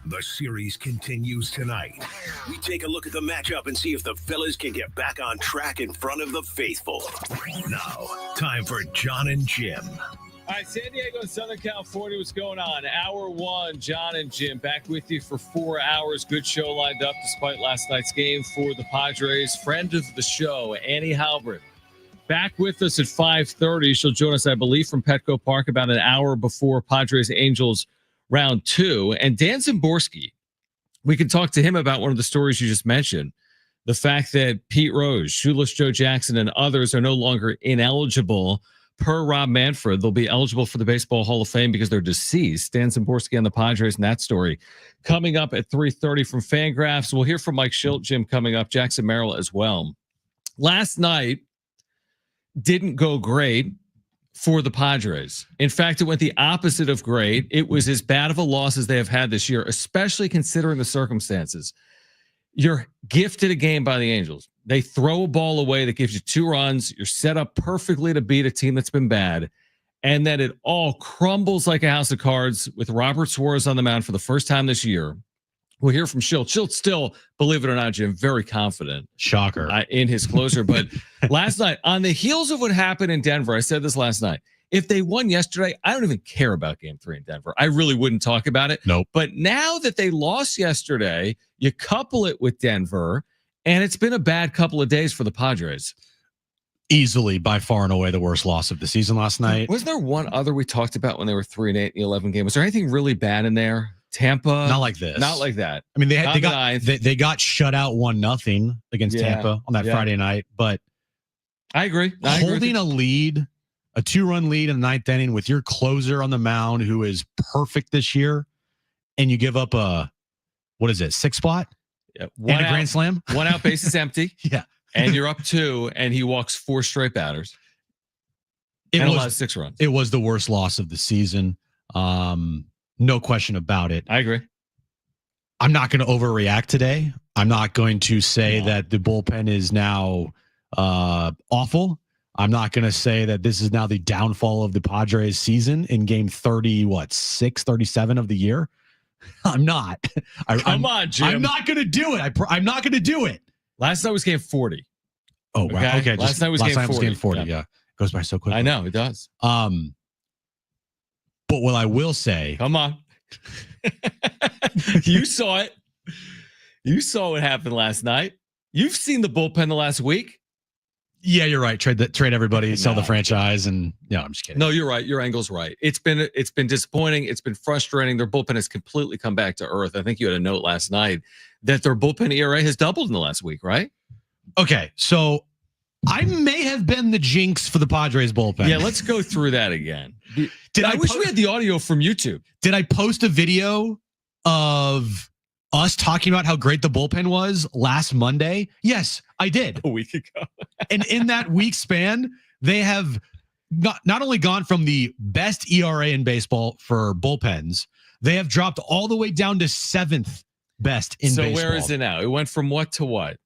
The series continues tonight. We take a look at the matchup and see if the fellas can get back on track in front of the faithful. Now, time for John and Jim. All right, San Diego and Southern California, what's going on? Hour one, John and Jim back with you for 4 hours. Good show lined up despite last night's game for the Padres. Friend of the show, Annie Halbert, back with us at 5:30. She'll join us, I believe, from Petco Park about an hour before Padres Angels round 2. And Dan Szymborski, we can talk to him about one of the stories you just mentioned. The fact that Pete Rose, Shoeless Joe Jackson, and others are no longer ineligible. Per Rob Manfred, they'll be eligible for the Baseball Hall of Fame because they're deceased. Dan Szymborski on the Padres and that story coming up at 3:30 from Fangraphs. We'll hear from Mike Schilt, Jim, coming up, Jackson Merrill as well. Last night didn't go great for the Padres. In fact, it went the opposite of great. It was as bad of a loss as they have had this year, especially considering the circumstances. You're gifted a game by the Angels. They throw a ball away that gives you 2 runs. You're set up perfectly to beat a team that's been bad. And then it all crumbles like a house of cards with Robert Suarez on the mound for the first time this year. We'll hear from Schilt. Schilt still, believe it or not, Jim, very confident. Shocker. In his closer. But last night, on the heels of what happened in Denver, I said this last night, if they won yesterday, I don't even care about game 3 in Denver. I really wouldn't talk about it. Nope. But now that they lost yesterday, you couple it with Denver, and it's been a bad couple of days for the Padres. Easily, by far and away, the worst loss of the season last night. Was there one other we talked about when they were 3-8 in the 11 game? Was there anything really bad in there? Tampa? Not like this. Not like that. I mean, they got shut out 1-0 against Tampa on that Friday night. But I agree. Holding a lead, a 2-run lead in the 9th inning with your closer on the mound who is perfect this year, and you give up a, what is it, 6 spot? Yeah, and a grand slam? 1 out, base is empty. Yeah. And you're up 2, and he walks 4 straight batters. And allows 6 runs. It was the worst loss of the season. No question about it. I agree. I'm not going to overreact today. I'm not going to say that the bullpen is now awful. I'm not going to say that this is now the downfall of the Padres season in game 37 of the year. I'm not. Come on, Jim. I'm not going to do it. I'm not going to do it. Last night was game 40. Oh, right. Okay. Last night was game 40. Yeah. Goes by so quickly. I know, it does. But what I will say. Come on. You saw it. You saw what happened last night. You've seen the bullpen the last week. Yeah, you're right. Trade everybody, sell the franchise, and I'm just kidding. No, you're right. Your angle's right. It's been disappointing. It's been frustrating. Their bullpen has completely come back to earth. I think you had a note last night that their bullpen ERA has doubled in the last week, right? Okay, so I may have been the jinx for the Padres bullpen. Yeah, let's go through that again. I wish we had the audio from YouTube. Did I post a video of us talking about how great the bullpen was last Monday? Yes, I did. A week ago. And in that week span, they have not only gone from the best ERA in baseball for bullpens, they have dropped all the way down to 7th best in baseball. So where is it now? It went from what to what?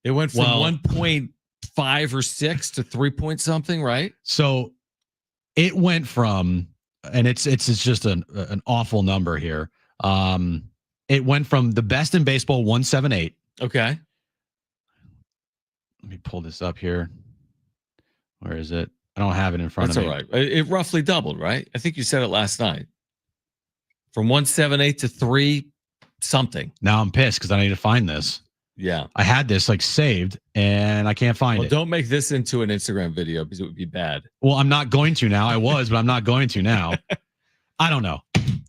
It went from 1.5 or 6 to 3 point something, right? So it went from, and it's just an awful number here. It went from the best in baseball, 178. Okay. Let me pull this up here. Where is it? I don't have it in front of me. That's all right. It roughly doubled, right? I think you said it last night. From 178 to 3 something. Now I'm pissed because I need to find this. Yeah. I had this saved and I can't find it. Don't make this into an Instagram video because it would be bad. Well, I'm not going to now. I was, but I'm not going to now. I don't know.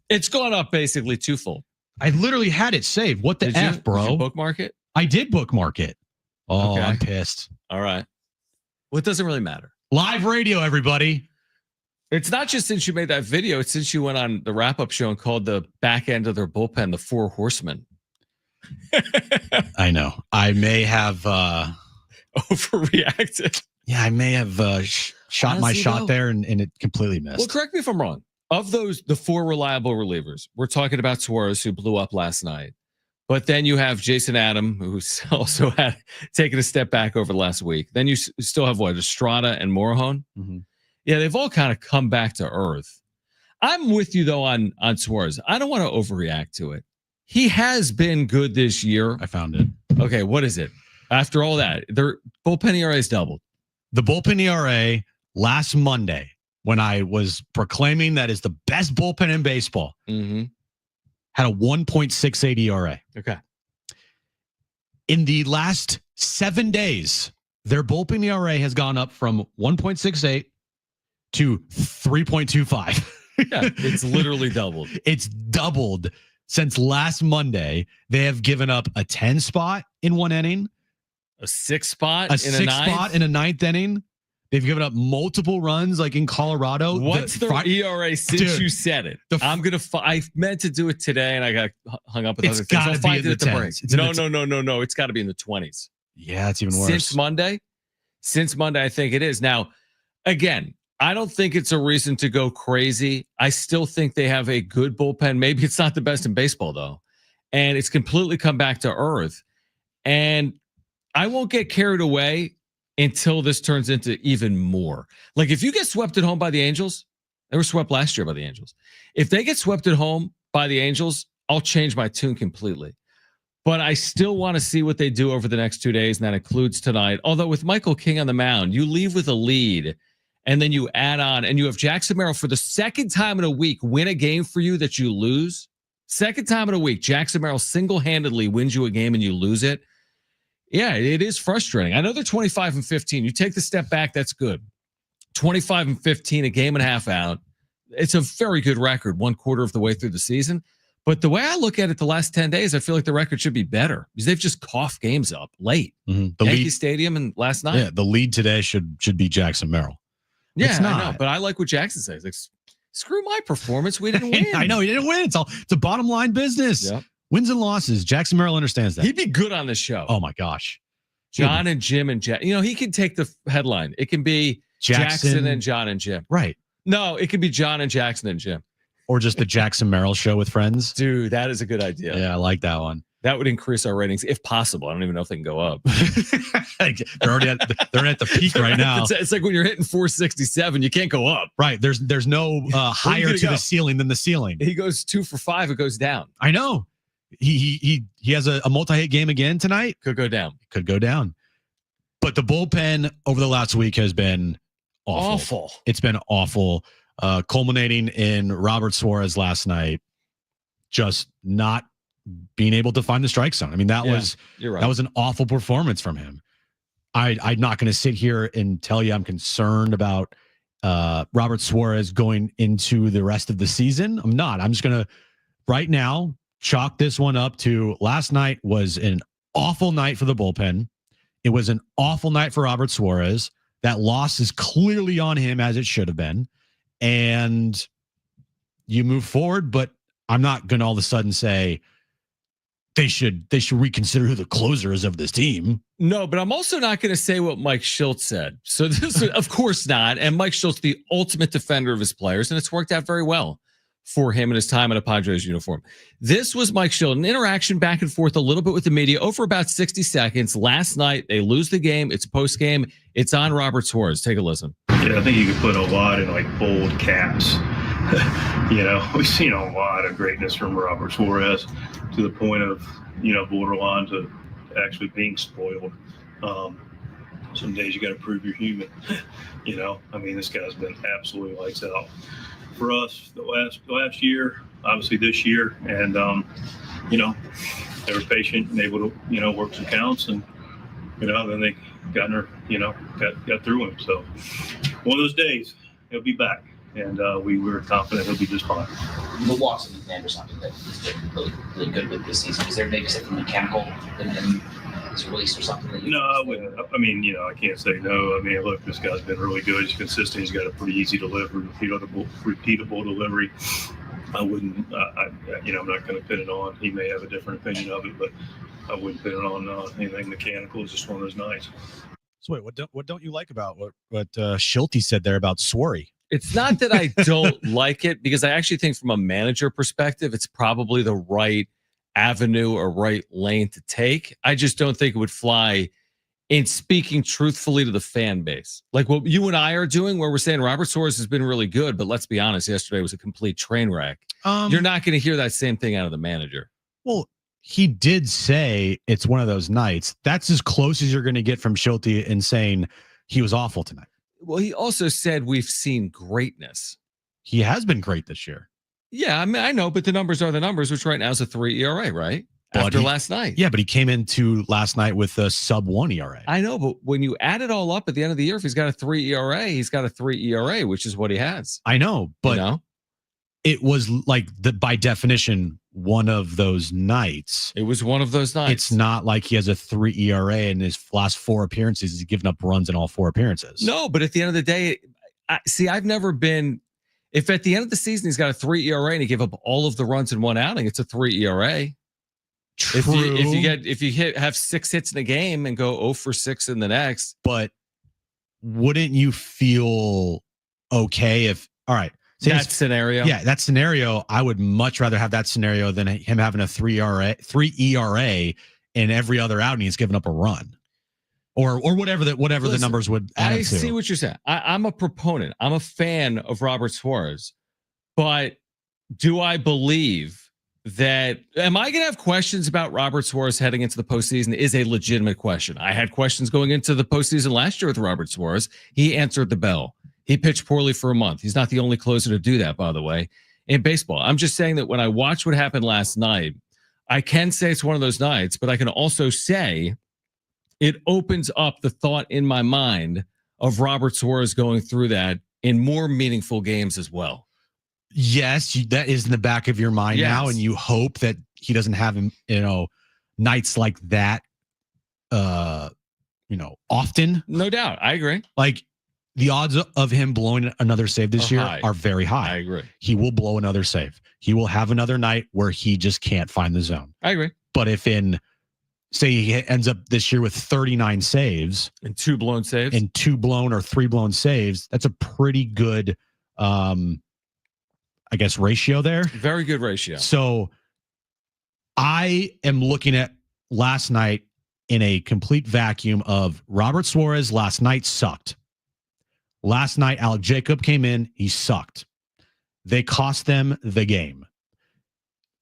It's gone up basically twofold. I literally had it saved. What the F, bro? Did you bookmark it? I did bookmark it. Oh, okay. I'm pissed. All right. Well, it doesn't really matter. Live radio, everybody. It's not just since you made that video. It's since you went on the wrap-up show and called the back end of their bullpen the 4 horsemen. I know. I may have overreacted. Yeah, I may have shot Honestly, my shot there and it completely missed. Well, correct me if I'm wrong. Of those, the 4 reliable relievers, we're talking about Suarez, who blew up last night. But then you have Jason Adam, who's also had taken a step back over the last week. Then you still have what, Estrada and Morejon? Mm-hmm. Yeah, they've all kind of come back to earth. I'm with you though on Suarez. I don't want to overreact to it. He has been good this year. I found it. Okay, what is it? After all that, their bullpen ERA is doubled. The bullpen ERA last Monday, when I was proclaiming that is the best bullpen in baseball, had a 1.68 ERA. Okay. In the last 7 days, their bullpen ERA has gone up from 1.68 to 3.25. Yeah, it's literally doubled. It's doubled since last Monday. They have given up a 10 spot in one inning, a 6 spot, in a ninth inning. They've given up multiple runs, like in Colorado. What's the ERA since you said it? I meant to do it today, and I got hung up with other things. I'll find it at the break. No. It's got to be in the 20s. Yeah, it's even worse. Since Monday, I think it is. Now, again, I don't think it's a reason to go crazy. I still think they have a good bullpen. Maybe it's not the best in baseball, though. And it's completely come back to earth. And I won't get carried away until this turns into even more. Like if you get swept at home by the Angels, they were swept last year by the Angels. If they get swept at home by the Angels, I'll change my tune completely. But I still want to see what they do over the next 2 days, and that includes tonight. Although with Michael King on the mound, you leave with a lead, and then you add on, and you have Jackson Merrill for the second time in a week win a game for you that you lose. Second time in a week, Jackson Merrill single-handedly wins you a game and you lose it. Yeah, it is frustrating. I know they're 25-15. You take the step back, that's good. 25-15, a game and a half out. It's a very good record, 1/4 of the way through the season. But the way I look at it, the last 10 days, I feel like the record should be better because they've just coughed games up late. The Yankee lead, Stadium and last night. Yeah, the lead today should be Jackson Merrill. Yeah, I know, but I like what Jackson says. Like, screw my performance. We didn't win. I know he didn't win. It's a bottom line business. Yep. Wins and losses. Jackson Merrill understands that. He'd be good on this show. Oh my gosh. John and Jim and Jack. He can take the headline. It can be Jackson and John and Jim. Right. No, it could be John and Jackson and Jim. Or just the Jackson Merrill show with friends. Dude, that is a good idea. Yeah, I like that one. That would increase our ratings if possible. I don't even know if they can go up. they're already at the peak right now. It's like when you're hitting 467, you can't go up. Right. There's no higher to the ceiling than the ceiling. He goes 2 for 5. It goes down. I know. He has a multi-hit game again tonight. Could go down. But the bullpen over the last week has been awful. It's been awful. Culminating in Robert Suarez last night, just not being able to find the strike zone. I mean, that was an awful performance from him. I'm not going to sit here and tell you I'm concerned about Robert Suarez going into the rest of the season. I'm not. I'm just going to right now chalk this one up to last night was an awful night for the bullpen. It was an awful night for Robert Suarez. That loss is clearly on him, as it should have been. And you move forward, but I'm not going to all of a sudden say they should reconsider who the closer is of this team. No, but I'm also not going to say what Mike Schultz said. So this, of course not. And Mike Schultz, the ultimate defender of his players, and it's worked out very well for him in his time in a Padres uniform. This was Mike Schultz, an interaction back and forth a little bit with the media over about 60 seconds. Last night, they lose the game. It's post game. It's on Robert Suarez. Take a listen. Yeah, I think you could put a lot in like bold caps. We've seen a lot of greatness from Robert Suarez to the point of, borderline to actually being spoiled. Some days you got to prove you're human. This guy's been absolutely lights out for us the last year, obviously this year. And, they were patient and able to, work some counts and, then they got through him. So one of those days he'll be back. And we were confident he'll be just fine. The loss of the command or something that he's been really, really good with this season. Is there maybe something mechanical in his release or something? No, I wouldn't. I can't say no. Look, this guy's been really good. He's consistent. He's got a pretty easy delivery, repeatable delivery. I wouldn't. I'm not going to pin it on. He may have a different opinion of it, but I wouldn't pin it on anything mechanical. It's just one of those nights. So wait, what don't you like about what Schulte said there about Suarez? It's not that I don't like it, because I actually think from a manager perspective, it's probably the right avenue or right lane to take. I just don't think it would fly in speaking truthfully to the fan base. Like what you and I are doing, where we're saying Robert Suarez has been really good, but let's be honest, yesterday was a complete train wreck. You're not going to hear that same thing out of the manager. Well, he did say it's one of those nights. That's as close as you're going to get from Schulte in saying he was awful tonight. Well, he also said we've seen greatness. He has been great this year. Yeah, I mean, I know, but the numbers are the numbers, which right now is a 3 ERA, right? After last night. Yeah, but he came into last night with a sub-1 ERA. I know, but when you add it all up at the end of the year, if he's got a 3 ERA, he's got a 3 ERA, which is what he has. I know, but it was like by definition one of those nights. It was one of those nights. It's not like he has a 3 ERA in his last 4 appearances. He's given up runs in all 4 appearances. No, but at the end of the day, I've never been. If at the end of the season he's got a 3 ERA and he gave up all of the runs in one outing, it's a 3 ERA. True. If you have 6 hits in a game and go 0 for 6 in the next, but wouldn't you feel okay if all right? That scenario. Yeah, that scenario. I would much rather have that scenario than him having a 3 ERA in every other outing he's given up a run. Or whatever the numbers would add I to. see what you're saying. I'm a proponent. I'm a fan of Robert Suarez. But do I believe that am I going to have questions about Robert Suarez heading into the postseason is a legitimate question. I had questions going into the postseason last year with Robert Suarez. He answered the bell. He pitched poorly for a month. He's not the only closer to do that, by the way, in baseball. I'm just saying that when I watched what happened last night, I can say it's one of those nights, but I can also say it opens up the thought in my mind of Robert Suarez going through that in more meaningful games as well. Yes, that is in the back of your mind now, and you hope that he doesn't have, nights like that, often. No doubt, I agree. Like the odds of him blowing another save this year are very high. I agree. He will blow another save. He will have another night where he just can't find the zone. I agree. But if say he ends up this year with 39 saves and 2 blown saves and 2 blown or 3 blown saves, that's a pretty good, I guess, ratio there. Very good ratio. So I am looking at last night in a complete vacuum of Robert Suarez last night sucked. Last night, Alec Jacob came in. He sucked. They cost them the game.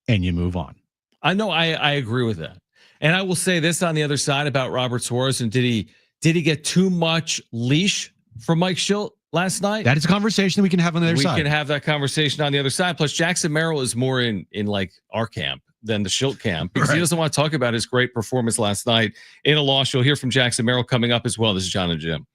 And you move on. I know. I agree with that. And I will say this on the other side about Robert Suarez. And did he get too much leash from Mike Schilt last night? That is a conversation we can have on the other side. We can have that conversation on the other side. Plus, Jackson Merrill is more in like our camp than the Schilt camp because he doesn't want to talk about his great performance last night in a loss. You'll hear from Jackson Merrill coming up as well. This is John and Jim.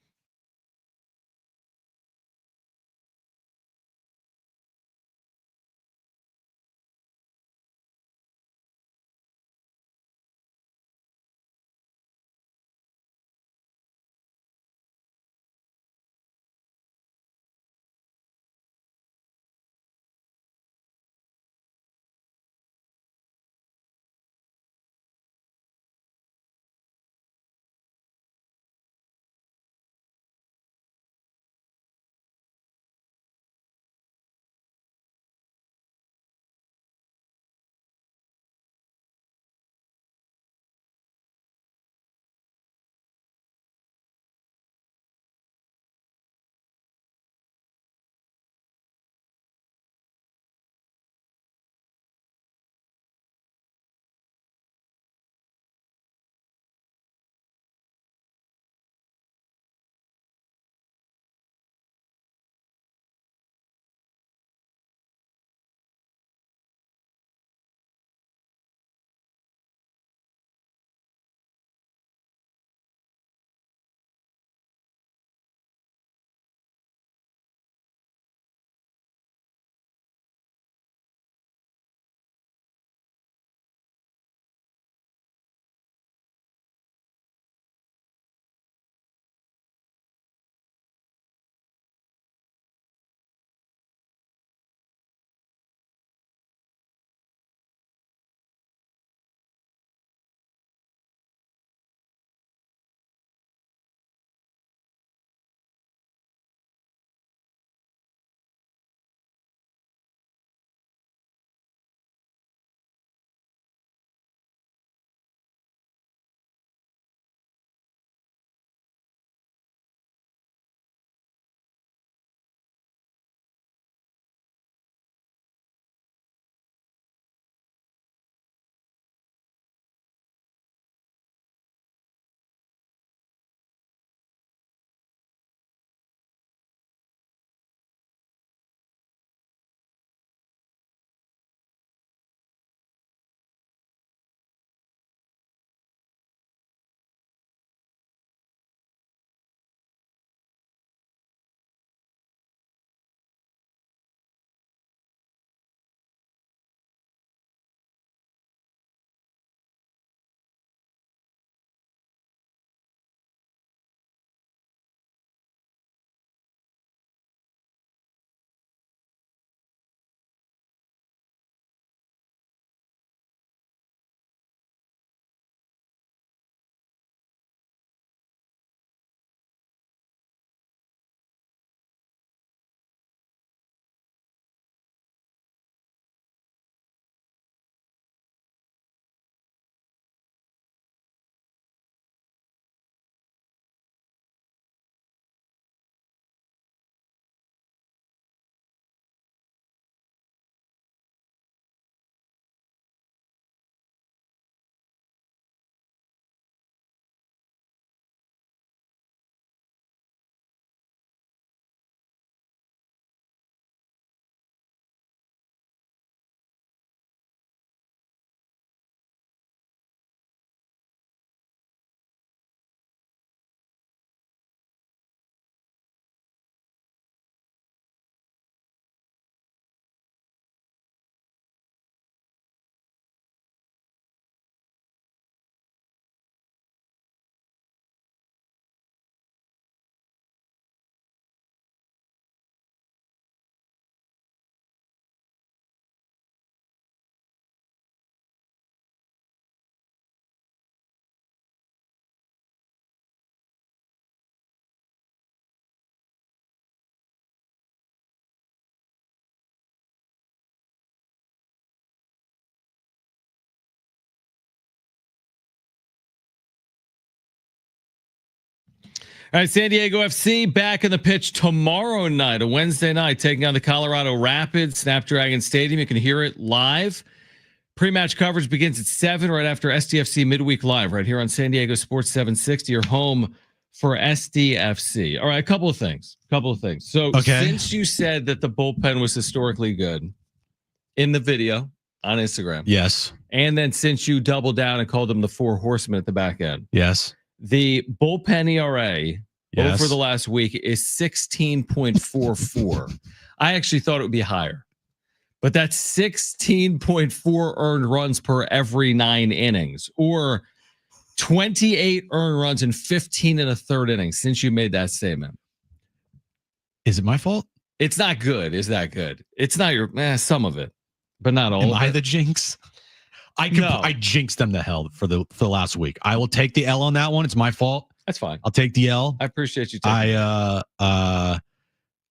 All right, San Diego FC back in the pitch tomorrow night, a Wednesday night, taking on the Colorado Rapids, Snapdragon Stadium. You can hear it live. Pre-match coverage begins at 7 right after SDFC Midweek Live right here on San Diego Sports 760, your home for SDFC. All right, a couple of things. So since you said that the bullpen was historically good in the video on Instagram. Yes. And then since you doubled down and called them the four horsemen at the back end. Yes. The bullpen ERA over the last week is 16.44. I actually thought it would be higher. But that's 16.4 earned runs per every 9 innings, or 28 earned runs in 15 and a third innings since you made that statement. Is it my fault? It's not good. Is that good? It's not your some of it, but not all. Am of I it. the jinx? I jinxed them to hell for the last week. I will take the L on that one. It's my fault. That's fine. I'll take the L. I appreciate you taking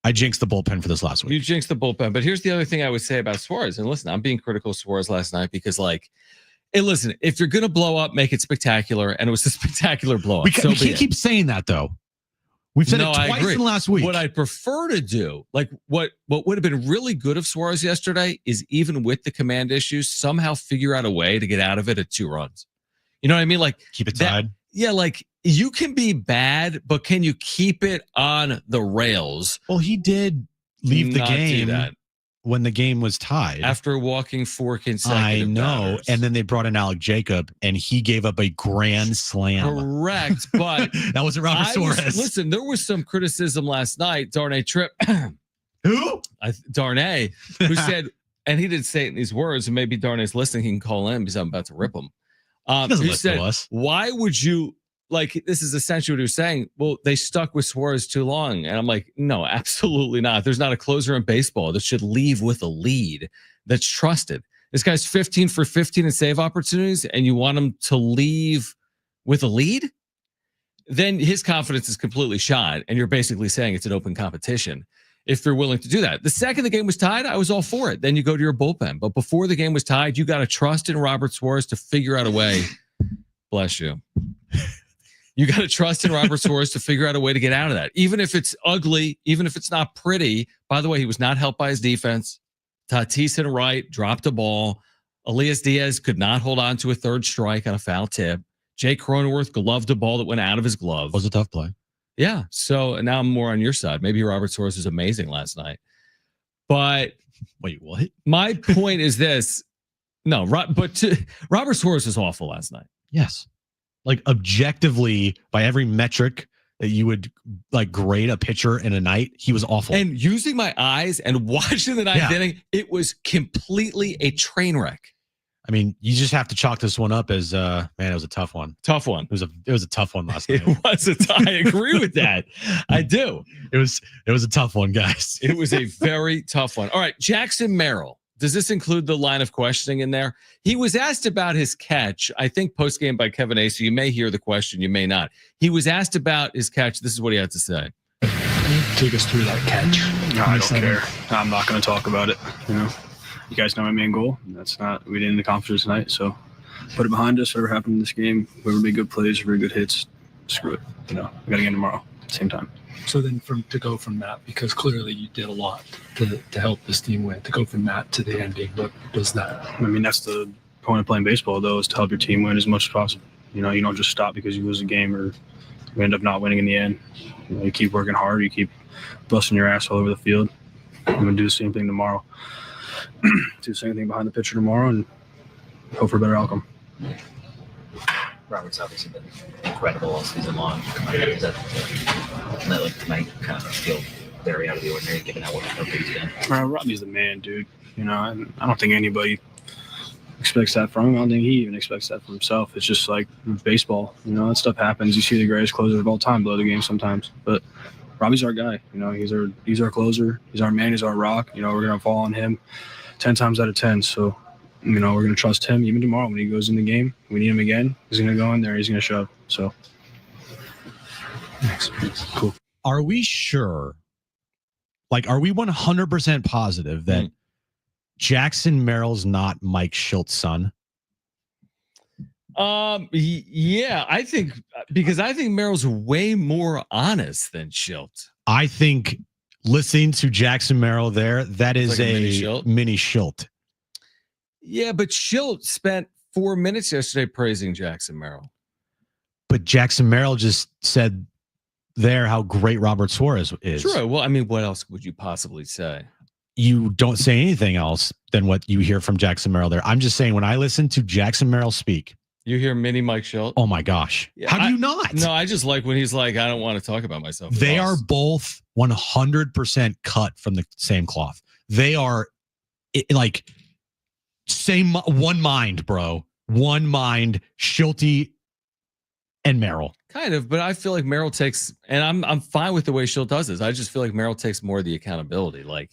I jinxed the bullpen for this last week. You jinxed the bullpen. But here's the other thing I would say about Suarez. And listen, I'm being critical of Suarez last night because, like, hey, listen, if you're going to blow up, make it spectacular. And it was a spectacular blow up. We can't keep saying that, though. We've said it twice in the last week. What I'd prefer to do, like what would have been really good of Suarez yesterday, is even with the command issues, somehow figure out a way to get out of it at 2 runs. You know what I mean? Like, keep it tied. Yeah, like you can be bad, but can you keep it on the rails? Well, he did leave the game when the game was tied. After walking 4 consecutive I know. batters. And then they brought in Alec Jacob, and he gave up a grand slam. Correct, but that wasn't Robert Suarez. Listen, there was some criticism last night. Darnay Tripp. Who? Darnay, who said, and he didn't say it in these words, and maybe Darnay's listening, he can call in because I'm about to rip him. He doesn't listen to us. Why would you, like, this is essentially what he was saying. Well, they stuck with Suarez too long. And I'm like, no, absolutely not. There's not a closer in baseball that should leave with a lead that's trusted. This guy's 15 for 15 in save opportunities, and you want him to leave with a lead? Then his confidence is completely shot, and you're basically saying it's an open competition if you're willing to do that. The second the game was tied, I was all for it. Then you go to your bullpen. But before the game was tied, you got to trust in Robert Suarez to figure out a way. Bless you. You got to trust in Robert Suarez to figure out a way to get out of that. Even if it's ugly, even if it's not pretty. By the way, he was not helped by his defense. Tatis hit a right, dropped a ball. Elias Diaz could not hold on to a third strike on a foul tip. Jake Cronenworth gloved a ball that went out of his glove. It was a tough play. Yeah. So now I'm more on your side. Maybe Robert Suarez was amazing last night. But wait, what? My point is this. No, Robert Suarez was awful last night. Yes. Like objectively, by every metric that you would like grade a pitcher in a night, he was awful. And using my eyes and watching the ninth inning, it was completely a train wreck. I mean, you just have to chalk this one up as man, it was a tough one. Tough one. It was a tough one last night. I agree with that. I do. It was a tough one, guys. It was a very tough one. All right, Jackson Merrill. Does this include the line of questioning in there? He was asked about his catch, I think post-game by Kevin A. So you may hear the question, you may not. He was asked about his catch. This is what he had to say. Take us through that catch. No, I don't care. I'm not going to talk about it. You know, you guys know my main goal. That's not. We didn't in the conference tonight, so put it behind us. Whatever happened in this game, whoever made good plays, whoever good hits, screw it. You know, we got to get tomorrow at the same time. So then, to go from that, because clearly you did a lot to help this team win. To go from that to the ending, what does that? I mean, that's the point of playing baseball, though, is to help your team win as much as possible. You know, you don't just stop because you lose a game or you end up not winning in the end. You know, you keep working hard. You keep busting your ass all over the field. I'm going to do the same thing tomorrow. Do the same thing behind the pitcher tomorrow and hope for a better outcome. Robert's obviously been incredible all season long. Does that like tonight kind of feel very out of the ordinary given how good he's been? Robbie's the man, dude. You know, and I don't think anybody expects that from him. I don't think he even expects that from himself. It's just like baseball. You know, that stuff happens. You see the greatest closer of all time blow the game sometimes. But Robbie's our guy. You know, he's our closer. He's our man. He's our rock. You know, we're going to fall on him 10 times out of 10. So, you know, we're going to trust him even tomorrow when he goes in the game. We need him again. He's going to go in there. He's going to shove. So, next. Cool. Are we sure? Like, are we 100% positive that Jackson Merrill's not Mike Schilt's son? Yeah, I think Merrill's way more honest than Schilt. I think listening to Jackson Merrill there, that is like a mini Schilt. Yeah, but Schilt spent 4 minutes yesterday praising Jackson Merrill. But Jackson Merrill just said there how great Robert Suarez is. True. Well, I mean, what else would you possibly say? You don't say anything else than what you hear from Jackson Merrill there. I'm just saying, when I listen to Jackson Merrill speak, you hear mini Mike Schilt. Oh my gosh. Yeah, how do you not? No, I just like when he's like, I don't want to talk about myself. They are both 100% cut from the same cloth. They are like same one mind, bro. One mind, Schultz and Merrill. Kind of, but I feel like Merrill takes, and I'm fine with the way Schilt does this. I just feel like Merrill takes more of the accountability. Like,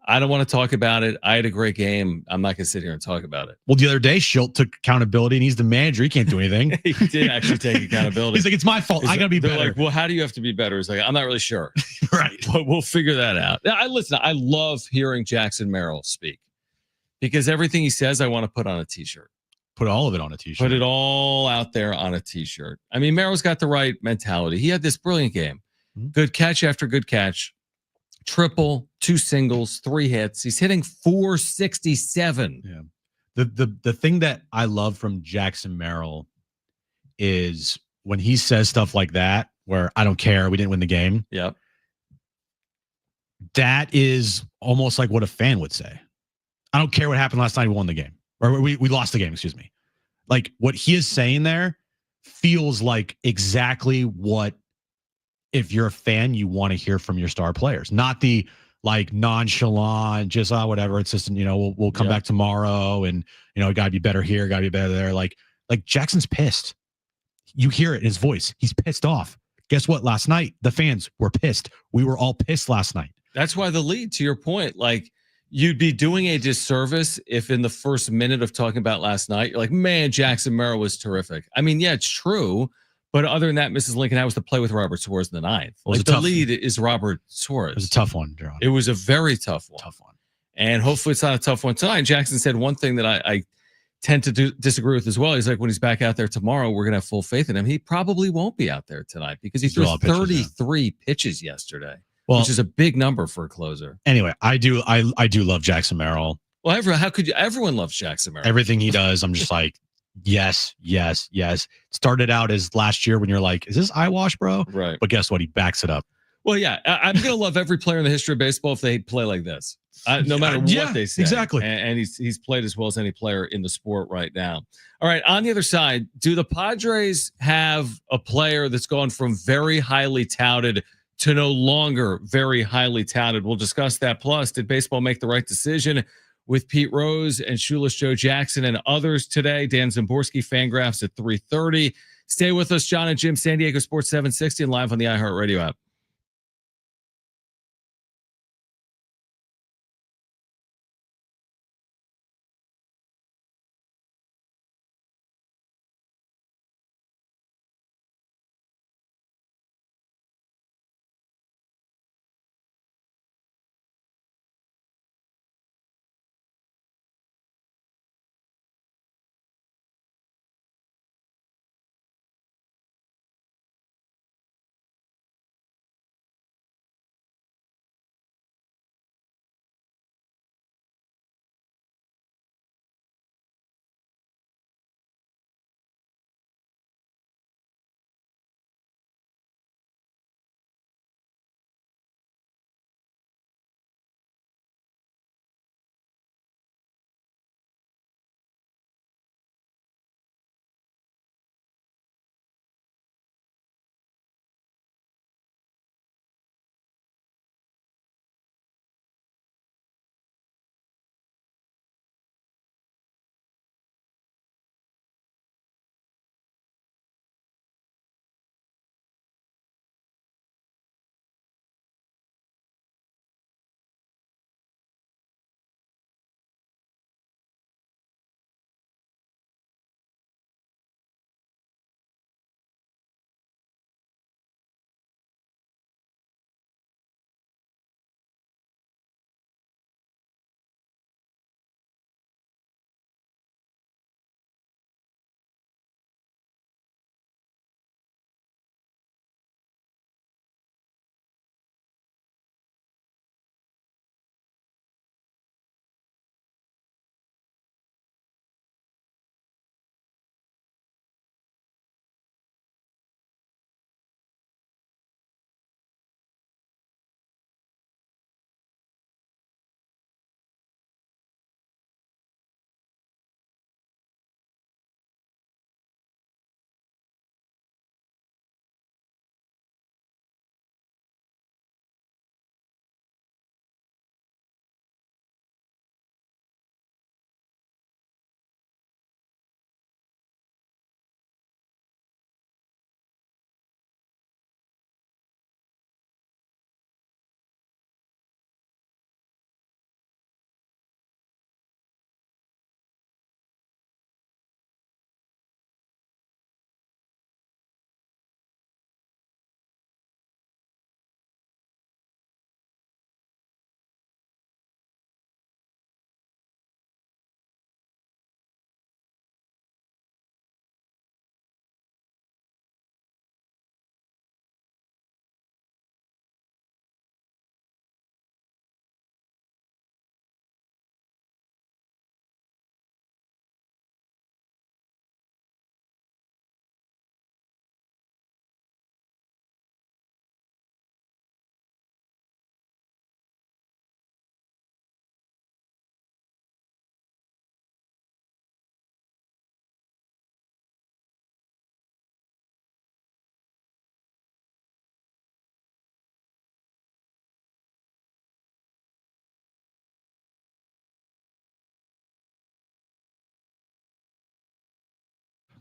I don't want to talk about it. I had a great game. I'm not going to sit here and talk about it. Well, the other day, Schilt took accountability, and he's the manager. He can't do anything. He did actually take accountability. He's like, it's my fault. I got to be better. Like, well, how do you have to be better? He's like, I'm not really sure. Right. But we'll figure that out. Now, I love hearing Jackson Merrill speak because everything he says, I want to put on a t-shirt. Put all of it on a t-shirt. Put it all out there on a t-shirt. I mean, Merrill's got the right mentality. He had this brilliant game. Good catch after good catch. Triple, 2 singles, 3 hits. He's hitting 467. Yeah. The thing that I love from Jackson Merrill is when he says stuff like that, where I don't care, we didn't win the game. Yep. That is almost like what a fan would say. I don't care what happened last night. We won the game. Or we lost the game, excuse me. Like, what he is saying there feels like exactly what, if you're a fan, you want to hear from your star players. Not the like nonchalant, just whatever. It's just, we'll come back tomorrow, and gotta be better here, gotta be better there. Like Jackson's pissed. You hear it in his voice. He's pissed off. Guess what? Last night, the fans were pissed. We were all pissed last night. That's why the lead, to your point, like, you'd be doing a disservice if in the first minute of talking about last night, you're like, man, Jackson Merrill was terrific. I mean, yeah, it's true. But other than that, Mrs. Lincoln, I was to play with Robert Suarez in the 9th. Like, the lead is Robert Suarez. It was a tough one, John. It was a very tough one. Tough one. And hopefully it's not a tough one tonight. Jackson said one thing that I tend to disagree with as well. He's like, when he's back out there tomorrow, we're going to have full faith in him. He probably won't be out there tonight because he threw 33 pitches yesterday. Well, which is a big number for a closer. Anyway, I do love Jackson Merrill. Well, how could you? Everyone loves Jackson Merrill. Everything he does, I'm just like, yes. Started out as last year when you're like, is this eyewash, bro? Right. But guess what? He backs it up. Well, yeah, I'm going to love every player in the history of baseball if they play like this. No matter what they say. Exactly. And he's played as well as any player in the sport right now. All right, on the other side, do the Padres have a player that's gone from very highly touted to no longer very highly touted? We'll discuss that. Plus, did baseball make the right decision with Pete Rose and Shoeless Joe Jackson and others today? Dan Zimborski, Fangraphs at 3:30. Stay with us, John and Jim, San Diego Sports 760 and live on the iHeartRadio app.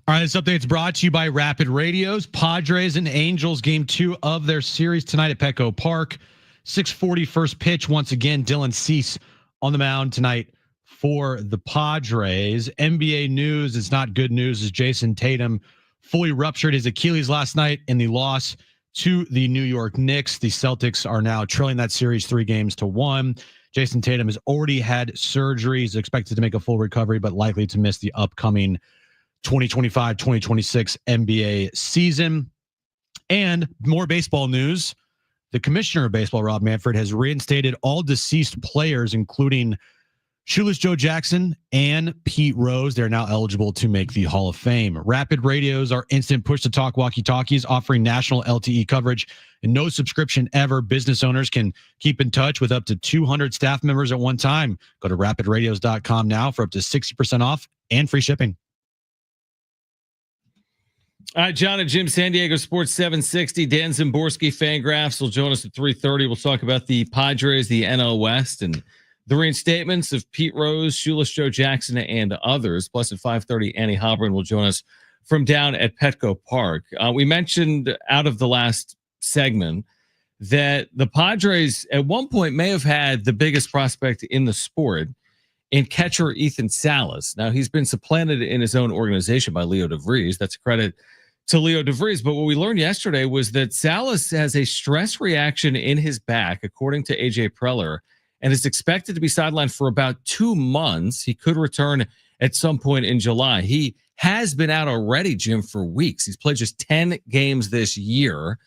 All right, this update is brought to you by Rapid Radios. Padres and Angels, game 2 of their series tonight at Petco Park. 6:40 first pitch. Once again, Dylan Cease on the mound tonight for the Padres. NBA news, it's not good news, as Jason Tatum fully ruptured his Achilles last night in the loss to the New York Knicks. The Celtics are now trailing that series 3-1. Jason Tatum has already had surgery. He's expected to make a full recovery, but likely to miss the upcoming 2025-2026 NBA season. And more baseball news. The commissioner of baseball, Rob Manfred, has reinstated all deceased players, including Shoeless Joe Jackson and Pete Rose. They're now eligible to make the Hall of Fame. Rapid Radios are instant push-to-talk walkie-talkies offering national LTE coverage and no subscription ever. Business owners can keep in touch with up to 200 staff members at one time. Go to rapidradios.com now for up to 60% off and free shipping. All right, John and Jim, San Diego Sports 760. Dan Zimborski, Fangraphs, will join us at 3:30. We'll talk about the Padres, the NL West, and the reinstatements of Pete Rose, Shoeless Joe Jackson, and others. Plus at 5:30, Annie Halpern will join us from down at Petco Park. We mentioned out of the last segment that the Padres at one point may have had the biggest prospect in the sport in catcher Ethan Salas. Now, he's been supplanted in his own organization by Leo DeVries. That's a credit to Leo DeVries. But what we learned yesterday was that Salas has a stress reaction in his back, according to AJ Preller, and is expected to be sidelined for about 2 months. He could return at some point in July. He has been out already, Jim, for weeks. He's played just 10 games this year.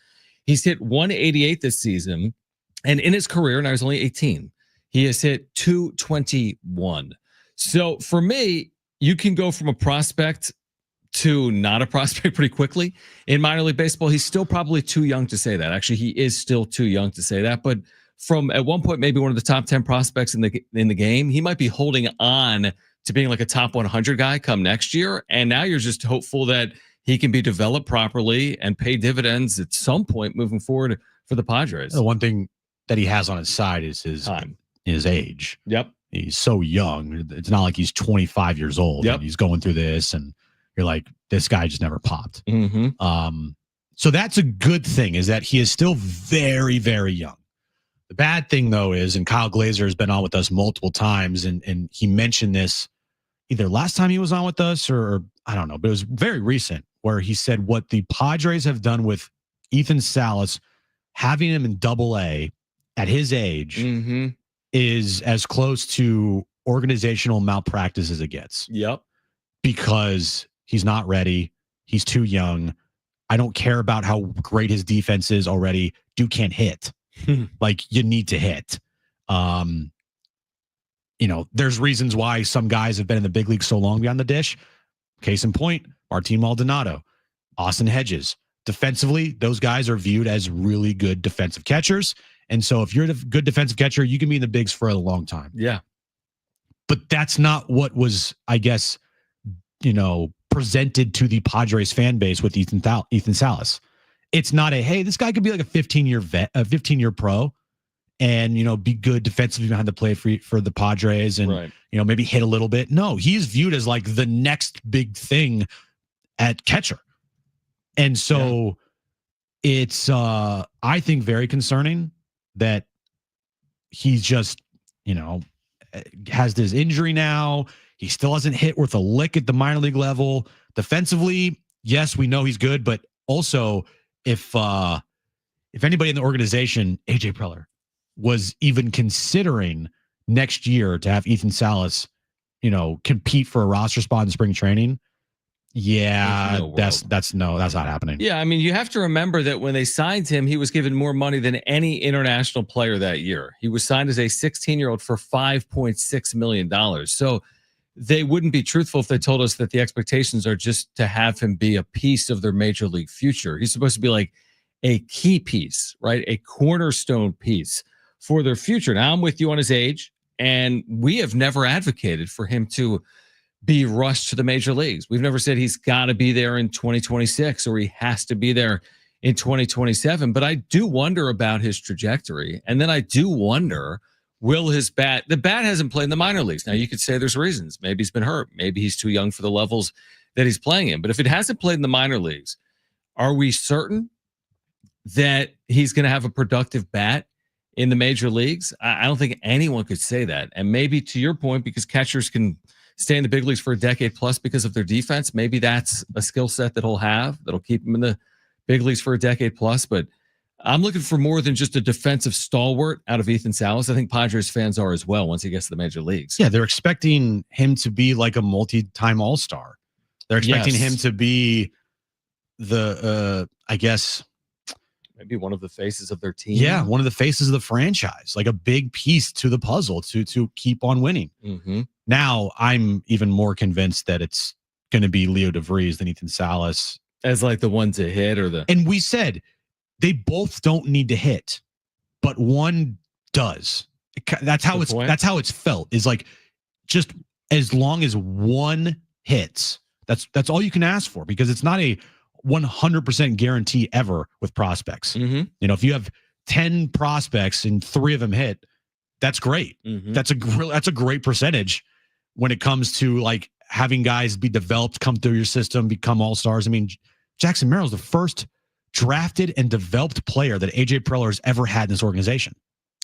He's hit 188 this season. And in his career, now he's only 18, he has hit 221. So for me, you can go from a prospect to not a prospect pretty quickly in minor league baseball. He's still probably too young to say that. Actually, he is still too young to say that. But from at one point, maybe one of the top 10 prospects in the game, he might be holding on to being like a top 100 guy come next year. And now you're just hopeful that he can be developed properly and pay dividends at some point moving forward for the Padres. The one thing that he has on his side is his time, his age. Yep. He's so young. It's not like he's 25 years old and he's going through this and you're like, this guy just never popped. So that's a good thing, is that he is still very, very young. The bad thing, though, is, and Kyle Glazer has been on with us multiple times, and he mentioned this either last time he was on with us or I don't know, but it was very recent, where he said what the Padres have done with Ethan Salas, having him in Double-A at his age, is as close to organizational malpractice as it gets. Yep. Because he's not ready. He's too young. I don't care about how great his defense is already. Dude can't hit. Like, you need to hit. You know, there's reasons why some guys have been in the big league so long beyond the dish. Case in point, Martin Maldonado, Austin Hedges. Defensively, those guys are viewed as really good defensive catchers. And so if you're a good defensive catcher, you can be in the bigs for a long time. Yeah. But that's not what was, I guess, you know, presented to the Padres fan base with Ethan Salas. It's not a, hey, this guy could be like a 15-year vet, a 15-year pro, and, you know, be good defensively behind the plate for the Padres and, you know, maybe hit a little bit. No, he's viewed as like the next big thing at catcher. And so it's, I think, very concerning that he's just, you know, has this injury now. He still hasn't hit worth a lick at the minor league level. Defensively, yes, we know he's good, but also if anybody in the organization, AJ Preller, was even considering next year to have Ethan Salas, you know, compete for a roster spot in spring training, that's not happening. Yeah, I mean, you have to remember that when they signed him, he was given more money than any international player that year. He was signed as a 16-year-old for $5.6 million. So they wouldn't be truthful if they told us that the expectations are just to have him be a piece of their major league future. He's supposed to be like a key piece, right? A cornerstone piece for their future. Now, I'm with you on his age, and we have never advocated for him to be rushed to the major leagues. We've never said he's got to be there in 2026 or he has to be there in 2027. But I do wonder about his trajectory. And then I do wonder, will his bat, the bat hasn't played in the minor leagues. Now, you could say there's reasons. Maybe he's been hurt. Maybe he's too young for the levels that he's playing in. But if it hasn't played in the minor leagues, are we certain that he's going to have a productive bat in the major leagues? I don't think anyone could say that. And maybe to your point, because catchers can stay in the big leagues for a decade plus because of their defense, maybe that's a skill set that he'll have that'll keep him in the big leagues for a decade plus. But I'm looking for more than just a defensive stalwart out of Ethan Salas. I think Padres fans are as well once he gets to the major leagues. Yeah, they're expecting him to be like a multi-time All-Star. They're expecting him to be the, I guess, maybe one of the faces of their team. Yeah, one of the faces of the franchise, like a big piece to the puzzle to keep on winning. Mm-hmm. Now, I'm even more convinced that it's going to be Leo DeVries than Ethan Salas. As like the one to hit or the... And we said they both don't need to hit, but one does. That's how it's felt. Is like just as long as one hits, that's all you can ask for, because it's not a 100% guarantee ever with prospects. Mm-hmm. You know, if you have 10 prospects and 3 of them hit, that's great. Mm-hmm. That's a great percentage when it comes to like having guys be developed, come through your system, become all-stars. I mean, Jackson Merrill's the first drafted and developed player that AJ Preller has ever had in this organization.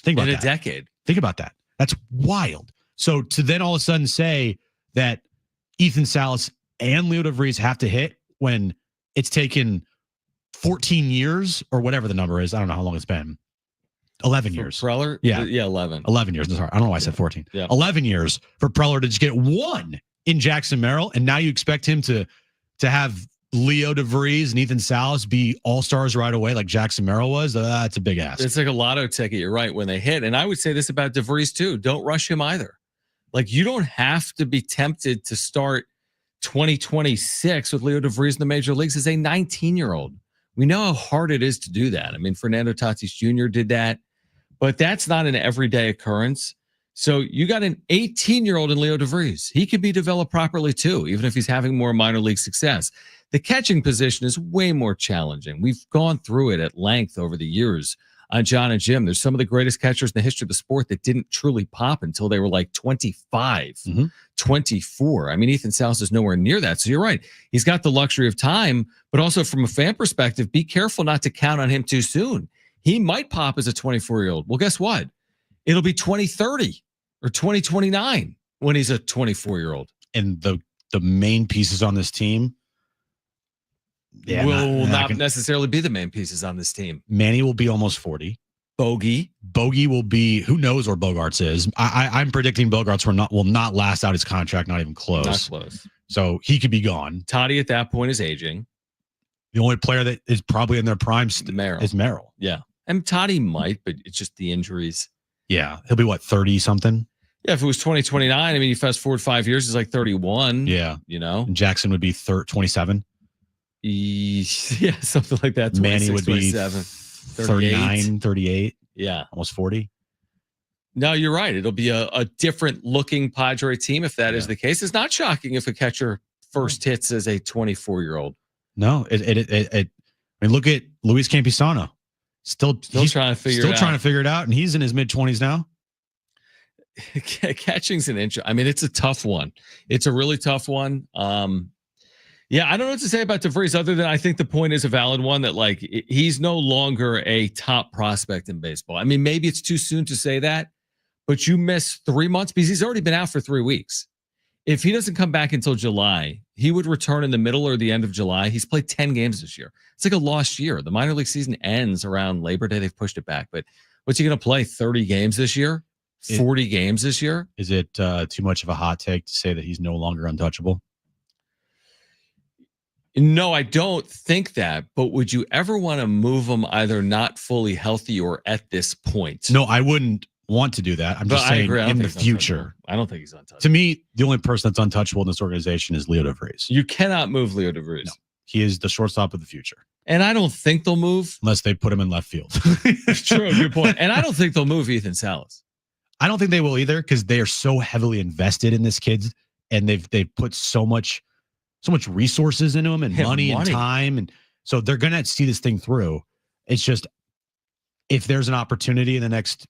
Think about that. In a decade. Think about that. That's wild. So to then all of a sudden say that Ethan Salas and Leo DeVries have to hit when it's taken 14 years or whatever the number is. I don't know how long it's been. 11 years. Preller? Yeah. Yeah, 11. 11 years. Sorry. I don't know why I said 14. Yeah. 11 years for Preller to just get one in Jackson Merrill. And now you expect him to have Leo DeVries and Ethan Salas be all-stars right away like Jackson Merrill was. That's a big ask. It's like a lotto ticket. You're right, when they hit. And I would say this about DeVries too. Don't rush him either. Like, you don't have to be tempted to start 2026 with Leo DeVries in the major leagues as a 19-year-old. We know how hard it is to do that. I mean, Fernando Tatis Jr. did that, but that's not an everyday occurrence. So you got an 18-year-old in Leo DeVries. He could be developed properly too, even if he's having more minor league success. The catching position is way more challenging. We've gone through it at length over the years on John and Jim. There's some of the greatest catchers in the history of the sport that didn't truly pop until they were like 25, 24. I mean, Ethan Salas is nowhere near that. So you're right. He's got the luxury of time, but also from a fan perspective, be careful not to count on him too soon. He might pop as a 24-year-old. Well, guess what? It'll be 2030 or 2029 when he's a 24-year-old. And the main pieces on this team will not necessarily be the main pieces on this team. Manny will be almost 40. Bogey will be, who knows where Bogarts is. I'm predicting Bogarts will not last out his contract, not even close. Not close. So he could be gone. Toddy at that point is aging. The only player that is probably in their prime is Merrill. Yeah. And Toddy might, but it's just the injuries. Yeah. He'll be what, 30 something? Yeah, if it was 2029, I mean, you fast forward 5 years, it's like 31. Yeah. You know? And Jackson would be 27. Yeah, something like that. Manny would be 39, 38. Yeah. Almost 40. No, you're right. It'll be a different looking Padre team if that is the case. It's not shocking if a catcher first hits as a 24-year-old. No, I mean, look at Luis Campusano. Still trying to figure it out. And he's in his mid-20s now. Catching's an inch. I mean, it's a tough one. It's a really tough one. Yeah, I don't know what to say about DeVries other than I think the point is a valid one that, like, he's no longer a top prospect in baseball. I mean, maybe it's too soon to say that, but you miss 3 months because he's already been out for 3 weeks. If he doesn't come back until July, he would return in the middle or the end of July. He's played 10 games this year. It's like a lost year. The minor league season ends around Labor Day. They've pushed it back. But what's he going to play? 30 games this year? 40 games this year? Is it too much of a hot take to say that he's no longer untouchable? No, I don't think that. But would you ever want to move him either not fully healthy or at this point? No, I wouldn't want to do that. I'm just saying in the future. I don't think he's untouchable. To me, the only person that's untouchable in this organization is Leo DeVries. You cannot move Leo DeVries. No, he is the shortstop of the future. And I don't think they'll move. Unless they put him in left field. True, good point. And I don't think they'll move Ethan Salas. I don't think they will either because they are so heavily invested in this kid and they've put so much resources into him and money and time. And so they're going to see this thing through. It's just, if there's an opportunity in the next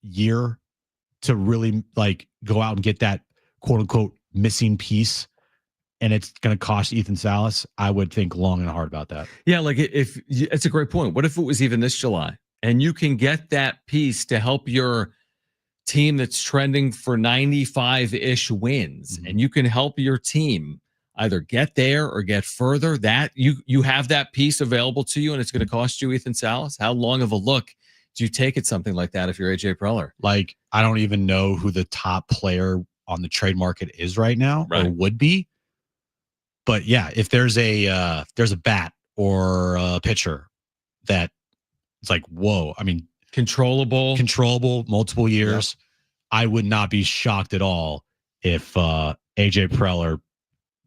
year to really like go out and get that quote unquote missing piece and it's going to cost Ethan Salas, I would think long and hard about that. Yeah, like if it's a great point. What if it was even this July and you can get that piece to help your team that's trending for 95-ish wins, and you can help your team either get there or get further, that you have that piece available to you, and it's going to cost you Ethan Salas? How long of a look do you take at something like that if you're AJ Preller? Like, I don't even know who the top player on the trade market is right now or would be. But yeah, if there's a bat or a pitcher that it's like, whoa, I mean, controllable, multiple years, I would not be shocked at all if AJ Preller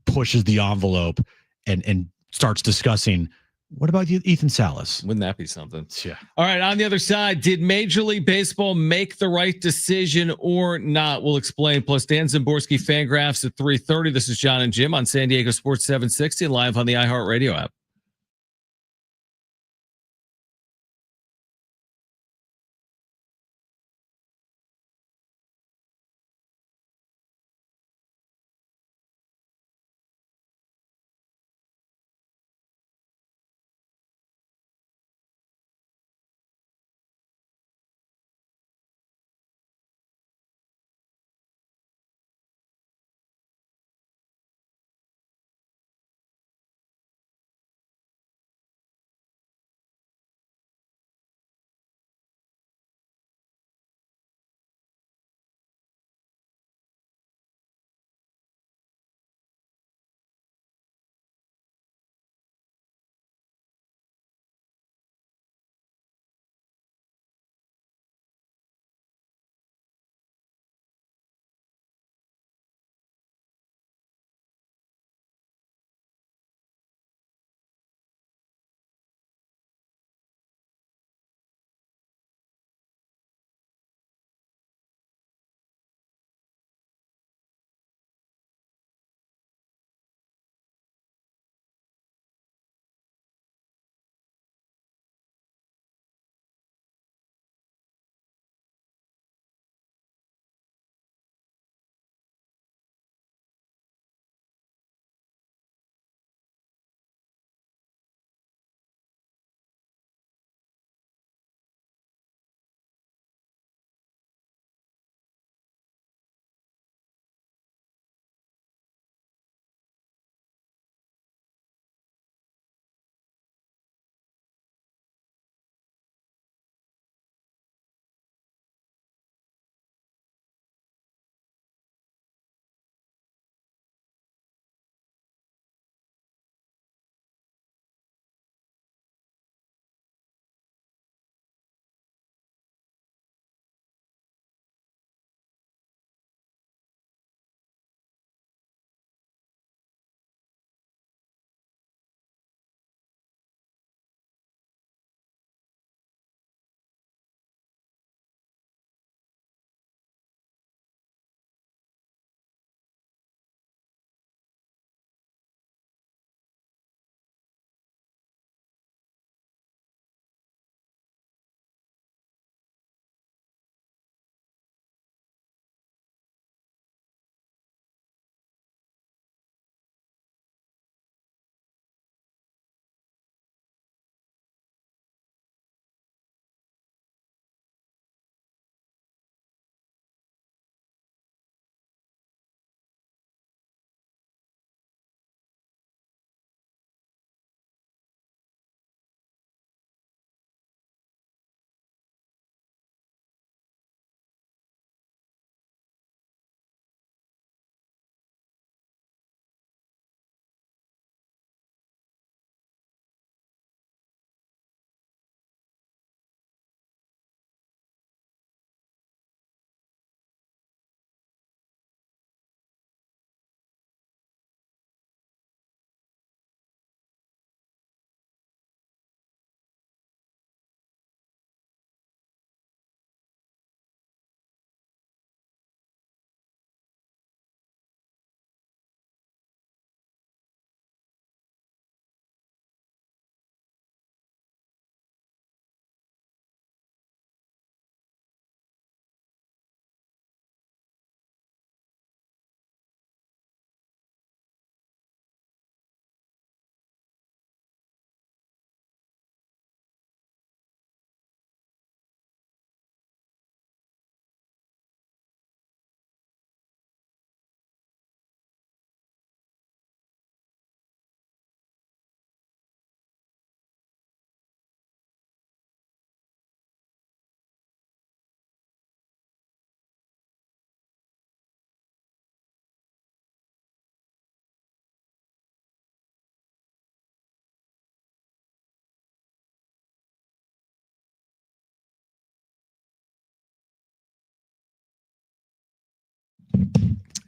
pushes the envelope and starts discussing, what about Ethan Salas? Wouldn't that be something? Yeah. All right. On the other side, did Major League Baseball make the right decision or not? We'll explain. Plus, Dan Zimborski, Fangraphs at 3:30. This is John and Jim on San Diego Sports 760, live on the iHeartRadio app.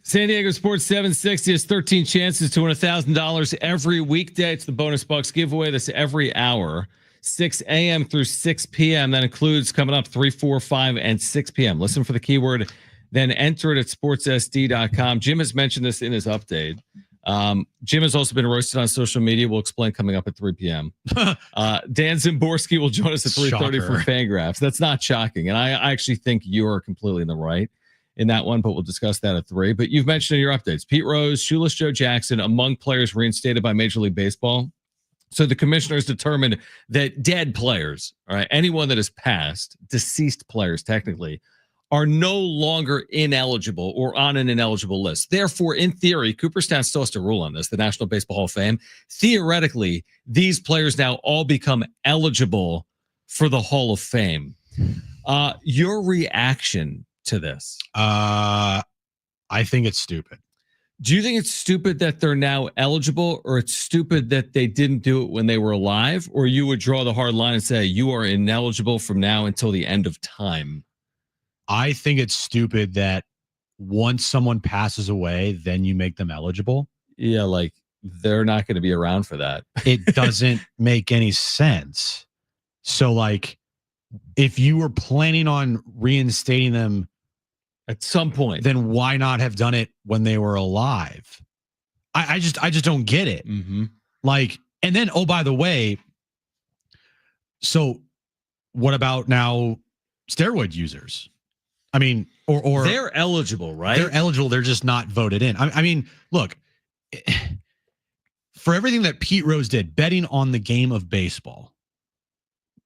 San Diego Sports 760 has 13 chances to win $1,000 every weekday. It's the Bonus Bucks giveaway. That's every hour, 6 a.m. through 6 p.m. That includes coming up 3, 4, 5, and 6 p.m. Listen for the keyword, then enter it at sportssd.com. Jim has mentioned this in his update. Jim has also been roasted on social media. We'll explain coming up at 3 p.m. Dan Zimborski will join us at 3:30 for Fangraphs. That's not shocking. And I actually think you are completely in the right in that one, but we'll discuss that at 3. But you've mentioned in your updates, Pete Rose, Shoeless Joe Jackson, among players reinstated by Major League Baseball. So the commissioners determined that dead players, all right, anyone that is passed, deceased players technically, are no longer ineligible or on an ineligible list. Therefore, in theory, Cooperstown still has to rule on this, the National Baseball Hall of Fame. Theoretically, these players now all become eligible for the Hall of Fame. Your reaction to this? I think it's stupid. Do you think it's stupid that they're now eligible, or it's stupid that they didn't do it when they were alive? Or you would draw the hard line and say you are ineligible from now until the end of time? I think it's stupid that once someone passes away, then you make them eligible. Yeah, like they're not going to be around for that. It doesn't make any sense. So, like, if you were planning on reinstating them at some point, then why not have done it when they were alive? I just don't get it. Mm-hmm. Like, and then, oh, by the way, so what about now steroid users? I mean, or they're eligible, right? They're eligible. They're just not voted in. I mean, look, for everything that Pete Rose did, betting on the game of baseball.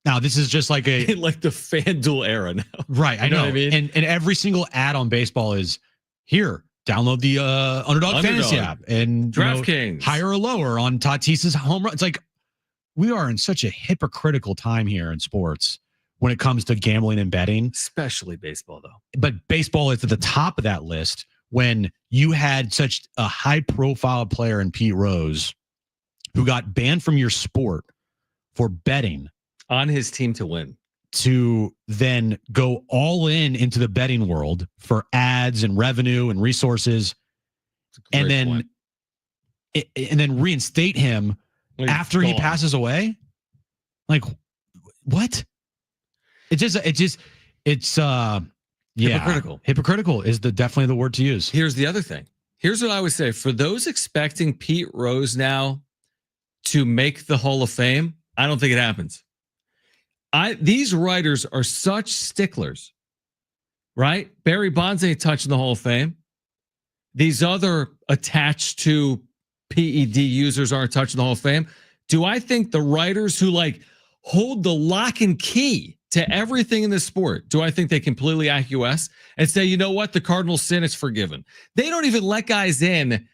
Now, this is just like like the FanDuel era now. Right. I know. What I mean? And every single ad on baseball is here. Download the Underdog Fantasy app and DraftKings. Higher or lower on Tatis's home run. It's like we are in such a hypocritical time here in sports when it comes to gambling and betting. Especially baseball, though. But baseball is at the top of that list when you had such a high-profile player in Pete Rose who got banned from your sport for betting on his team to win, to then go all into the betting world for ads and revenue and resources, and then reinstate him after he passes away. Like, what? It's hypocritical. Hypocritical is definitely the word to use. Here's the other thing. Here's what I would say for those expecting Pete Rose now to make the Hall of Fame. I don't think it happens. These writers are such sticklers, right? Barry Bonds ain't touching the Hall of Fame. These other attached to PED users aren't touching the Hall of Fame. Do I think the writers who like hold the lock and key to everything in this sport, do I think they completely acquiesce and say, you know what, the Cardinals sin is forgiven? They don't even let guys in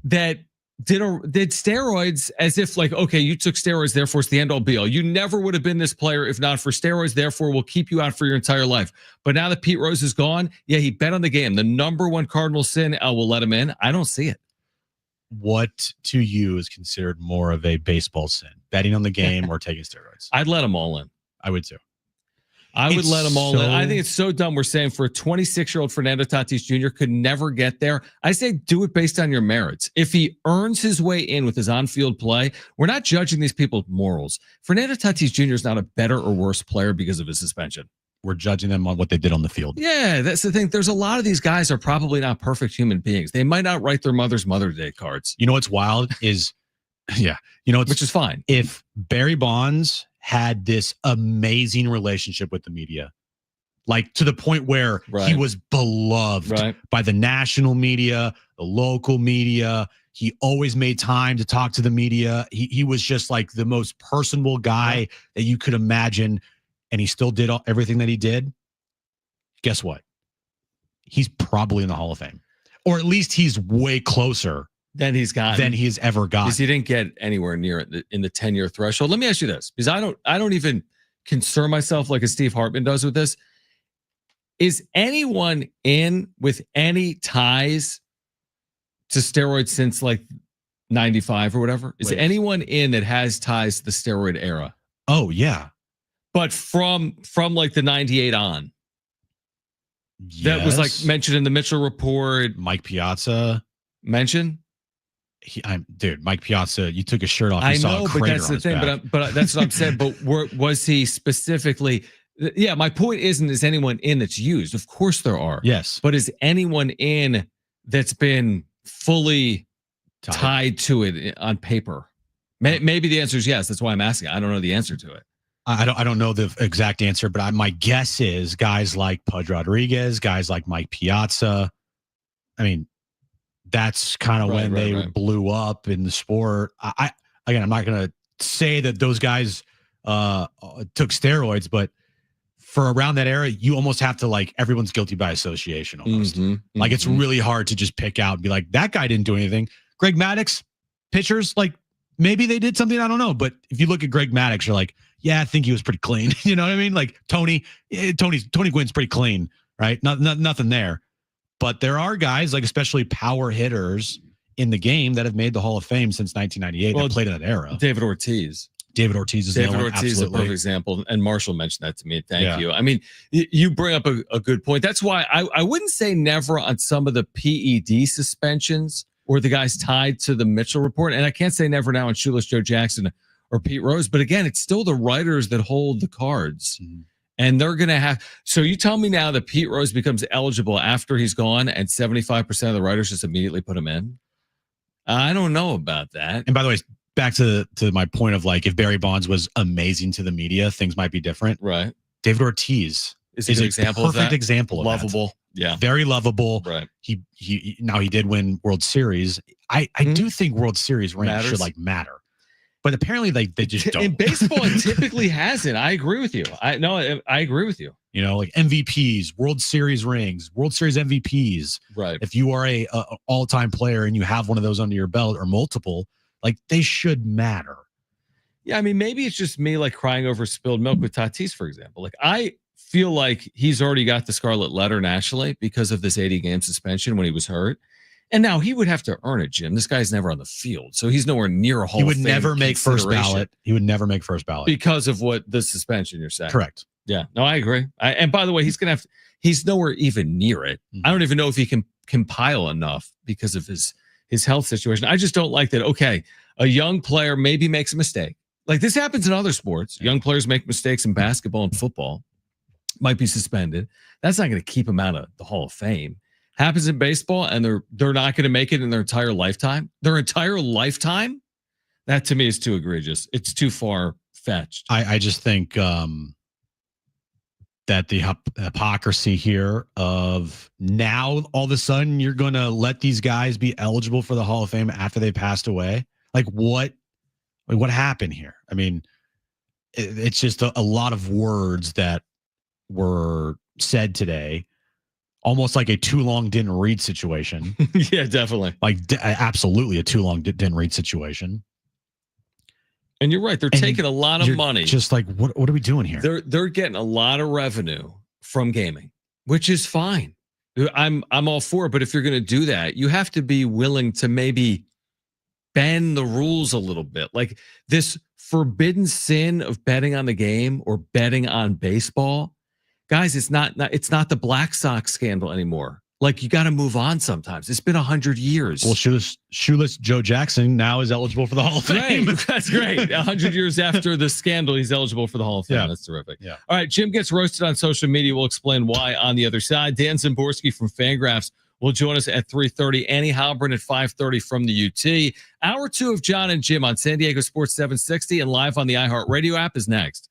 that did steroids as if like, okay, you took steroids, therefore it's the end all be all. You never would have been this player if not for steroids, therefore we'll keep you out for your entire life. But now that Pete Rose is gone, yeah, he bet on the game. The number one Cardinal sin, we'll let him in. I don't see it. What to you is considered more of a baseball sin? Betting on the game or taking steroids? I'd let them all in. I would too. I would let them all in. I think it's so dumb. We're saying for a 26-year-old Fernando Tatis Jr. could never get there. I say do it based on your merits. If he earns his way in with his on-field play, we're not judging these people's morals. Fernando Tatis Jr. is not a better or worse player because of his suspension. We're judging them on what they did on the field. Yeah, that's the thing. There's a lot of these guys are probably not perfect human beings. They might not write their mother's Mother's Day cards. You know what's wild is, yeah, you know, which is fine. If Barry Bonds had this amazing relationship with the media, like to the point where he was beloved by the national media, the local media. He always made time to talk to the media. He was just like the most personable guy that you could imagine. And he still did everything that he did. Guess what? He's probably in the Hall of Fame, or at least he's way closer than he's ever gotten. Because he didn't get anywhere near it in the 10-year threshold. Let me ask you this, because I don't even concern myself like a Steve Hartman does with this. Is anyone in with any ties to steroids since like 95 or whatever? Is anyone in that has ties to the steroid era? Oh yeah. But from like the 98 on. That was like Yes. mentioned in the Mitchell report. Mike Piazza. Mentioned? Dude, Mike Piazza, you took his shirt off. I You saw know, a but crater that's on the his thing. back. But that's what I'm saying. But was he specifically? Yeah, my point isn't is anyone in that's used? Of course there are. Yes. But is anyone in that's been fully tied to it on paper? Maybe the answer is yes. That's why I'm asking. I don't know the answer to it. I don't know the exact answer, but my guess is guys like Pudge Rodriguez, guys like Mike Piazza. I mean, that's kind of when they blew up in the sport. I'm not going to say that those guys took steroids, but for around that era, you almost have to like everyone's guilty by association almost. Like it's really hard to just pick out and be like, that guy didn't do anything. Greg Maddux, pitchers, like maybe they did something. I don't know. But if you look at Greg Maddux, you're like, yeah, I think he was pretty clean. You know what I mean? Like Tony Gwynn's pretty clean, right? Nothing there. But there are guys, like especially power hitters in the game that have made the Hall of Fame since 1998 that played in that era. David Ortiz is a perfect example. And Marshall mentioned that to me. Thank you. I mean, you bring up a good point. That's why I wouldn't say never on some of the PED suspensions or the guys tied to the Mitchell report. And I can't say never now on Shoeless Joe Jackson or Pete Rose. But again, it's still the writers that hold the cards. And they're going to have. So you tell me now that Pete Rose becomes eligible after he's gone and 75% of the writers just immediately put him in? I don't know about that. And by the way, back to my point of like, if Barry Bonds was amazing to the media, things might be different. Right. David Ortiz is an example of that. Perfect example of lovable. That. Yeah. Very lovable. Right. He did win World Series. I do think World Series rings should like matter. But apparently they just don't. In baseball, it typically hasn't. I agree with you. I agree with you. You know, like MVPs, World Series rings, World Series MVPs. Right. If you are a all-time player and you have one of those under your belt or multiple, like they should matter. Yeah, I mean, maybe it's just me like crying over spilled milk with Tatis, for example. Like I feel like he's already got the scarlet letter nationally because of this 80-game suspension when he was hurt. And now he would have to earn it, Jim. This guy's never on the field, so he's nowhere near a Hall of Fame. He would never make first ballot. He would never make first ballot because of what the suspension you're saying. Correct. Yeah. No, I agree. And by the way, he's nowhere even near it. I don't even know if he can compile enough because of his health situation. I just don't like that. Okay, a young player maybe makes a mistake. Like this happens in other sports. Young players make mistakes in basketball and football. Might be suspended. That's not going to keep him out of the Hall of Fame. Happens in baseball, and they're not going to make it in their entire lifetime. Their entire lifetime? That to me is too egregious. It's too far fetched. I just think that the hypocrisy here of now all of a sudden you're going to let these guys be eligible for the Hall of Fame after they passed away. Like what happened here? I mean, it's just a lot of words that were said today. Almost like a too long didn't read situation. Yeah, definitely. Like absolutely a too long didn't read situation. And you're right. They're taking a lot of money. Just like, what are we doing here? They're getting a lot of revenue from gaming, which is fine. I'm all for it. But if you're going to do that, you have to be willing to maybe bend the rules a little bit. Like this forbidden sin of betting on the game or betting on baseball. Guys, it's not the Black Sox scandal anymore. Like you got to move on sometimes. It's been 100 years. Well, shoeless Joe Jackson now is eligible for the Hall of Fame. That's great. 100 years after the scandal, he's eligible for the Hall of Fame. Yeah. That's terrific. Yeah. All right, Jim gets roasted on social media. We'll explain why on the other side. Dan Zimborski from Fangraphs will join us at 3:30. Annie Halbrin at 5:30 from the UT. Hour 2 of John and Jim on San Diego Sports 760 and live on the iHeartRadio app is next.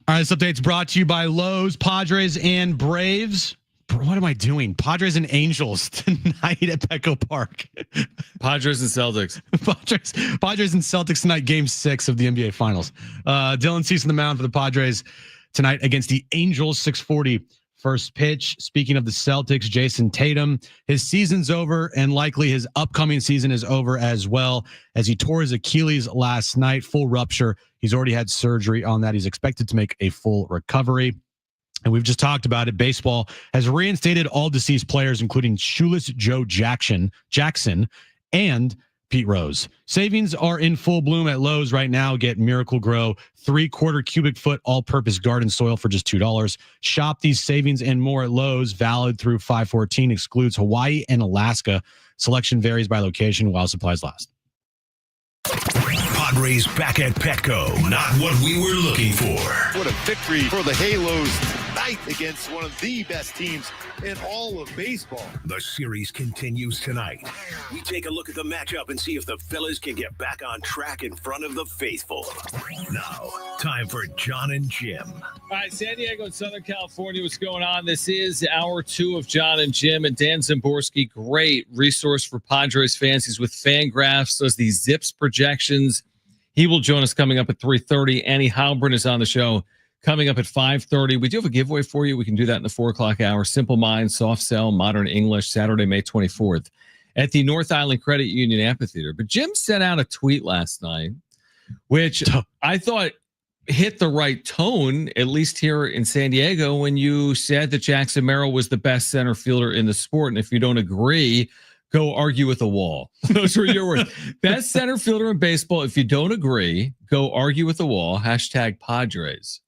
All right, this update's brought to you by Lowe's, Padres, and Braves. What am I doing? Padres and Angels tonight at Petco Park. Padres and Celtics. Padres and Celtics tonight, Game 6 of the NBA Finals. Dylan Cease on the mound for the Padres tonight against the Angels, 6:40 first pitch. Speaking of the Celtics, Jason Tatum, his season's over, and likely his upcoming season is over as well, as he tore his Achilles last night, full rupture. He's already had surgery on that. He's expected to make a full recovery. And we've just talked about it. Baseball has reinstated all deceased players, including shoeless Joe Jackson and Pete Rose. Savings are in full bloom at Lowe's right now. Get Miracle Grow 3/4 cubic foot all-purpose garden soil for just $2. Shop these savings and more at Lowe's. Valid through 5/14. Excludes Hawaii and Alaska. Selection varies by location while supplies last. Padres back at Petco. Not what we were looking for. What a victory for the Halos tonight against one of the best teams in all of baseball. The series continues tonight. We take a look at the matchup and see if the fellas can get back on track in front of the faithful. Now, time for John and Jim. All right, San Diego and Southern California, what's going on? This is hour 2 of John and Jim, and Dan Zimborski, great resource for Padres fans. He's with Fangraphs, does these Zips projections. He will join us coming up at 3:30. Annie Halbrin is on the show coming up at 5:30. We do have a giveaway for you. We can do that in the 4 o'clock hour. Simple Minds, Soft Sell, Modern English, Saturday, May 24th at the North Island Credit Union Amphitheater. But Jim sent out a tweet last night, which I thought hit the right tone, at least here in San Diego, when you said that Jackson Merrill was the best center fielder in the sport. And if you don't agree, go argue with a wall. Those were your words. Best center fielder in baseball. If you don't agree, go argue with a wall. # Padres.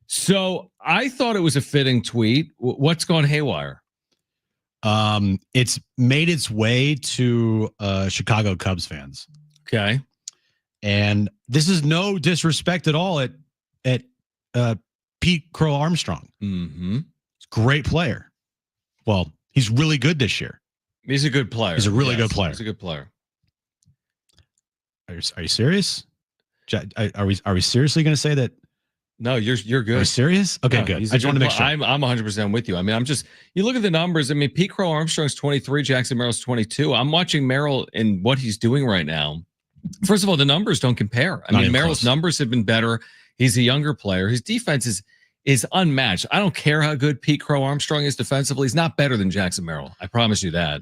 So I thought it was a fitting tweet. What's gone haywire? It's made its way to Chicago Cubs fans. Okay. And this is no disrespect at all at Pete Crow Armstrong. Mm-hmm. He's a great player. Well, he's really good this year. He's a good player. He's a really good player. He's a good player. Are you serious? Are we seriously going to say that? No, you're good. Are you serious? Okay, no, good. I just want to make sure. I'm 100% with you. I mean, you look at the numbers. I mean, Pete Crow Armstrong's 23, Jackson Merrill's 22. I'm watching Merrill and what he's doing right now. First of all, the numbers don't compare. I mean, Merrill's numbers have been better. He's a younger player. His defense is unmatched. I don't care how good Pete Crow Armstrong is defensively. He's not better than Jackson Merrill. I promise you that.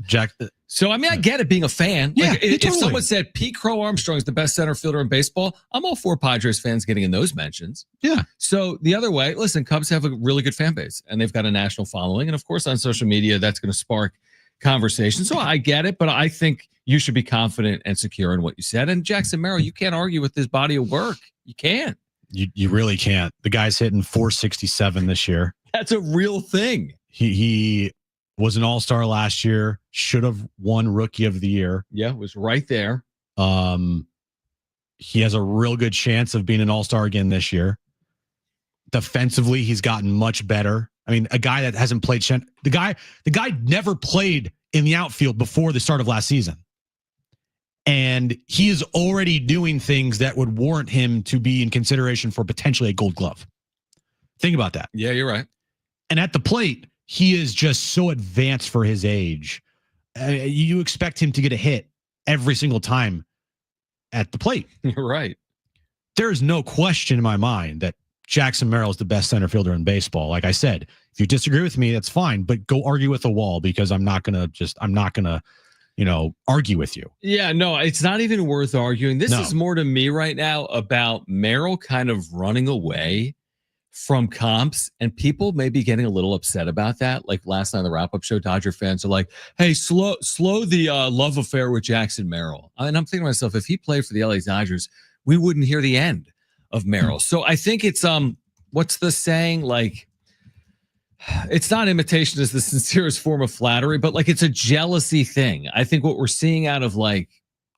So, I mean, I get it being a fan. Yeah, like, if someone said Pete Crow Armstrong is the best center fielder in baseball, I'm all for Padres fans getting in those mentions. Yeah. So the other way, listen, Cubs have a really good fan base and they've got a national following. And of course, on social media, that's going to spark conversation. So I get it, but I think you should be confident and secure in what you said. And Jackson Merrill, you can't argue with his body of work. You can't. You really can't. The guy's hitting 467 this year. That's a real thing. He was an all-star last year. Should have won Rookie of the Year. Yeah, it was right there. He has a real good chance of being an all-star again this year. Defensively, he's gotten much better. I mean, a guy that hasn't played. The guy never played in the outfield before the start of last season. And he is already doing things that would warrant him to be in consideration for potentially a Gold Glove. Think about that. Yeah, you're right. And at the plate, he is just so advanced for his age. You expect him to get a hit every single time at the plate. You're right. There is no question in my mind that Jackson Merrill is the best center fielder in baseball. Like I said, if you disagree with me, that's fine, but go argue with a wall because I'm not going to argue with you. Yeah, no, it's not even worth arguing. This is more to me right now about Merrill kind of running away from comps and people may be getting a little upset about that. Like last night on the wrap-up show, Dodger fans are like, hey, slow the love affair with Jackson Merrill. And I'm thinking to myself, if he played for the LA Dodgers, we wouldn't hear the end of Merrill. So I think it's, what's the saying? Like, it's not imitation is the sincerest form of flattery, but like it's a jealousy thing. I think what we're seeing out of like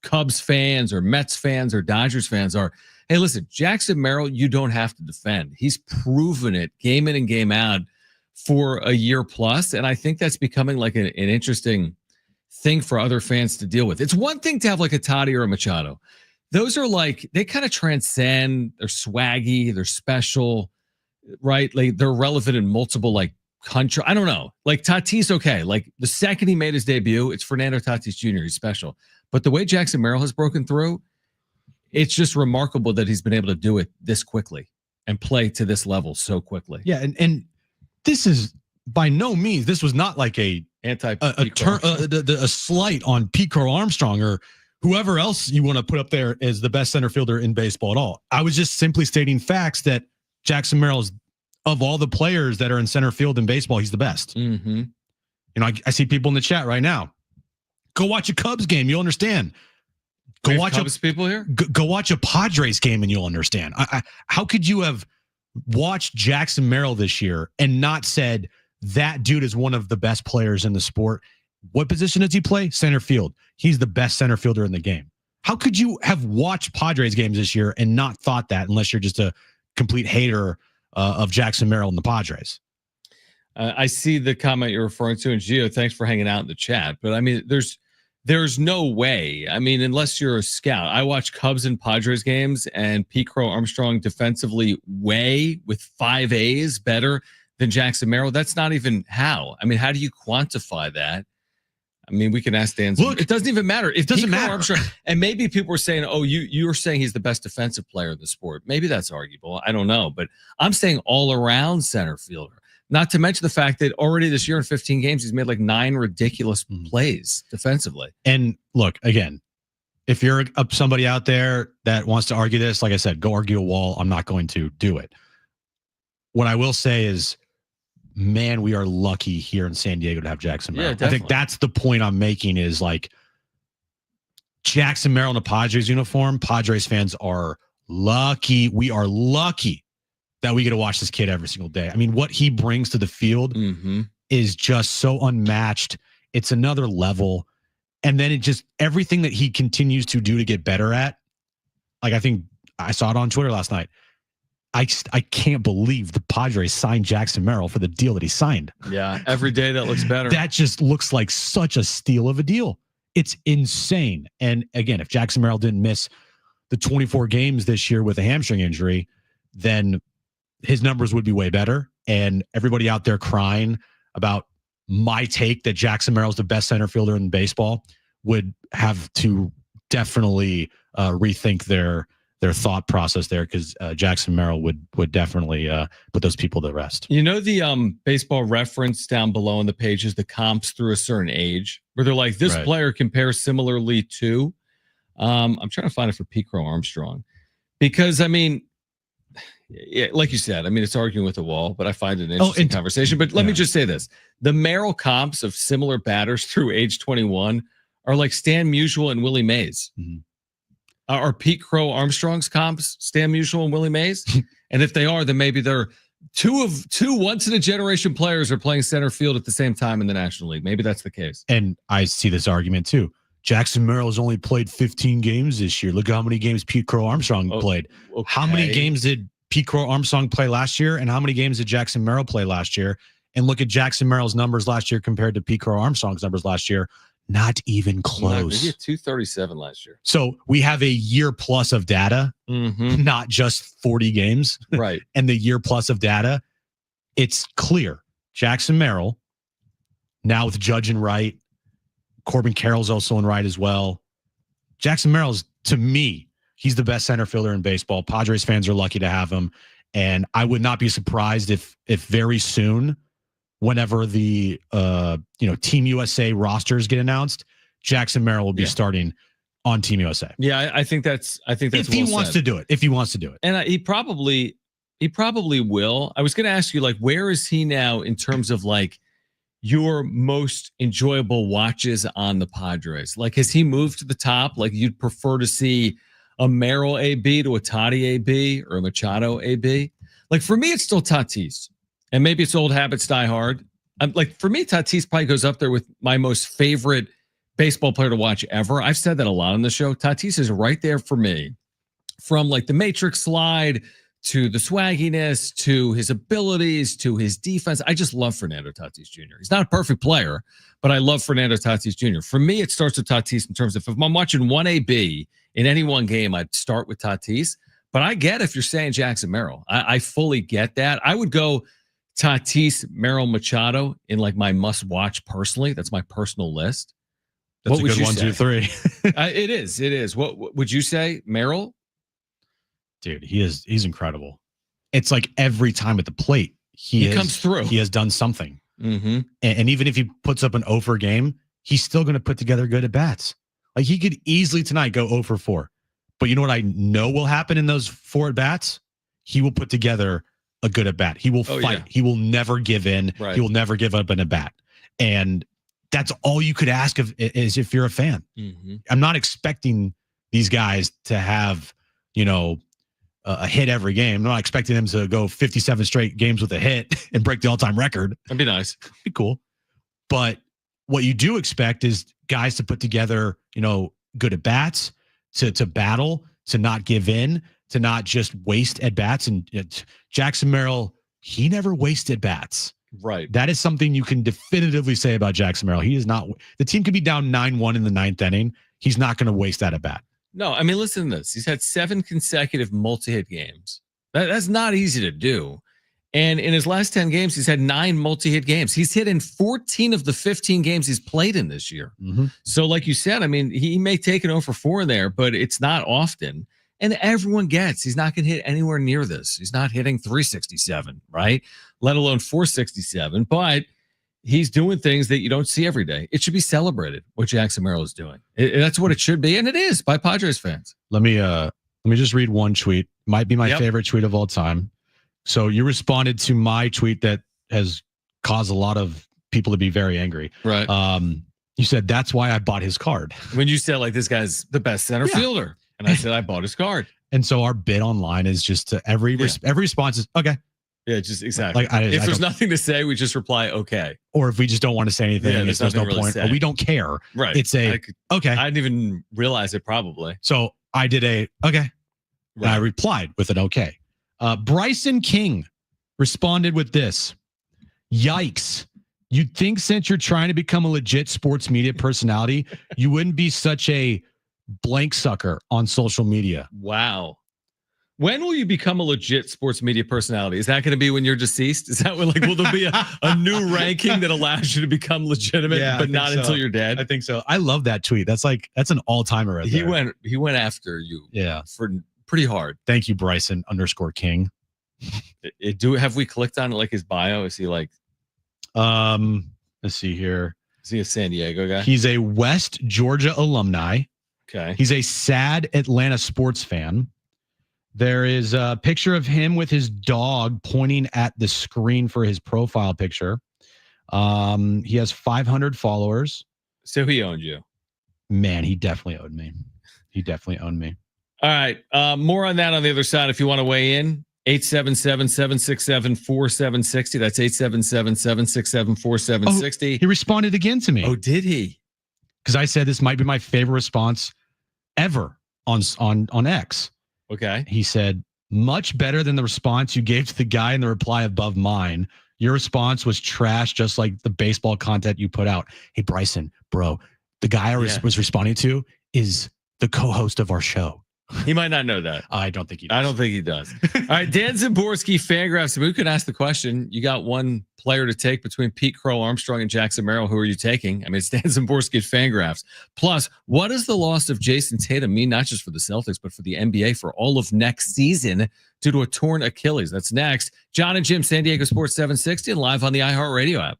Cubs fans or Mets fans or Dodgers fans are, hey, listen, Jackson Merrill, you don't have to defend. He's proven it game in and game out for a year plus. And I think that's becoming like an interesting thing for other fans to deal with. It's one thing to have like a Toddy or a Machado. Those are like, they kind of transcend, they're swaggy, they're special. right? Like they're relevant in multiple like country. I don't know. Like Tatis, okay. Like the second he made his debut, it's Fernando Tatis Jr. He's special. But the way Jackson Merrill has broken through, it's just remarkable that he's been able to do it this quickly and play to this level so quickly. Yeah, and this is by no means. This was not like a slight on Pete Crow Armstrong or whoever else you want to put up there as the best center fielder in baseball at all. I was just simply stating facts that Jackson Merrill is, of all the players that are in center field in baseball, he's the best. Mm-hmm. You know, I see people in the chat right now. Go watch a Cubs game, you'll understand. Go watch Cubs people here. Go watch a Padres game, and you'll understand. How could you have watched Jackson Merrill this year and not said that dude is one of the best players in the sport? What position does he play? Center field. He's the best center fielder in the game. How could you have watched Padres games this year and not thought that, unless you're just a complete hater of Jackson Merrill and the Padres? I see the comment you're referring to, and Gio, thanks for hanging out in the chat. But I mean, there's no way. I mean, unless you're a scout. I watch Cubs and Padres games, and Pete Crow Armstrong defensively way with 5 A's better than Jackson Merrill. That's not even how. I mean, how do you quantify that? I mean, we can ask Dan. Look, it doesn't even matter. It doesn't matter. Armstrong, and maybe people were saying, "Oh, you're saying he's the best defensive player in the sport." Maybe that's arguable. I don't know, but I'm saying all around center fielder. Not to mention the fact that already this year in 15 games, he's made like 9 ridiculous plays defensively. And look, again, if you're somebody out there that wants to argue this, like I said, go argue a wall. I'm not going to do it. What I will say is, man, we are lucky here in San Diego to have Jackson Merrill. Yeah, I think that's the point I'm making is like Jackson Merrill in a Padres uniform. Padres fans are lucky. We are lucky that we get to watch this kid every single day. I mean, what he brings to the field is just so unmatched. It's another level. And then it just, everything that he continues to do to get better at, like I think I saw it on Twitter last night. I can't believe the Padres signed Jackson Merrill for the deal that he signed. Yeah, every day that looks better. That just looks like such a steal of a deal. It's insane. And again, if Jackson Merrill didn't miss the 24 games this year with a hamstring injury, then his numbers would be way better. And everybody out there crying about my take that Jackson Merrill is the best center fielder in baseball would have to definitely rethink their thought process there, because Jackson Merrill would definitely put those people to rest. You know, the baseball reference down below on the page is the comps through a certain age, where they're like, this player compares similarly to. I'm trying to find it for Pete Crow Armstrong, because I mean, yeah, like you said, I mean, it's arguing with a wall, but I find it an interesting conversation. But let me just say this. The Merrill comps of similar batters through age 21 are like Stan Musial and Willie Mays. Mm-hmm. Are Pete Crow Armstrong's comps Stan Musial and Willie Mays? And if they are, then maybe they're two once-in-a-generation players are playing center field at the same time in the National League. Maybe that's the case. And I see this argument too. Jackson Merrill has only played 15 games this year. Look how many games Pete Crow Armstrong played. Okay. How many games did Pete Crow Armstrong play last year, and how many games did Jackson Merrill play last year? And look at Jackson Merrill's numbers last year compared to Pete Crow Armstrong's numbers last year. Not even close. He had 237 last year. So we have a year plus of data, not just 40 games. Right. And the year plus of data, it's clear. Jackson Merrill, now with Judge and Wright, Corbin Carroll's also in right as well. Jackson Merrill's, to me, he's the best center fielder in baseball. Padres fans are lucky to have him. And I would not be surprised if very soon, whenever the Team USA rosters get announced, Jackson Merrill will be starting on Team USA. Yeah, I think that's if he wants to do it. If he wants to do it. And he probably will. I was going to ask you, like, where is he now in terms of like your most enjoyable watches on the Padres? Like, has he moved to the top? Like, you'd prefer to see a Merrill AB to a Toddy AB or a Machado AB? Like, for me, it's still Tatis. And maybe it's old habits die hard. Like, for me, Tatis probably goes up there with my most favorite baseball player to watch ever. I've said that a lot on the show. Tatis is right there for me, from like the Matrix slide to the swagginess to his abilities to his defense. I just love Fernando Tatis Jr. He's not a perfect player, but I love Fernando Tatis Jr. For me, it starts with Tatis in terms of if I'm watching one AB in any one game, I'd start with Tatis. But I get if you're saying Jackson Merrill. I fully get that. I would go Tatis, Merrill, Machado in like my must-watch personally. That's my personal list. That's what a good 1, 2, 3. It is. It is. What would you say, Merrill? Dude, he's incredible. It's like every time at the plate, he comes through. He has done something. Mm-hmm. And even if he puts up an 0 for game, he's still going to put together good at bats. Like he could easily tonight go 0 for 4. But you know what I know will happen in those 4 at bats? He will put together a good at bat. He will fight. Yeah. He will never give in. Right. He will never give up an at bat. And that's all you could ask of is if you're a fan. Mm-hmm. I'm not expecting these guys to have, a hit every game. I'm not expecting them to go 57 straight games with a hit and break the all-time record. That'd be nice. Be cool. But what you do expect is guys to put together, good at bats, to battle, to not give in, to not just waste at bats. And Jackson Merrill, he never wasted bats. Right. That is something you can definitively say about Jackson Merrill. He is not. The team could be down 9-1 in the 9th inning. He's not going to waste that at bat. No, I mean, listen to this. He's had 7 consecutive multi-hit games. That's not easy to do. And in his last 10 games, he's had 9 multi-hit games. He's hit in 14 of the 15 games he's played in this year. Mm-hmm. So like you said, I mean, he may take an 0 for 4 there, but it's not often. And everyone gets he's not going to hit anywhere near this. He's not hitting 367, right? Let alone 467. But he's doing things that you don't see every day. It should be celebrated what Jackson Merrill is doing. That's what it should be, and it is by Padres fans. Let me just read one tweet. Might be my favorite tweet of all time. So you responded to my tweet that has caused a lot of people to be very angry. Right. You said that's why I bought his card. When you said like this guy's the best center fielder, and I said I bought his card. And so our bid online is just to every response is okay. Yeah, just exactly. Like if there's nothing to say, we just reply okay. Or if we just don't want to say anything, there's no really point. Or we don't care. Right. It's okay. I didn't even realize it probably. So I did okay. Right. And I replied with an okay. Bryson King responded with this. Yikes. You'd think since you're trying to become a legit sports media personality, you wouldn't be such a blank sucker on social media. Wow. When will you become a legit sports media personality? Is that going to be when you're deceased? Is that when, will there be a new ranking that allows you to become legitimate, but not until you're dead? I think so. I love that tweet. That's an all-timer right there. He went after you. Yeah. For pretty hard. Thank you, Bryson _King. Have we clicked on his bio? Is he like, let's see here. Is he a San Diego guy? He's a West Georgia alumni. Okay. He's a sad Atlanta sports fan. There is a picture of him with his dog pointing at the screen for his profile picture. He has 500 followers. So he owned you. Man, he definitely owed me. All right. More on that on the other side. If you want to weigh in, 877-767-4760. That's 877-767-4760. He responded again to me. Oh, did he? Because I said this might be my favorite response ever on X. Okay. He said, much better than the response you gave to the guy in the reply above mine. Your response was trash, just like the baseball content you put out. Hey, Bryson, bro, the guy I was responding to is the co-host of our show. He might not know that. I don't think he does. I don't think he does. All right, Dan Szymborski, Fangraphs. We could ask the question. You got one player to take between Pete Crow Armstrong and Jackson Merrill. Who are you taking? I mean, it's Dan Szymborski at Fangraphs. Plus, what does the loss of Jason Tatum mean, not just for the Celtics, but for the NBA for all of next season due to a torn Achilles? That's next. John and Jim, San Diego Sports 760, and live on the iHeartRadio app.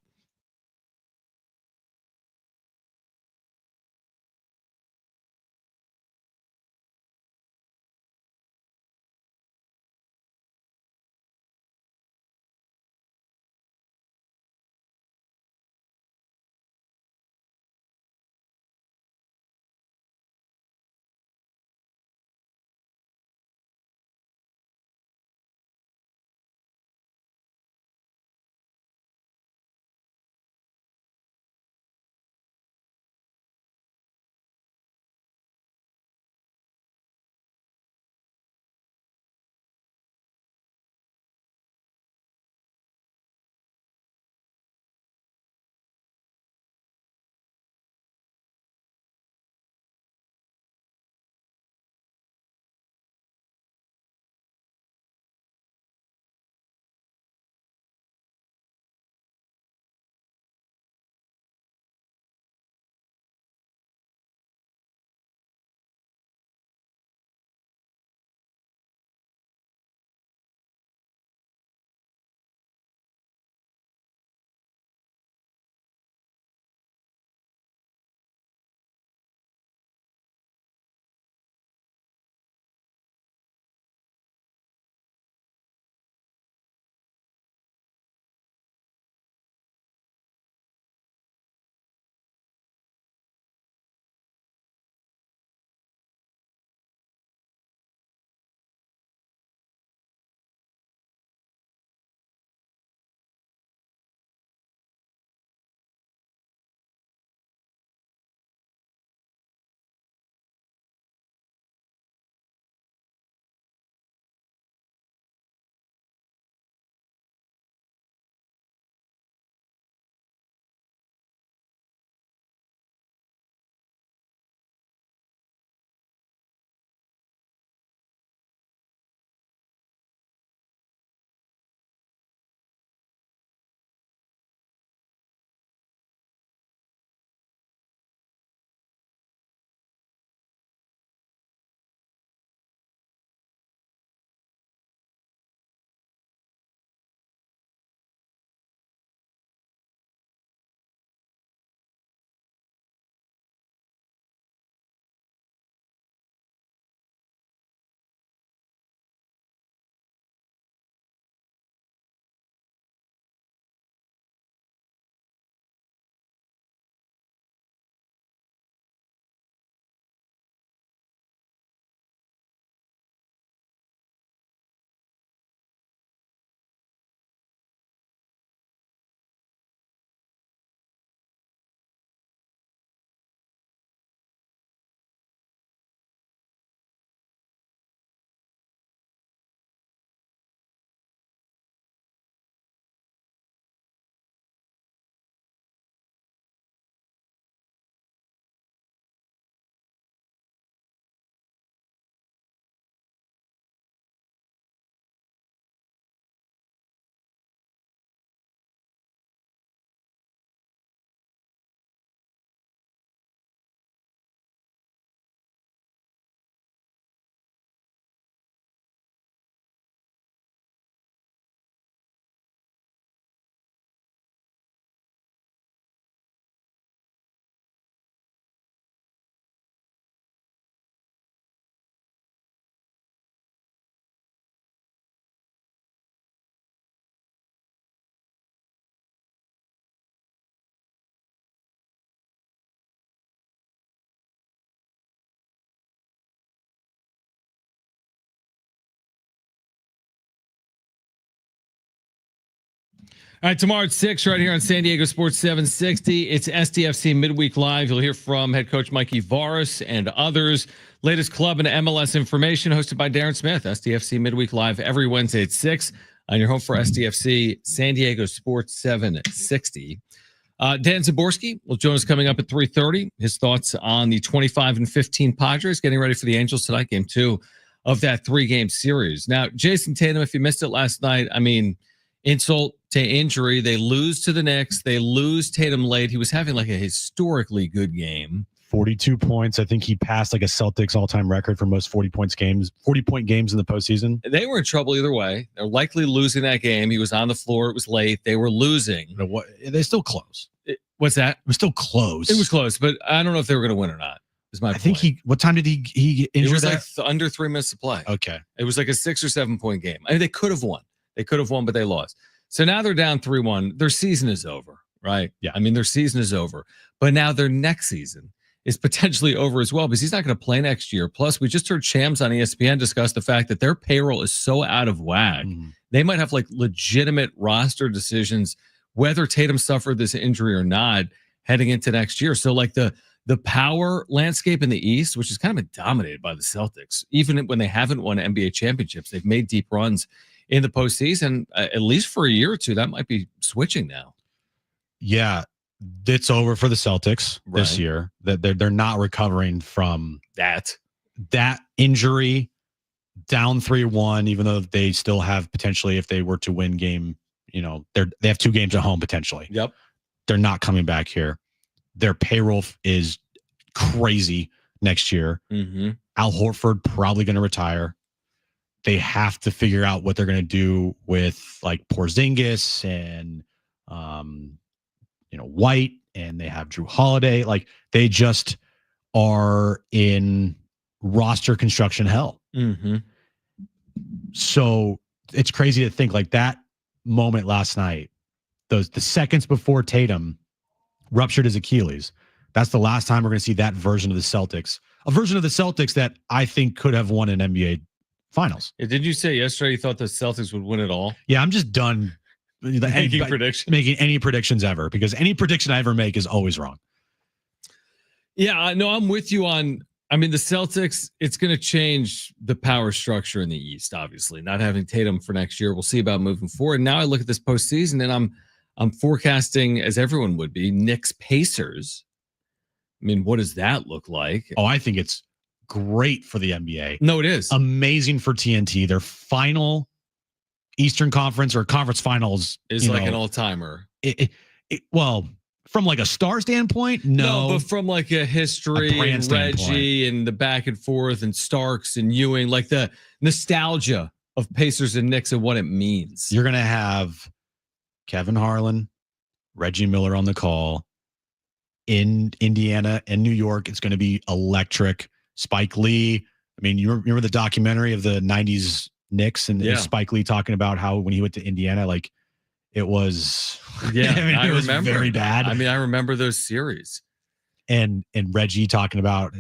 All right, tomorrow at 6 right here on San Diego Sports 760. It's SDFC Midweek Live. You'll hear from head coach Mikey Varas and others. Latest club and MLS information hosted by Darren Smith. SDFC Midweek Live every Wednesday at 6 on your home for SDFC San Diego Sports 760. Dan Zaborski will join us coming up at 3:30. His thoughts on the 25-15 Padres getting ready for the Angels tonight, game 2 of that 3-game series. Now, Jason Tatum, if you missed it last night, I mean, insult to injury. They lose to the Knicks. They lose Tatum late. He was having like a historically good game. 42 points. I think he passed like a Celtics all-time record for most 40-point games in the postseason. They were in trouble either way. They're likely losing that game. He was on the floor. It was late. They were losing. You know what? They still close. What's that? It was still close. It was close, but I don't know if they were going to win or not. Is my I think what time did he injure? It was that? like under 3 minutes to play. Okay. It was like a 6 or 7 point game. I mean, they could have won. But they lost. So now they're down 3-1. Their season is over, right? Yeah. I mean, their season is over. But now their next season is potentially over as well because he's not going to play next year. Plus, we just heard Shams on ESPN discuss the fact that their payroll is so out of whack. They might have like legitimate roster decisions whether Tatum suffered this injury or not heading into next year. So like the power landscape in the East, which is kind of been dominated by the Celtics, even when they haven't won NBA championships, they've made deep runs in the postseason, at least for a year or two. That might be switching now. Yeah, it's over for the Celtics this year. That they're not recovering from that injury. Down 3-1, even though they still have potentially, if they were to win game, they have 2 games at home potentially. Yep, they're not coming back here. Their payroll is crazy next year. Al Horford probably going to retire. They have to figure out what they're going to do with like Porzingis and White, and they have Drew Holiday. Like they just are in roster construction hell. So it's crazy to think like that moment last night, the seconds before Tatum ruptured his Achilles. That's the last time we're going to see that version of the Celtics, a version of the Celtics that I think could have won an NBA Finals. Did you say yesterday you thought the Celtics would win it all? Yeah, I'm just done making any predictions ever, because any prediction I ever make is always wrong. Yeah, no, I'm with you on. I mean, the Celtics, it's going to change the power structure in the East, obviously. Not having Tatum for next year. We'll see about moving forward. Now I look at this postseason and I'm forecasting, as everyone would be, Knicks Pacers. I mean, what does that look like? Oh, I think it's great for the NBA. No, it is. Amazing for TNT. Their final Eastern Conference or conference finals is like an all-timer. Well, from like a star standpoint, no. But from like a history and Reggie and the back and forth and Starks and Ewing, like the nostalgia of Pacers and Knicks and what it means. You're going to have Kevin Harlan, Reggie Miller on the call in Indiana and New York. It's going to be electric. Spike Lee. I mean, you remember the documentary of the 90s Knicks and Spike Lee talking about how when he went to Indiana, like it was, I was remember. very bad. I mean, I remember those series and Reggie talking about,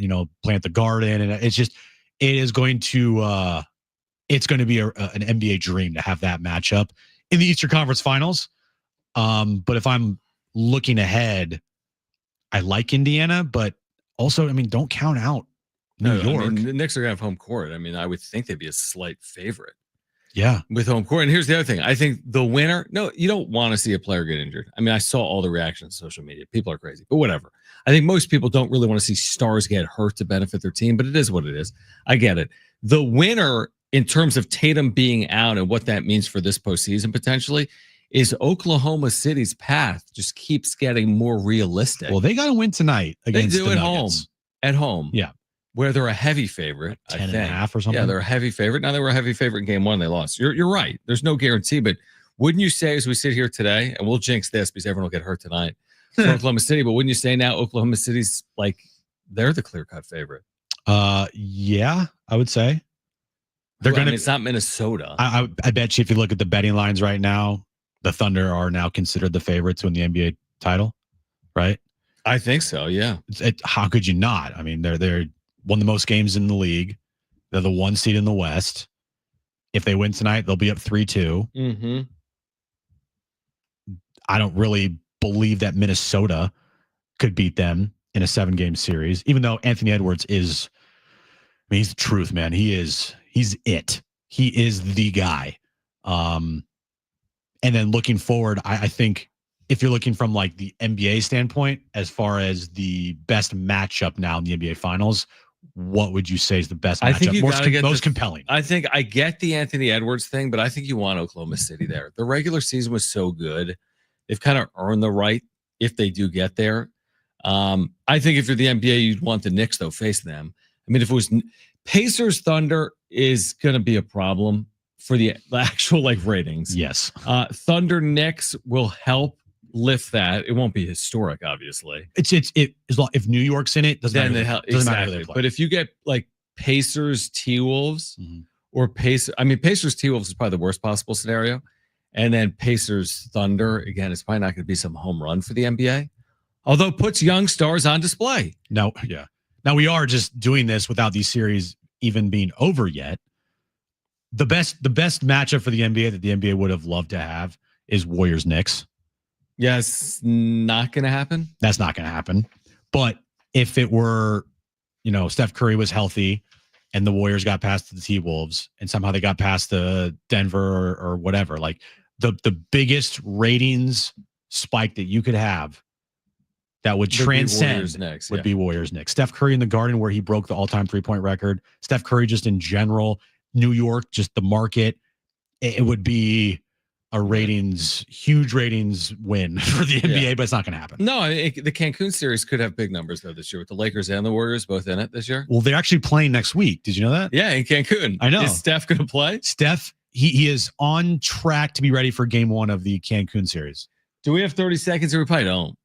plant the garden. And it's going to be an NBA dream to have that matchup in the Eastern Conference Finals. But if I'm looking ahead, I like Indiana, but also, I mean, don't count out New York. I mean, the Knicks are going to have home court. I mean, I would think they'd be a slight favorite. Yeah. With home court. And here's the other thing. I think the winner, no, you don't want to see a player get injured. I mean, I saw all the reactions on social media. People are crazy, but whatever. I think most people don't really want to see stars get hurt to benefit their team, but it is what it is. I get it. The winner in terms of Tatum being out and what that means for this postseason potentially is Oklahoma City's path just keeps getting more realistic. Well, they got to win tonight against the Nuggets. At home. Yeah. Where they're a heavy favorite, like 10.5 or something. Yeah, they're a heavy favorite. Now they were a heavy favorite in game 1. They lost. You're right. There's no guarantee, but wouldn't you say as we sit here today, and we'll jinx this because everyone will get hurt tonight for Oklahoma City, but wouldn't you say now Oklahoma City's like they're the clear-cut favorite? Yeah, I would say. It's not Minnesota. I bet you if you look at the betting lines right now, the Thunder are now considered the favorites to win the NBA title, right? I think so, yeah. How could you not? I mean, they're won the most games in the league. They're the 1 seed in the West. If they win tonight, they'll be up 3-2. I don't really believe that Minnesota could beat them in a 7-game series, even though Anthony Edwards is, I mean, he's the truth, man. He's it. He is the guy. And then looking forward, I think if you're looking from like the NBA standpoint, as far as the best matchup now in the NBA Finals, what would you say is the best matchup? I think you got to get most compelling. I think I get the Anthony Edwards thing, but I think you want Oklahoma City there. The regular season was so good. They've kind of earned the right if they do get there. I think if you're the NBA, you'd want the Knicks, though, face them. I mean, if it was Pacers Thunder is going to be a problem for the actual like ratings. Yes. Thunder Knicks will help lift that. It won't be historic, obviously. It as long if New York's in it, doesn't matter. Doesn't matter who they play. But if you get like Pacers T-Wolves or Pacers T-Wolves is probably the worst possible scenario. And then Pacers Thunder, again, it's probably not going to be some home run for the NBA. Although it puts young stars on display. No, yeah. Now we are just doing this without these series even being over yet. The best matchup for the NBA that the NBA would have loved to have is Warriors Knicks. Yes, not going to happen. That's not going to happen. But if it were, Steph Curry was healthy and the Warriors got past the T-Wolves and somehow they got past the Denver or whatever, like the biggest ratings spike that you could have that would transcend would be Warriors Knicks. Steph Curry in the Garden, where he broke the all-time three-point record. Steph Curry just in general. New York, just the market. It would be a huge ratings win for the NBA, but it's not going to happen. No, the Cancun series could have big numbers though this year with the Lakers and the Warriors both in it this year. Well, they're actually playing next week. Did you know that? Yeah, in Cancun. I know. Is Steph going to play? Steph, he is on track to be ready for game 1 of the Cancun series. Do we have 30 seconds or we probably don't?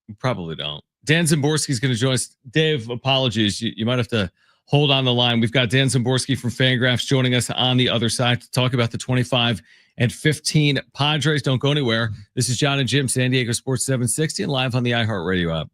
We probably don't. Dan Zimborski is going to join us. Dave, apologies. You might have to hold on the line. We've got Dan Zimborski from Fangraphs joining us on the other side to talk about the 25 and 15 Padres. Don't go anywhere. This is John and Jim, San Diego Sports 760 and live on the iHeartRadio app.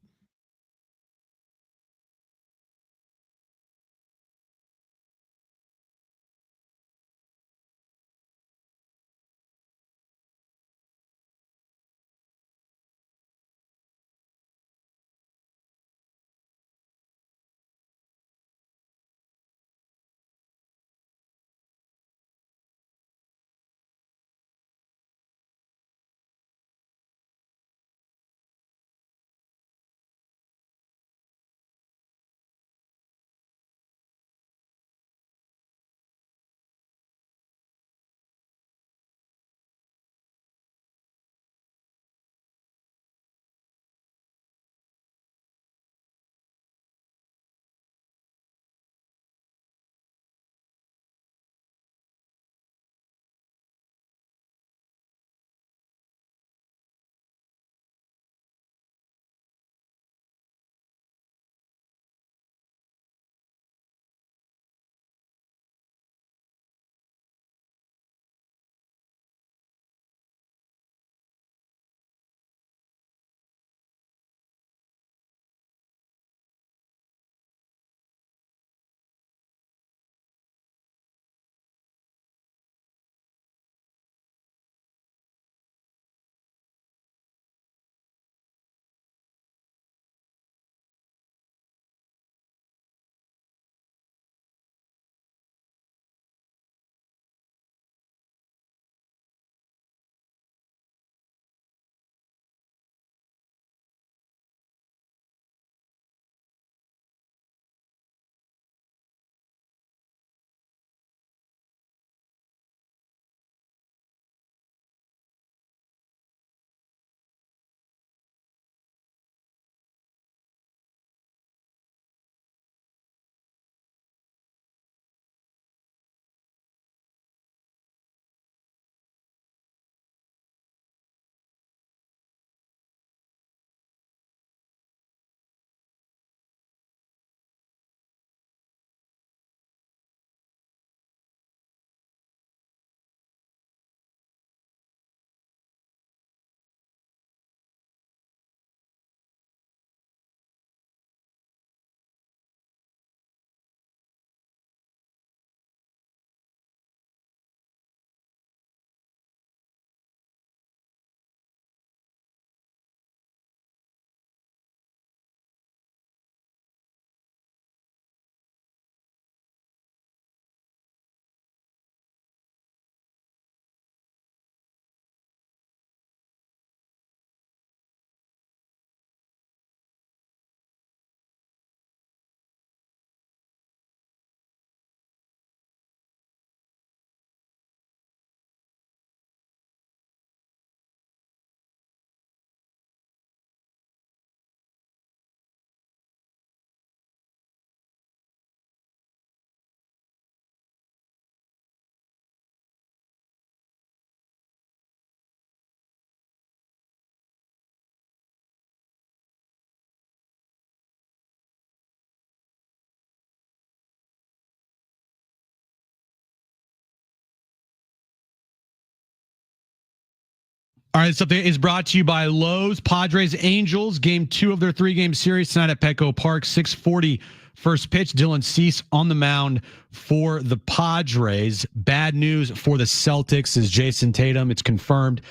All right, something is brought to you by Lowe's. Padres Angels, game 2 of their 3-game series tonight at Petco Park, 6:40 first pitch. Dylan Cease on the mound for the Padres. Bad news for the Celtics is Jason Tatum. It's confirmed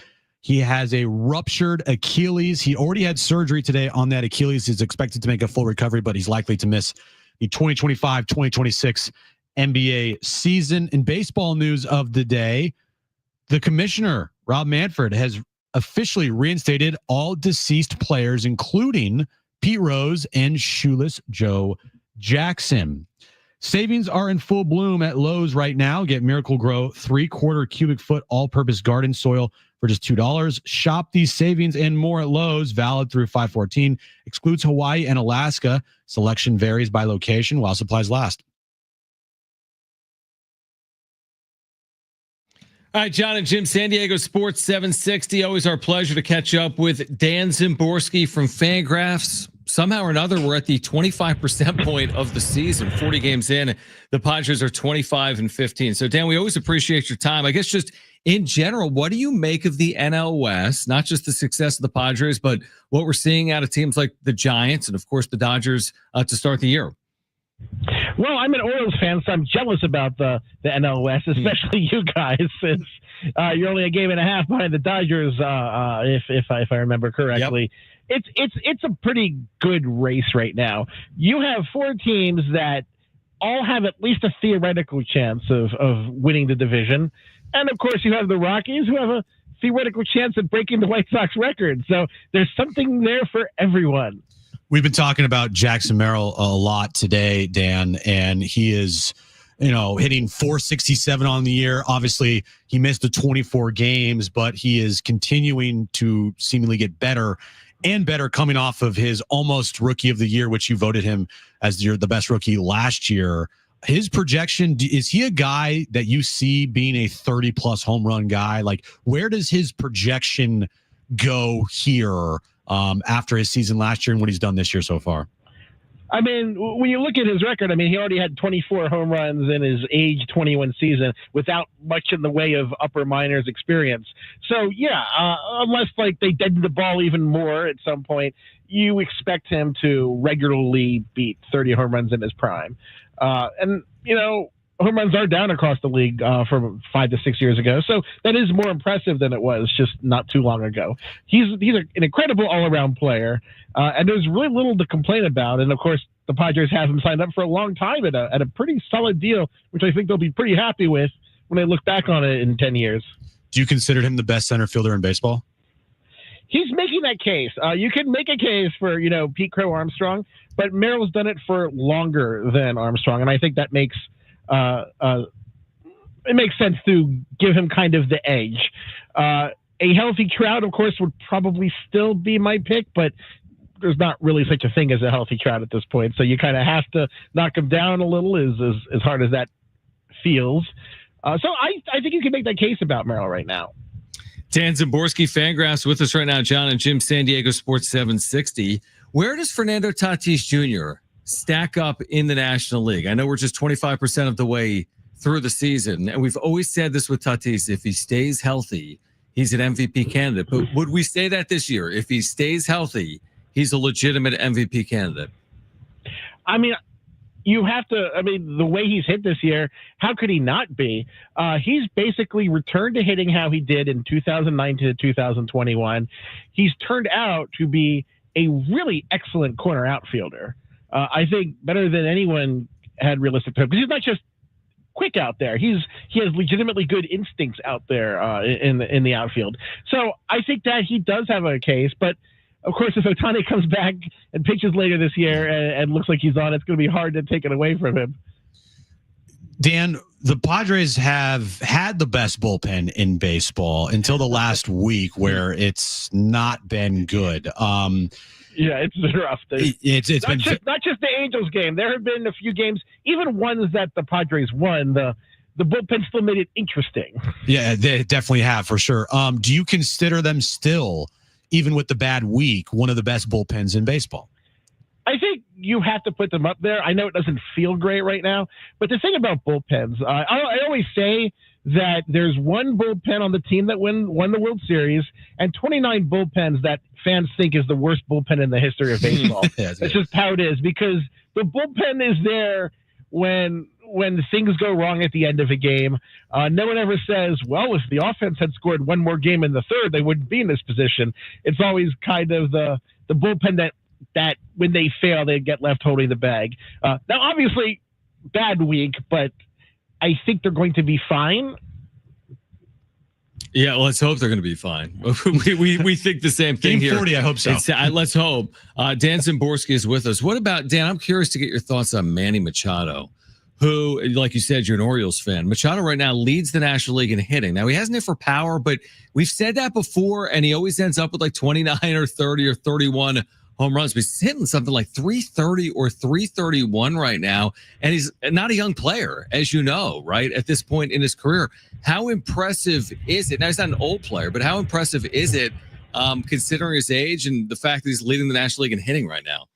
he has a ruptured Achilles. He already had surgery today on that Achilles. He's expected to make a full recovery, but he's likely to miss the 2025-2026 NBA season. In baseball news of the day, the commissioner, Rob Manfred, has officially reinstated all deceased players, including Pete Rose and Shoeless Joe Jackson. Savings are in full bloom at Lowe's right now. Get Miracle Grow 3/4 cubic foot all-purpose garden soil for just $2. Shop these savings and more at Lowe's, valid through 5/14. Excludes Hawaii and Alaska. Selection varies by location while supplies last. All right, John and Jim, San Diego Sports 760. Always our pleasure to catch up with Dan Zimborski from Fangraphs. Somehow or another, we're at the 25% point of the season. 40 games in, the Padres are 25-15. So, Dan, we always appreciate your time. I guess just in general, what do you make of the NL West? Not just the success of the Padres, but what we're seeing out of teams like the Giants and, of course, the Dodgers to start the year. Well, I'm an Orioles fan, so I'm jealous about the NL West, especially you guys, since you're only a game and a half behind the Dodgers, if I remember correctly. Yep. It's a pretty good race right now. You have 4 teams that all have at least a theoretical chance of winning the division, and of course you have the Rockies, who have a theoretical chance of breaking the White Sox record. So there's something there for everyone. We've been talking about Jackson Merrill a lot today, Dan, and he is, hitting 467 on the year. Obviously, he missed the 24 games, but he is continuing to seemingly get better and better coming off of his almost rookie of the year, which you voted him as the best rookie last year. His projection, is he a guy that you see being a 30-plus home run guy? Like, where does his projection go here after his season last year and what he's done this year so far? I mean, when you look at his record, he already had 24 home runs in his age 21 season without much in the way of upper minors experience. So, yeah, unless they deaden the ball even more at some point, you expect him to regularly beat 30 home runs in his prime. Home runs are down across the league from 5 to 6 years ago. So that is more impressive than it was just not too long ago. He's an incredible all-around player, and there's really little to complain about. And, of course, the Padres have him signed up for a long time at a pretty solid deal, which I think they'll be pretty happy with when they look back on it in 10 years. Do you consider him the best center fielder in baseball? He's making that case. You can make a case for, Pete Crow Armstrong, but Merrill's done it for longer than Armstrong, and I think that makes it makes sense to give him kind of the edge. A healthy Trout, of course, would probably still be my pick, but there's not really such a thing as a healthy Trout at this point. So you kind of have to knock him down a little, as hard as that feels. So I think you can make that case about Merrill right now. Dan Zimborski, Fangraphs with us right now. John and Jim, San Diego Sports 760. Where does Fernando Tatis Jr. stack up in the National League? I know we're just 25% of the way through the season, and we've always said this with Tatis: if he stays healthy, he's an MVP candidate. But would we say that this year? If he stays healthy, he's a legitimate MVP candidate? You have to, the way he's hit this year, how could he not be? He's basically returned to hitting how he did in 2009 to 2021. He's turned out to be a really excellent corner outfielder. I think better than anyone had realistic hope, because he's not just quick out there. He has legitimately good instincts out there in the outfield. So I think that he does have a case, but of course, if Ohtani comes back and pitches later this year and looks like he's on, it's going to be hard to take it away from him. Dan, the Padres have had the best bullpen in baseball until the last week, where it's not been good. Yeah, it's been rough. It's been not just the Angels game. There have been a few games, even ones that the Padres won. The bullpen still made it interesting. Yeah, they definitely have, for sure. Do you consider them still, even with the bad week, one of the best bullpens in baseball? I think you have to put them up there. I know it doesn't feel great right now, but the thing about bullpens, I always say that there's one bullpen on the team that won the World Series and 29 bullpens that fans think is the worst bullpen in the history of baseball. That's just how it is, because the bullpen is there when things go wrong at the end of a game. No one ever says, well, if the offense had scored one more game in the third, they wouldn't be in this position. It's always kind of the bullpen that when they fail, they get left holding the bag. Now, obviously, bad week, but I think they're going to be fine. Yeah, well, let's hope they're going to be fine. we think the same thing Game here. 40, I hope so. Let's hope. Dan Zimborski is with us. What about, Dan, I'm curious to get your thoughts on Manny Machado, who, like you said, you're an Orioles fan. Machado right now leads the National League in hitting. Now, he hasn't hit for power, but we've said that before, and he always ends up with like 29 or 30 or 31 home runs. But he's hitting something like 330 or 331 right now, and he's not a young player, as you know, right, at this point in his career. How impressive is it? Now, he's not an old player, but how impressive is it considering his age and the fact that he's leading the National League in hitting right now?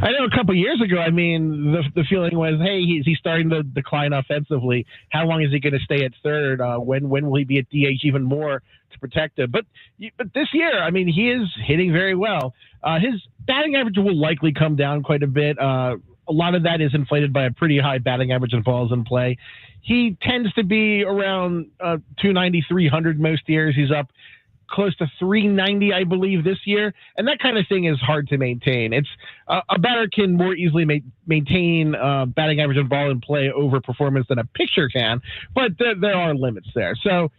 I know a couple of years ago, I mean, the feeling was, hey, he's starting to decline offensively. How long is he going to stay at third? When will he be at DH even more to protect him? But this year, I mean, he is hitting very well. His batting average will likely come down quite a bit. A lot of that is inflated by a pretty high batting average in balls in play. He tends to be around 290, 300 most years. He's up close to 390, I believe, this year. And that kind of thing is hard to maintain. It's a batter can more easily maintain batting average and ball in play over performance than a pitcher can, but there are limits there. So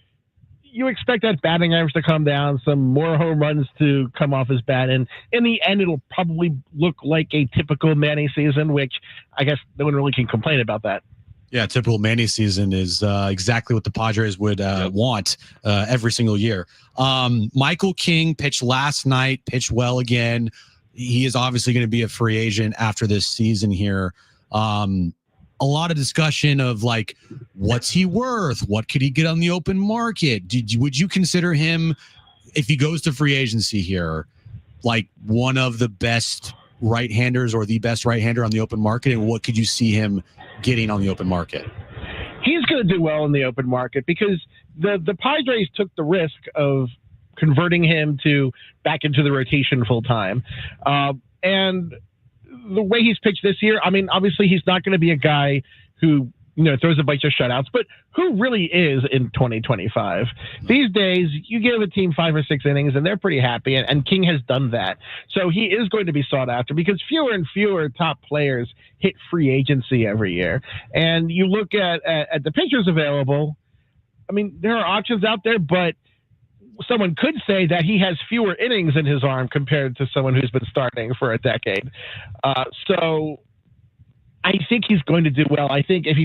you expect that batting average to come down, some more home runs to come off his bat, and in the end, it'll probably look like a typical Manny season, which I guess no one really can complain about that. Yeah, typical Manny season is exactly what the Padres would want every single year. Michael King pitched last night, pitched well again. He is obviously going to be a free agent after this season here. A lot of discussion of like, what's he worth? What could he get on the open market? Would you consider him, if he goes to free agency here, like one of the best right-handers or the best right-hander on the open market? And what could you see him getting on the open market? He's going to do well in the open market because the Padres took the risk of converting him back into the rotation full time. And the way he's pitched this year, I mean, obviously he's not going to be a guy who, throws a bunch of shutouts, but who really is in 2025? These days, you give a team 5 or 6 innings and they're pretty happy, and King has done that. So he is going to be sought after because fewer and fewer top players hit free agency every year. And you look at the pitchers available, I mean, there are options out there, but someone could say that he has fewer innings in his arm compared to someone who's been starting for a decade. So I think he's going to do well. I think if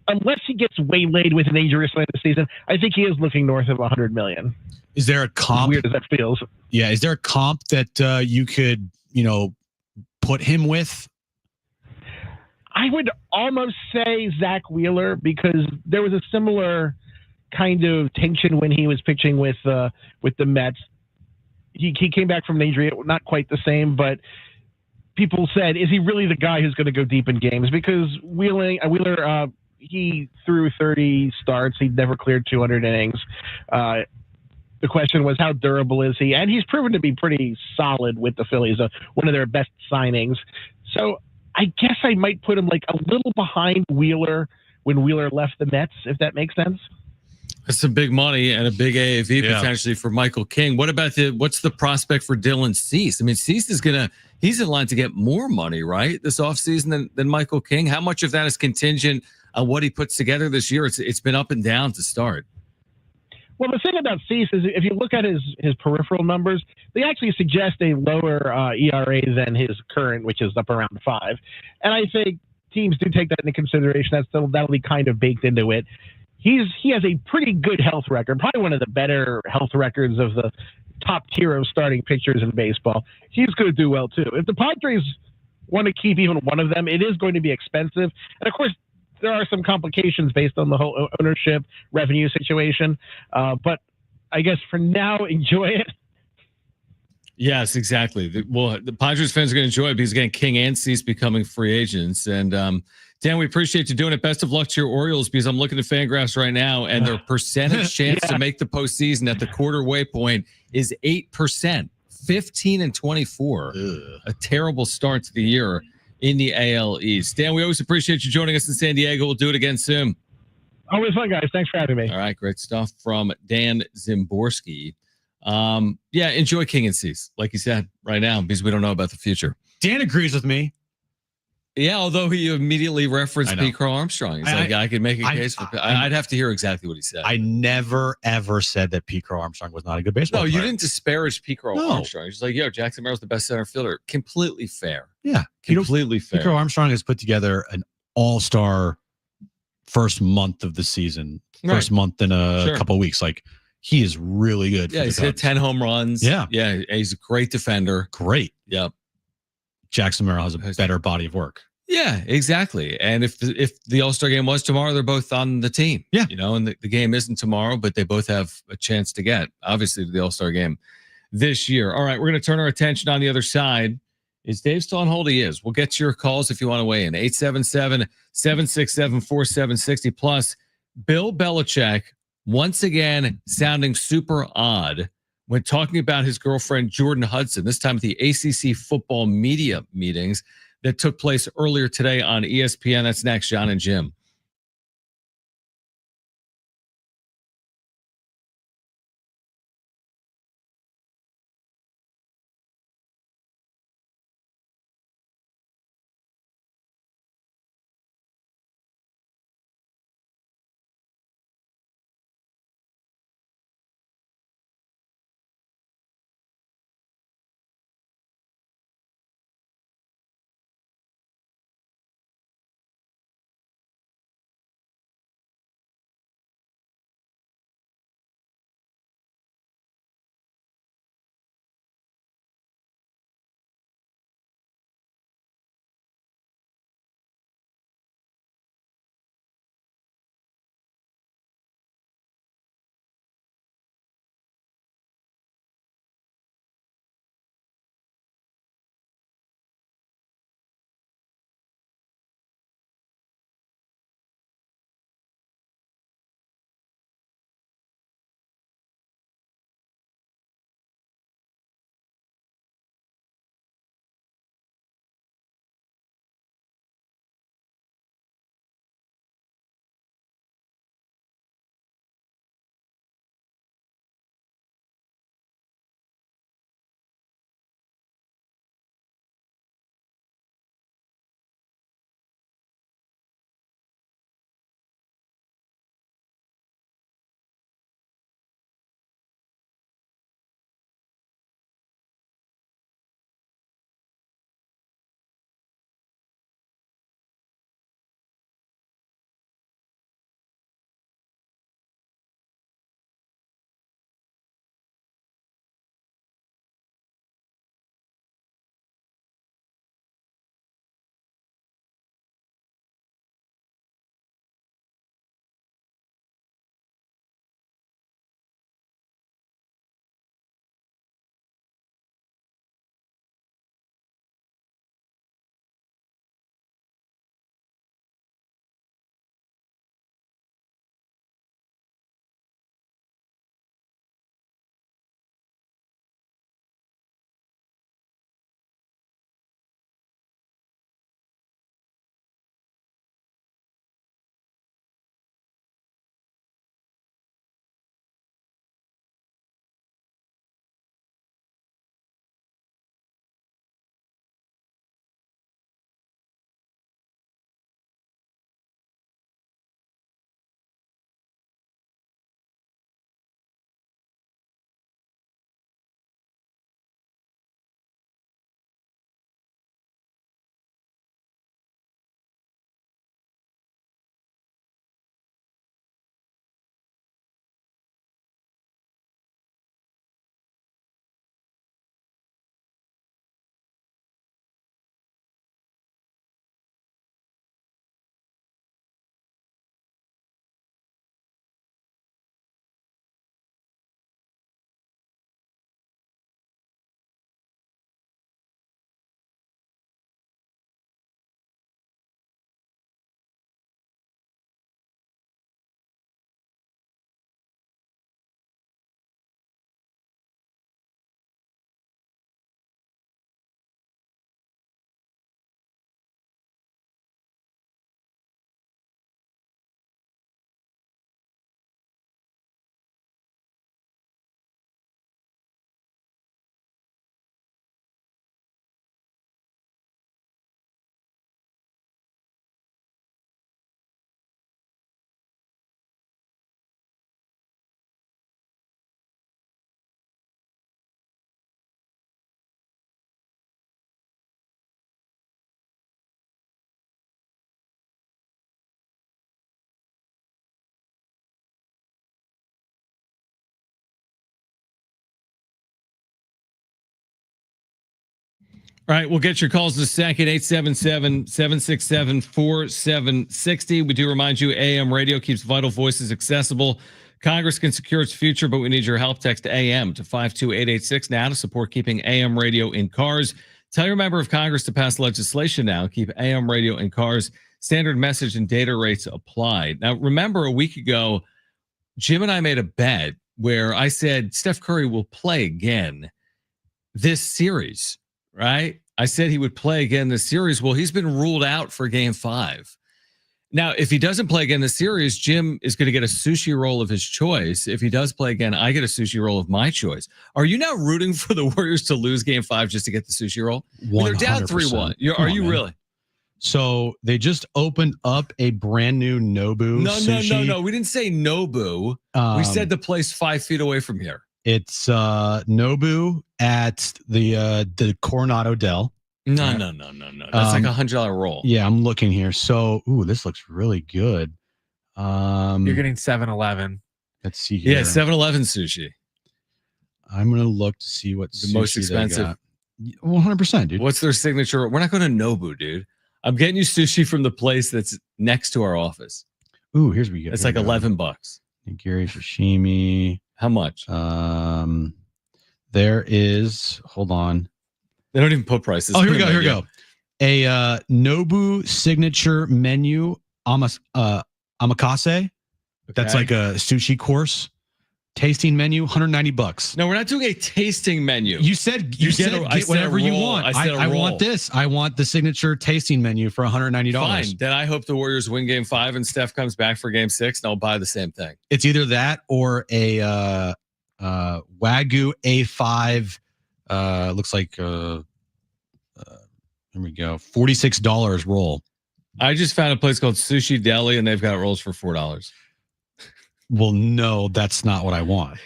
unless he gets waylaid with an injury this season, I think he is looking north of $100 million. Is there a comp? As weird as that feels. Yeah. Is there a comp that you could, put him with? I would almost say Zach Wheeler, because there was a similar kind of tension when he was pitching with the Mets. He came back from an injury, not quite the same, but people said, is he really the guy who's going to go deep in games? Because Wheeler, he threw 30 starts. He never cleared 200 innings. The question was, how durable is he? And he's proven to be pretty solid with the Phillies, one of their best signings. So I guess I might put him like a little behind Wheeler when Wheeler left the Mets, if that makes sense. That's some big money and a big AAV potentially for Michael King. What about what's the prospect for Dylan Cease? I mean, Cease he's in line to get more money, right, this offseason than Michael King. How much of that is contingent on what he puts together this year? It's been up and down to start. Well, the thing about Cease is if you look at his peripheral numbers, they actually suggest a lower ERA than his current, which is up around 5. And I think teams do take that into consideration. That'll be kind of baked into it. He has a pretty good health record, probably one of the better health records of the top tier of starting pitchers in baseball. He's going to do well too. If the Padres want to keep even one of them, it is going to be expensive. And of course, there are some complications based on the whole ownership revenue situation. But I guess for now, enjoy it. Yes, exactly. The Padres fans are going to enjoy it because again, King and Cease becoming free agents. And Dan, we appreciate you doing it. Best of luck to your Orioles because I'm looking at Fangraphs right now, and their percentage chance to make the postseason at the quarter waypoint is 8%, 15-24. A terrible start to the year in the AL East. Dan, we always appreciate you joining us in San Diego. We'll do it again soon. Always fun, guys. Thanks for having me. All right, great stuff from Dan Zimborski. Yeah, enjoy King and C's, like you said, right now, because we don't know about the future. Dan agrees with me. Yeah, although he immediately referenced P. Crow Armstrong. He's like, I could make a case for I'd have to hear exactly what he said. I never, ever said that P. Crow Armstrong was not a good baseball player. No, you didn't disparage P. Crow Armstrong. He's like, yo, Jackson Merrill's the best center fielder. Completely fair. Yeah. Completely fair. P. Crow Armstrong has put together an all-star first month of the season, first month in a couple of weeks. Like, he is really good. Yeah, he's hit 10 home runs. Yeah. Yeah, he's a great defender. Great. Yep. Jackson Merrill has a better body of work. Yeah, exactly. And if the All-Star game was tomorrow, they're both on the team. Yeah. You know, and the game isn't tomorrow, but they both have a chance to get, obviously, to the All-Star game this year. All right, we're going to turn our attention on the other side. Is Dave still on hold? He is. We'll get to your calls if you want to weigh in. 877-767-4760. Plus, Bill Belichick, once again, sounding super odd when talking about his girlfriend, Jordan Hudson, this time at the ACC football media meetings that took place earlier today on ESPN. That's next, John and Jim. All right, we'll get your calls in a second. 877-767-4760. We do remind you, AM radio keeps vital voices accessible. Congress can secure its future, but we need your help. Text AM to 52886 now to support keeping AM radio in cars. Tell your member of Congress to pass legislation now. Keep AM radio in cars. Standard message and data rates applied. Now, remember a week ago, Jim and I made a bet where I said Steph Curry will play again this series, right? I said he would play again this series. Well, he's been ruled out for Game 5. Now, if he doesn't play again this series, Jim is going to get a sushi roll of his choice. If he does play again, I get a sushi roll of my choice. Are you now rooting for the Warriors to lose Game 5 just to get the sushi roll? They're down 3-1. Are you really? So they just opened up a brand new Nobu sushi. No. We didn't say Nobu. We said the place 5 feet away from here. It's Nobu at the Coronado Del. No. That's like $100 roll. Yeah, I'm looking here. So, this looks really good. You're getting 7-Eleven. Let's see here. Yeah, 7-Eleven sushi. I'm gonna look to see what the most expensive. 100%, dude. What's their signature? We're not going to Nobu, dude. I'm getting you sushi from the place that's next to our office. Ooh, here's what you get. It's like $11. Nigiri sashimi. How much? There is. Hold on. They don't even put prices. Oh, here we go. A Nobu signature menu, omakase. Okay. That's like a sushi course. Tasting menu, $190. No, we're not doing a tasting menu. You said get whatever you want. I want this. I want the signature tasting menu for $190. Fine. Then I hope the Warriors win Game 5 and Steph comes back for Game 6, and I'll buy the same thing. It's either that or a Wagyu A5. Looks like here we go, $46 roll. I just found a place called Sushi Deli, and they've got rolls for $4. Well, no, that's not what I want.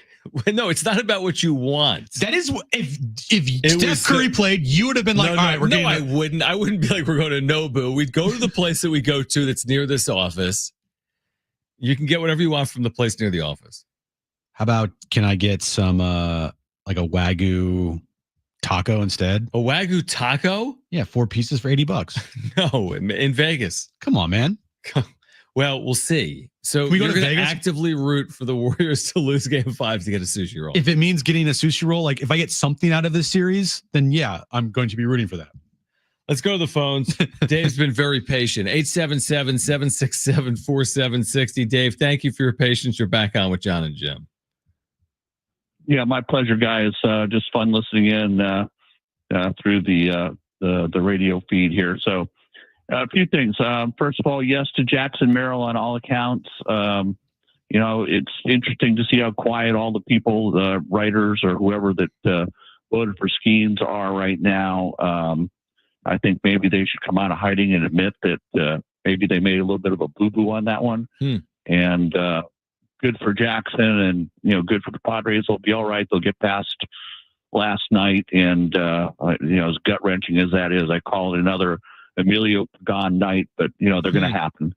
No, it's not about what you want. That is if Steph Curry played, you would have been like, all right, I wouldn't. I wouldn't be like, we're going to Nobu. We'd go to the place that we go to that's near this office. You can get whatever you want from the place near the office. How about, can I get some like a Wagyu taco instead? A Wagyu taco? Yeah, 4 pieces for $80. No, in Vegas. Come on, man. Well, we'll see. So we you're going to actively root for the Warriors to lose Game 5 to get a sushi roll. If it means getting a sushi roll, like if I get something out of this series, then yeah, I'm going to be rooting for that. Let's go to the phones. Dave's been very patient. 877-767-4760. Dave, thank you for your patience. You're back on with John and Jim. Yeah, my pleasure, guys. Just fun listening in through the radio feed here. So a few things. First of all, yes to Jackson Merrill on all accounts. It's interesting to see how quiet all the people, the writers or whoever that voted for Skeens are right now. I think maybe they should come out of hiding and admit that maybe they made a little bit of a boo-boo on that one. And good for Jackson and, good for the Padres. They'll be all right. They'll get past last night. And, as gut-wrenching as that is, I call it another Emilio Pagan night, but, they're going to happen.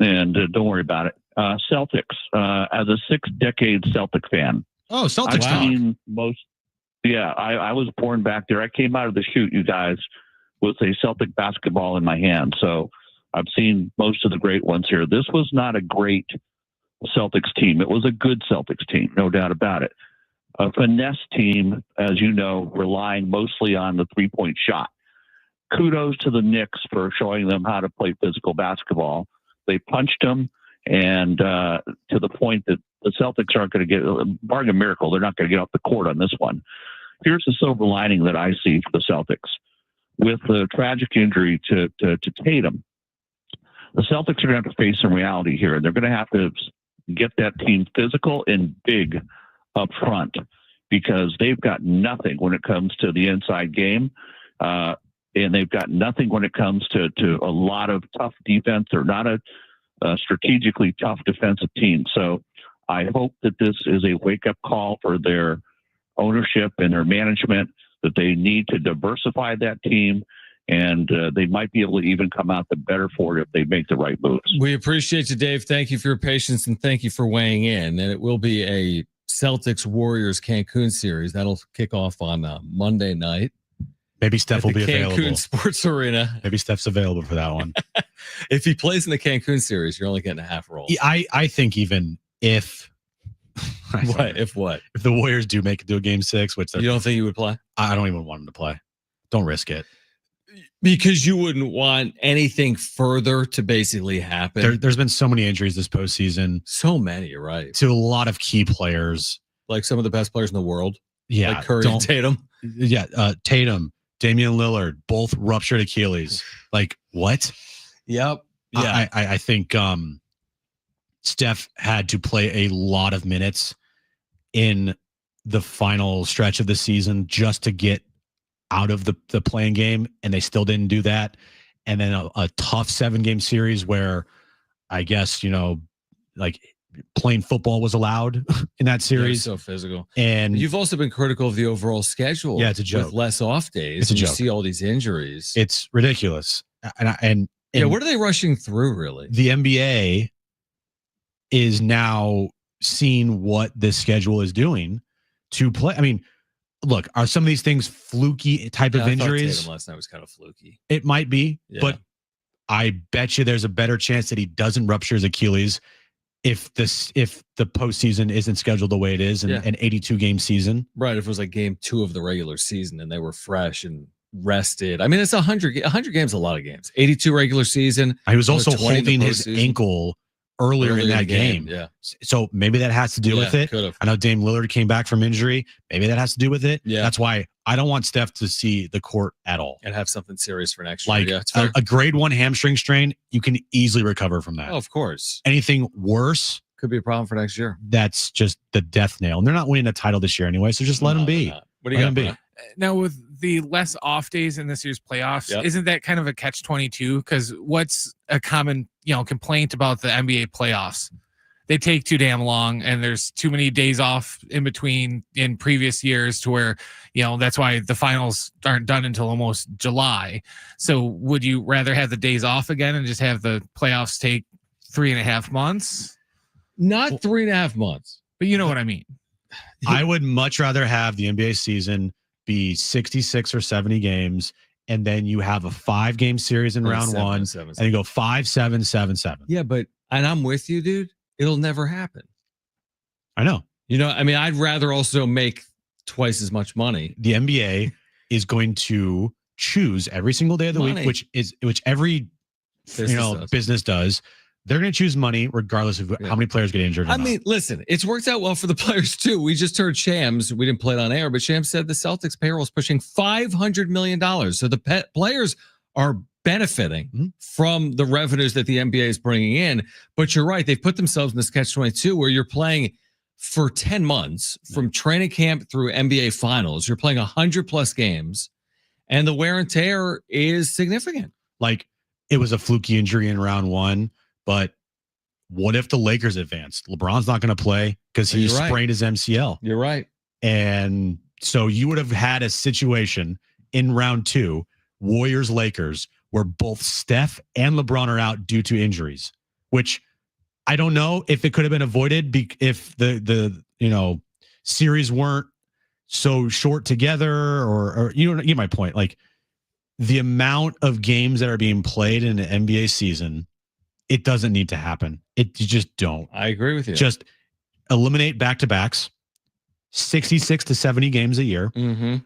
And don't worry about it. Celtics, as a 6-decade Celtic fan. Oh, Celtics. I've seen most. Yeah, I was born back there. I came out of the chute, you guys, with a Celtic basketball in my hand. So I've seen most of the great ones here. This was not a great Celtics team. It was a good Celtics team, no doubt about it. A finesse team, as you know, relying mostly on the three-point shot. Kudos to the Knicks for showing them how to play physical basketball. They punched them, and to the point that the Celtics aren't going to get, barring a miracle, they're not going to get off the court on this one. Here's the silver lining that I see for the Celtics. With the tragic injury to Tatum, the Celtics are going to have to face some reality here. They're going to have to get that team physical and big up front because they've got nothing when it comes to the inside game. And they've got nothing when it comes to a lot of tough defense. They're not a strategically tough defensive team. So I hope that this is a wake-up call for their ownership and their management, that they need to diversify that team, and they might be able to even come out the better for it if they make the right moves. We appreciate you, Dave. Thank you for your patience, and thank you for weighing in. And it will be a Celtics-Warriors Cancun series. That'll kick off on Monday night. Maybe Steph will be Cancun available. Sports Arena. Maybe Steph's available for that one. If he plays in the Cancun series, you're only getting a half roll. I think even if If the Warriors do make it to a game 6, which you don't think you would play? I don't even want him to play. Don't risk it. Because you wouldn't want anything further to basically happen. There's been so many injuries this postseason. So many, you're right. To a lot of key players. Like some of the best players in the world. Yeah. Like Curry and Tatum. Yeah. Tatum, Damian Lillard, both ruptured Achilles. Like, what? Yep. Yeah. I think Steph had to play a lot of minutes in the final stretch of the season just to get out of the playing game, and they still didn't do that. And then a tough 7-game series where I guess, like playing football was allowed in that series. So physical. And you've also been critical of the overall schedule. Yeah, it's a joke. With less off days. It's a joke. You see all these injuries. It's ridiculous. And what are they rushing through, really? The NBA is now seeing what this schedule is doing to play. I mean, look, are some of these things fluky type of injuries? Tatum last night was kind of fluky. It might be, but I bet you there's a better chance that he doesn't rupture his Achilles if the postseason isn't scheduled the way it is, an 82-game season. Right. If it was like game 2 of the regular season and they were fresh and rested. I mean, it's 100 games, a lot of games. 82 regular season. He was also holding his ankle earlier in that game. Yeah. So maybe that has to do with it. Could've. I know Dame Lillard came back from injury. Maybe that has to do with it. Yeah. That's why I don't want Steph to see the court at all. And have something serious for next year. Like Yeah, it's fair. a grade 1 hamstring strain, you can easily recover from that. Oh, of course. Anything worse could be a problem for next year. That's just the death nail. And they're not winning a title this year anyway, so just let them be. What do you got? Be. Now, with the less off days in this year's playoffs, isn't that kind of a catch-22? Because what's a common, complaint about the NBA playoffs? They take too damn long, and there's too many days off in between in previous years to where, that's why the finals aren't done until almost July. So would you rather have the days off again and just have the playoffs take 3.5 months? Not 3.5 months. But you know what I mean. I would much rather have the NBA season be 66 or 70 games, and then you have a 5-game series in round 1, and you go 5, 7, 7, 7. Yeah, and I'm with you, dude. It'll never happen. I know. I'd rather also make twice as much money. The NBA is going to choose every single day of the week, which every business does. They're going to choose money regardless of how many players get injured. Listen, it's worked out well for the players too. We just heard Shams. We didn't play it on air, but Shams said the Celtics payroll is pushing $500 million. So the players are benefiting from the revenues that the NBA is bringing in. But you're right. They've put themselves in this catch-22 where you're playing for 10 months from training camp through NBA finals. You're playing 100+ games, and the wear and tear is significant. Like, it was a fluky injury in round 1. But what if the Lakers advanced? LeBron's not going to play because he sprained his MCL. You're right. And so you would have had a situation in round 2, Warriors-Lakers, where both Steph and LeBron are out due to injuries, which I don't know if it could have been avoided if the series weren't so short together or you get my point. Like, the amount of games that are being played in an NBA season, it doesn't need to happen. You just don't. I agree with you. Just eliminate back-to-backs, 66 to 70 games a year. Mm-hmm.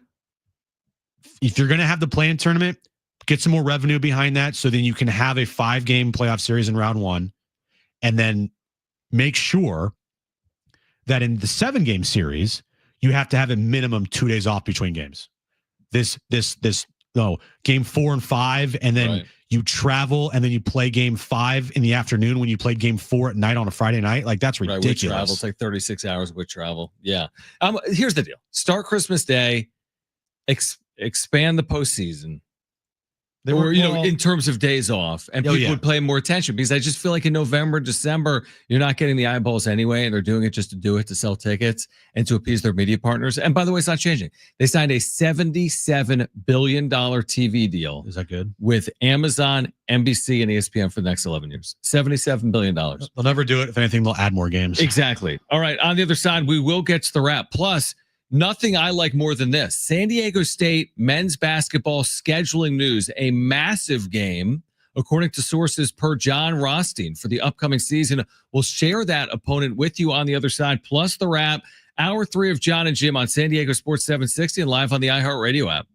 If you're going to have the play-in tournament, get some more revenue behind that so then you can have a 5-game playoff series in round 1. And then make sure that in the 7-game series, you have to have a minimum 2 days off between games. Game 4 and 5, and then you travel, and then you play game 5 in the afternoon when you played game 4 at night on a Friday night. Like, that's ridiculous. Right, with travel, it's like 36 hours with travel. Yeah. Here's the deal. Start Christmas Day, expand the postseason. In terms of days off, and people would pay more attention, because I just feel like in November, December, you're not getting the eyeballs anyway, and they're doing it just to do it, to sell tickets and to appease their media partners. And by the way, it's not changing. They signed a $77 billion TV deal. Is that good? With Amazon, NBC, and ESPN for the next 11 years. $77 billion. They'll never do it. If anything, they'll add more games. Exactly. All right. On the other side, we will get to the wrap. Plus, Nothing I like more than this. San Diego State men's basketball scheduling news, a massive game, according to sources per John Rothstein for the upcoming season. We'll share that opponent with you on the other side, plus the wrap. Hour 3 of John and Jim on San Diego Sports 760 and live on the iHeartRadio app.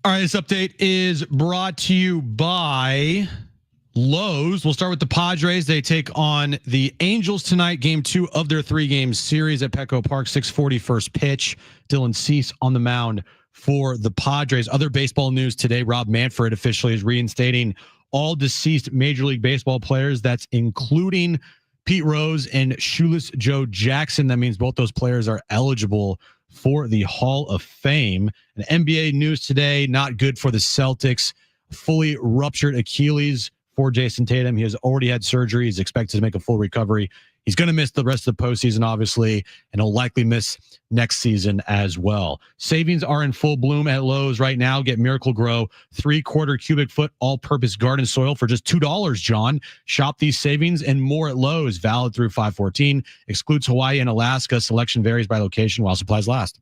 All right, this update is brought to you by Lowe's. We'll start with the Padres. They take on the Angels tonight. Game 2 of their 3-game series at Petco Park. 6:40 first pitch. Dylan Cease on the mound for the Padres. Other baseball news today. Rob Manfred officially is reinstating all deceased Major League Baseball players. That's including Pete Rose and Shoeless Joe Jackson. That means both those players are eligible for the Hall of Fame. And NBA news today. Not good for the Celtics. Fully ruptured Achilles for Jason Tatum. He has already had surgery. He's expected to make a full recovery. He's going to miss the rest of the postseason, obviously, and he'll likely miss next season as well. Savings are in full bloom at Lowe's right now. Get Miracle Grow 3/4 cubic foot all-purpose garden soil for just $2, John. Shop these savings and more at Lowe's. Valid through 5/14. Excludes Hawaii and Alaska. Selection varies by location while supplies last.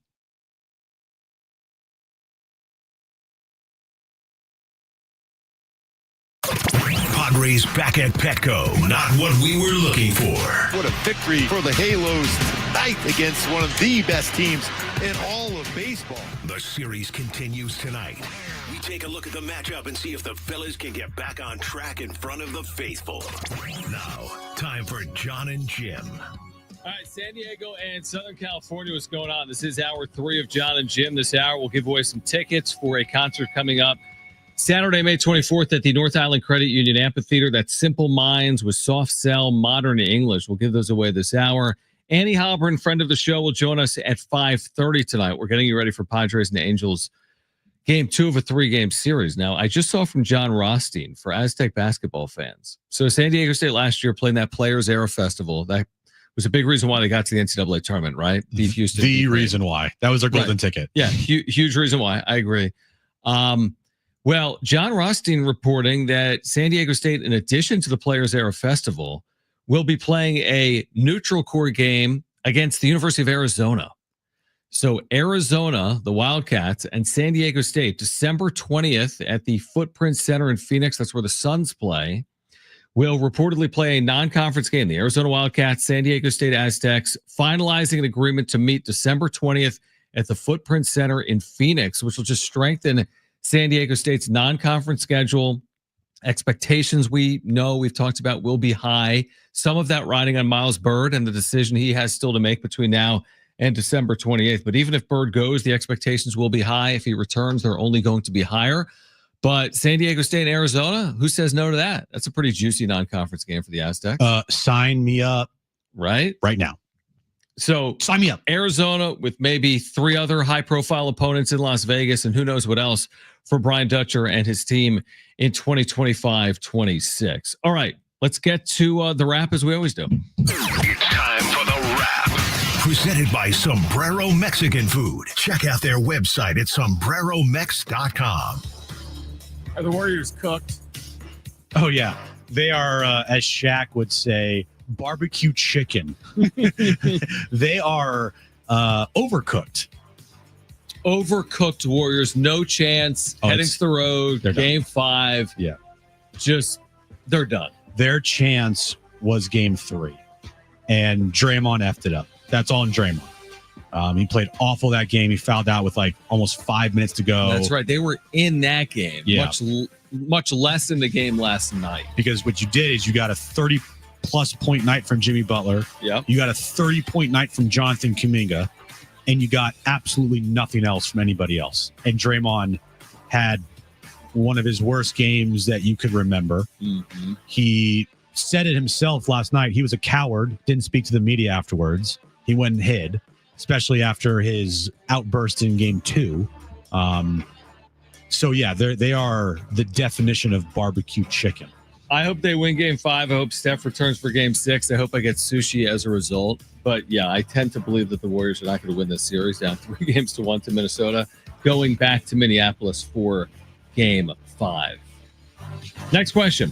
Padres back at Petco. Not what we were looking for. What a victory for the Halos tonight against one of the best teams in all of baseball. The series continues tonight. We take a look at the matchup and see if the fellas can get back on track in front of the faithful. Now, time for John and Jim. All right, San Diego and Southern California, what's going on? This is hour 3 of John and Jim. This hour, we'll give away some tickets for a concert coming up Saturday, May 24th at the North Island Credit Union Amphitheater. That's Simple Minds with Soft Cell, Modern English. We'll give those away this hour. Annie Halpern, friend of the show, will join us at 5:30 tonight. We're getting you ready for Padres and Angels game 2 of a 3-game series. Now, I just saw from John Rothstein for Aztec basketball fans. So San Diego State last year playing that Players Era Festival. That was a big reason why they got to the NCAA tournament, right? Steve Houston. The reason why. That was their golden ticket. Yeah, huge reason why. I agree. Well, John Rothstein reporting that San Diego State, in addition to the Players Era Festival, will be playing a neutral court game against the University of Arizona. So Arizona, the Wildcats, and San Diego State, December 20th at the Footprint Center in Phoenix, that's where the Suns play, will reportedly play a non-conference game. The Arizona Wildcats, San Diego State Aztecs, finalizing an agreement to meet December 20th at the Footprint Center in Phoenix, which will just strengthen San Diego State's non-conference schedule. Expectations we've talked about will be high. Some of that riding on Miles Byrd and the decision he has still to make between now and December 28th. But even if Byrd goes, the expectations will be high. If he returns, they're only going to be higher. But San Diego State and Arizona, who says no to that? That's a pretty juicy non-conference game for the Aztecs. Sign me up. Right now. So sign me up. Arizona with maybe 3 other high-profile opponents in Las Vegas and who knows what else for Brian Dutcher and his team in 2025-26. All right, let's get to the wrap as we always do. It's time for the wrap. Presented by Sombrero Mexican Food. Check out their website at sombreromex.com. Are the Warriors cooked? Oh, yeah. They are, as Shaq would say, barbecue chicken. They are overcooked. Overcooked Warriors, no chance. Heading to the road, game 5. Yeah. Just, they're done. Their chance was game 3. And Draymond effed it up. That's all in Draymond. He played awful that game. He fouled out with like almost 5 minutes to go. That's right. They were in that game. Yeah. Much less in the game last night. Because what you did is you got a 30-plus point night from Jimmy Butler. Yeah. You got a 30-point night from Jonathan Kuminga. And you got absolutely nothing else from anybody else. And Draymond had one of his worst games that you could remember. Mm-hmm. He said it himself last night. He was a coward, didn't speak to the media afterwards. He went and hid, especially after his outburst in game 2. So, yeah, they are the definition of barbecue chicken. I hope they win game 5. I hope Steph returns for game 6. I hope I get sushi as a result. But, yeah, I tend to believe that the Warriors are not going to win this series, down 3-1 to Minnesota, going back to Minneapolis for game 5. Next question.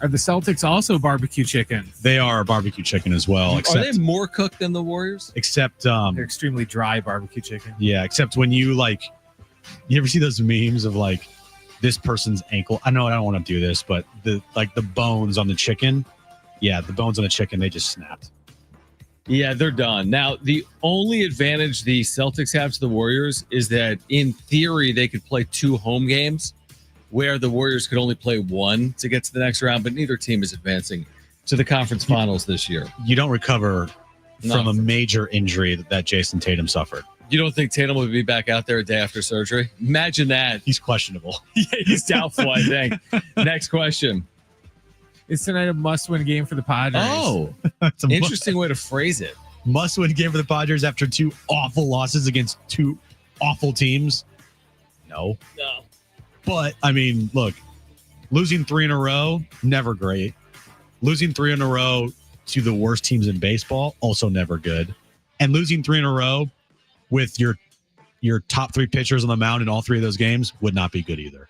Are the Celtics also barbecue chicken? They are barbecue chicken as well. Are they more cooked than the Warriors? Except they're extremely dry barbecue chicken. Yeah, except when you ever see those memes of like this person's ankle? I know I don't want to do this, but the bones on the chicken. Yeah, the bones on the chicken, they just snapped. Yeah, they're done. Now, the only advantage the Celtics have to the Warriors is that in theory they could play 2 home games. where the Warriors could only play one to get to the next round, but neither team is advancing to the conference finals this year. You don't recover from a major injury that Jason Tatum suffered. You don't think Tatum will be back out there a day after surgery? Imagine that. He's questionable. Yeah, he's doubtful, I think. Next question. Is tonight a must-win game for the Padres? Oh, interesting way to phrase it. Must-win game for the Padres after 2 awful losses against 2 awful teams? No. But, I mean, look, losing 3 in a row, never great. Losing 3 in a row to the worst teams in baseball, also never good. And losing 3 in a row with your top 3 pitchers on the mound in all 3 of those games would not be good either.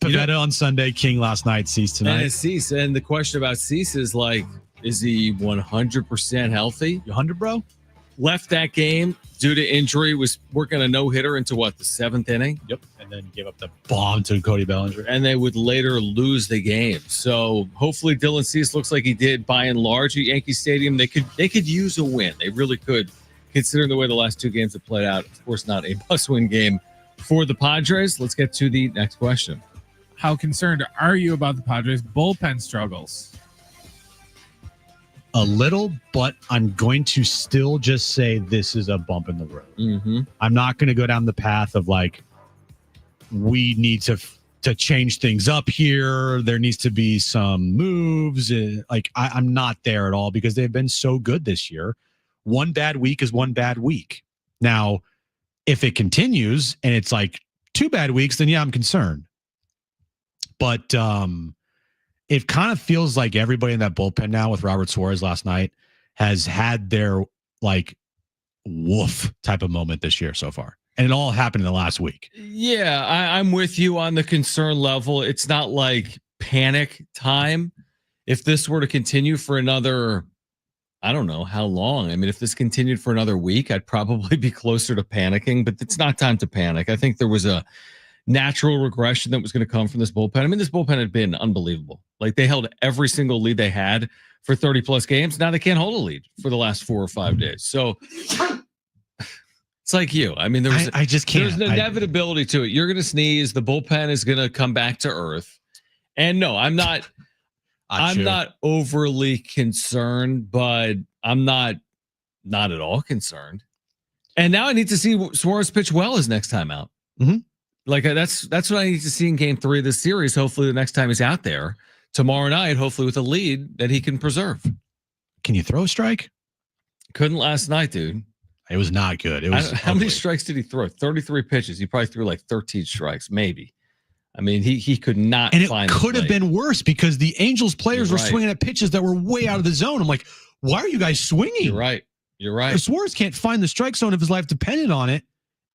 Pivetta on Sunday, King last night, Cease tonight. And Cease. And the question about Cease is like, is he 100% healthy? You 100, bro? Left that game due to injury, was working a no-hitter into what, the 7th inning? Yep. And then gave up the bomb to Cody Bellinger. And they would later lose the game. So hopefully Dylan Cease looks like he did by and large at Yankee Stadium. They could use a win. They really could, considering the way the last 2 games have played out. Of course, not a must-win game for the Padres. Let's get to the next question. How concerned are you about the Padres' bullpen struggles? A little, but I'm going to still just say this is a bump in the road. Mm-hmm. I'm not going to go down the path of like, we need to change things up here. There needs to be some moves. I'm not there at all because they've been so good this year. One bad week is one bad week. Now, if it continues and it's like 2 bad weeks, then yeah, I'm concerned. But it kind of feels like everybody in that bullpen now with Robert Suarez last night has had their like woof type of moment this year so far. And it all happened in the last week. Yeah, I'm with you on the concern level. It's not like panic time. If this were to continue for another, I don't know how long. I mean, if this continued for another week, I'd probably be closer to panicking, but it's not time to panic. I think there was a natural regression that was going to come from this bullpen. I mean, this bullpen had been unbelievable. Like they held every single lead they had for 30 plus games. Now they can't hold a lead for the last 4 or 5 days. So it's like you. I mean, I just can't. There's an inevitability to it. You're going to sneeze. The bullpen is going to come back to earth. And no, I'm not overly concerned, but I'm not at all concerned. And now I need to see Suarez pitch well his next time out. Mm-hmm. Like that's what I need to see in game 3 of this series. Hopefully the next time he's out there tomorrow night, hopefully with a lead that he can preserve. Can you throw a strike? Couldn't last night, dude. It was not good. It was how many strikes did he throw? 33 pitches. He probably threw like 13 strikes, maybe. I mean, he could not. And it could have been worse because the Angels players were swinging at pitches that were way out of the zone. I'm like, why are you guys swinging? You're right. Suarez can't find the strike zone if his life depended on it.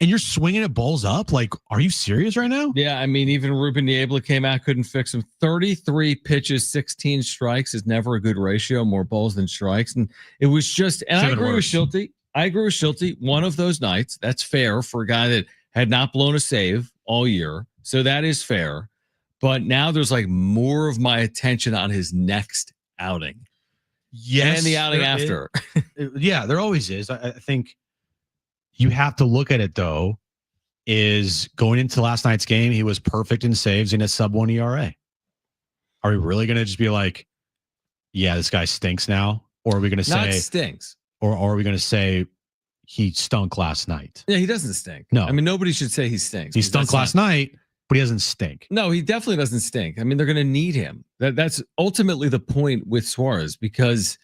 And you're swinging at balls up? Like, are you serious right now? Yeah, I mean, even Ruben Niebla came out, couldn't fix him. 33 pitches, 16 strikes is never a good ratio, more balls than strikes. And it was just, and I agree with Schulte. One of those nights, that's fair for a guy that had not blown a save all year. So that is fair. But now there's like more of my attention on his next outing. Yes. And the outing after. Yeah, there always is. I think you have to look at it, though, is going into last night's game, he was perfect in saves in a sub-1 ERA. Are we really going to just be like, yeah, this guy stinks now? Or are we going to say... Not stinks. Or are we going to say he stunk last night? Yeah, he doesn't stink. No. I mean, nobody should say he stinks. He stunk last night, but he doesn't stink. No, he definitely doesn't stink. I mean, they're going to need him. That's ultimately the point with Suarez, because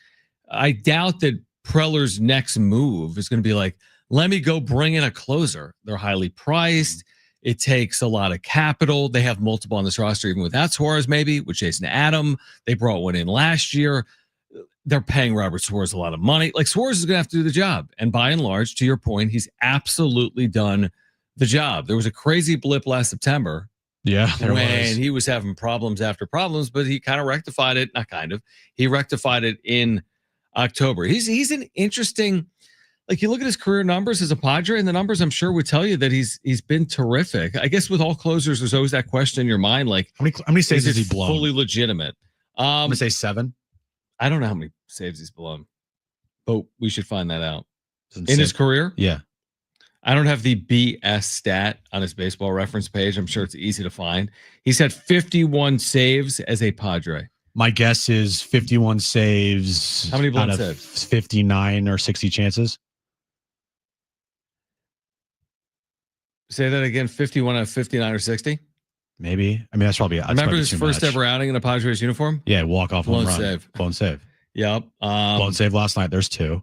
I doubt that Preller's next move is going to be like, let me go bring in a closer. They're highly priced. It takes a lot of capital. They have multiple on this roster, even without Suarez, maybe with Jason Adam. They brought one in last year. They're paying Robert Suarez a lot of money. Like, Suarez is going to have to do the job. And by and large, to your point, he's absolutely done the job. There was a crazy blip last September. Yeah, when he was having problems after problems, but he kind of rectified it. Not kind of. He rectified it in October. He's an interesting... Like, you look at his career numbers as a Padre, and the numbers I'm sure would tell you that he's been terrific. I guess with all closers, there's always that question in your mind, like, how many saves has he blown? Fully legitimate. I'm gonna say 7. I don't know how many saves he's blown, but we should find that out. In his career? Yeah. I don't have the BS stat on his baseball reference page. I'm sure it's easy to find. He's had 51 saves as a Padre. My guess is 51 saves. How many blown out of saves? 59 or 60 chances. Say that again. 51 out of 59 or 60? Maybe. I mean, that's probably. Remember his first ever outing in a Padres uniform? Yeah, walk off blown home run. Save. Blown save. Yep. Blown save last night. There's 2.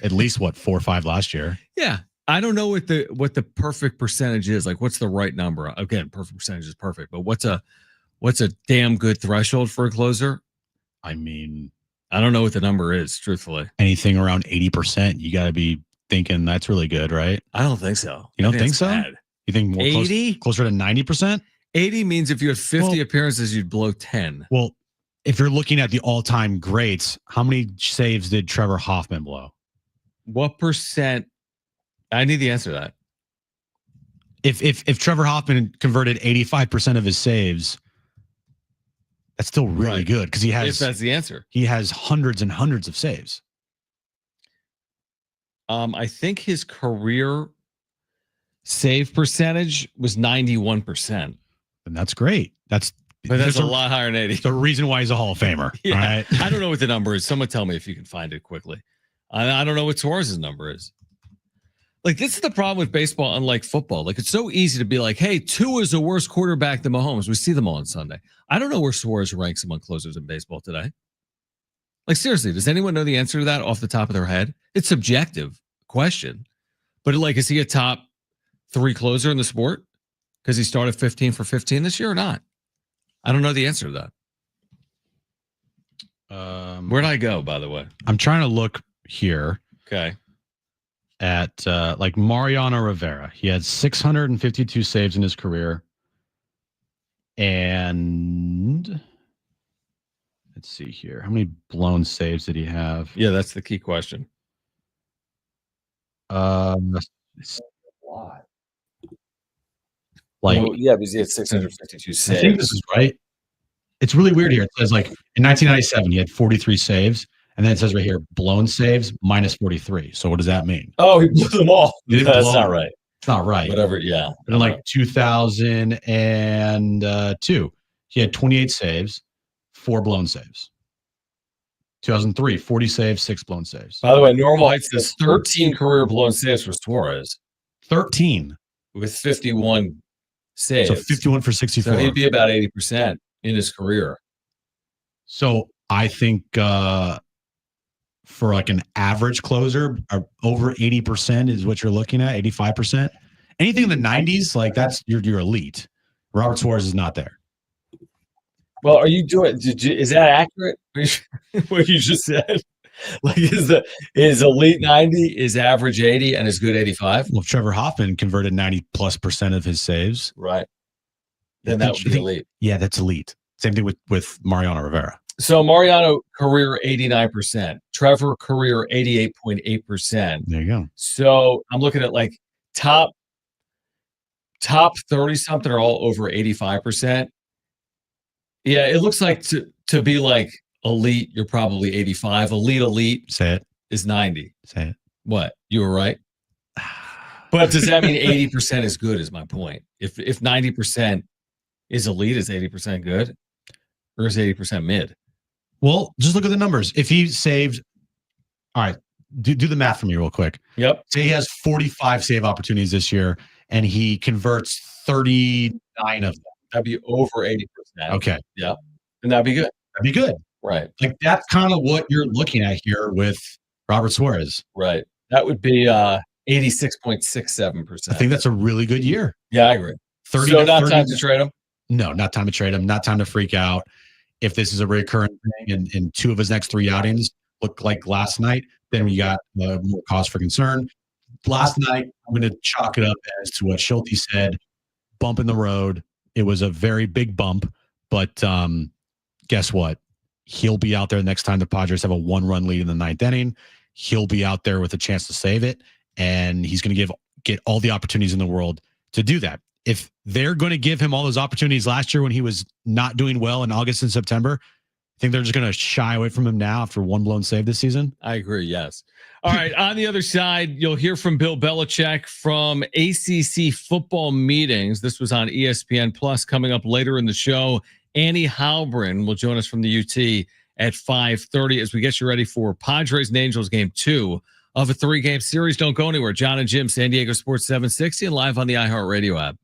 At least 4 or 5 last year. Yeah. I don't know what the perfect percentage is. Like, what's the right number? Again, perfect percentage is perfect, but what's a damn good threshold for a closer? I mean, I don't know what the number is, truthfully. Anything around 80%, you got to be thinking that's really good, right? I don't think so. You don't think so? Bad. You think more 80? Closer to 90%? 80 means if you had 50 appearances, you'd blow 10. Well, if you're looking at the all-time greats, how many saves did Trevor Hoffman blow? What percent? I need the answer to that. If Trevor Hoffman converted 85% of his saves, that's still really good because he has. If that's the answer, he has hundreds and hundreds of saves. I think his career save percentage was 91%, and that's great. That's a lot higher than 80. The reason why he's a Hall of Famer. Yeah. Right? I don't know what the number is. Someone tell me if you can find it quickly. I don't know what Suarez's number is. Like, this is the problem with baseball, unlike football. Like, it's so easy to be like, hey, Tua is a worse quarterback than Mahomes. We see them all on Sunday. I don't know where Suarez ranks among closers in baseball today. Like, seriously, does anyone know the answer to that off the top of their head? It's subjective question. But, like, is he a top 3 closer in the sport? Because he started 15 for 15 this year or not? I don't know the answer to that. Where'd I go, by the way? I'm trying to look here. Okay. At like Mariano Rivera. He had 652 saves in his career. And let's see here. How many blown saves did he have? Yeah, that's the key question. Like, yeah, because he had 652 saves. I think this is right. It's really weird here. It says like in 1997, he had 43 saves. And then it says right here, blown saves minus 43. So what does that mean? Oh, he blew them all. That's not right. It's not right. Whatever, yeah. And in like 2002, he had 28 saves, 4 blown saves. 2003, 40 saves, 6 blown saves. By the way, Normal Heights has 13 career blown saves for Suarez. 13? With 51 saves. So 51 for 64. So he'd be about 80% in his career. So I think for like an average closer, over 80% is what you're looking at, 85%. Anything in the 90s, like that's you're elite. Robert Suarez is not there. Well, are you doing? Is that accurate? What you just said? Like, is elite 90, is average 80, and is good 85? Well, if Trevor Hoffman converted 90+% of his saves, right? Then that would be elite. Yeah, that's elite. Same thing with Mariano Rivera. So Mariano career 89%, Trevor career 88.8%. There you go. So I'm looking at like top 30 something are all over 85%. Yeah, it looks like to be like elite, you're probably 85. Elite say it is 90. Say it. What? You were right. But does that mean 80% is good? Is my point. If 90% is elite, is 80% good, or is 80% mid? Well, just look at the numbers. If he saved, all right, do the math for me real quick. Yep. Say he has 45 save opportunities this year, and he converts 39 of them. That'd be over 80%. Okay. Yeah. And that'd be good. That'd be good. Right. Like that's kind of what you're looking at here with Robert Suarez. Right. That would be 86.67%. I think that's a really good year. Yeah, I agree. 30 so not time to trade him? No, not time to trade him. Not time to freak out. If this is a recurrent thing and 2 of his next 3 outings look like last night, then we got more cause for concern. Last night, I'm going to chalk it up as to what Schulte said, bump in the road. It was a very big bump, but guess what? He'll be out there next time the Padres have a 1-run lead in the 9th inning. He'll be out there with a chance to save it, and he's going to get all the opportunities in the world to do that. If they're going to give him all those opportunities last year when he was not doing well in August and September, think they're just going to shy away from him now after one blown save this season? I agree. Yes. All right. On the other side, you'll hear from Bill Belichick from ACC football meetings. This was on ESPN Plus coming up later in the show. Annie Halbrin will join us from the UT at 5:30 as we get you ready for Padres and Angels game 2 of a 3-game series. Don't go anywhere. John and Jim, San Diego Sports 760 and live on the iHeartRadio app.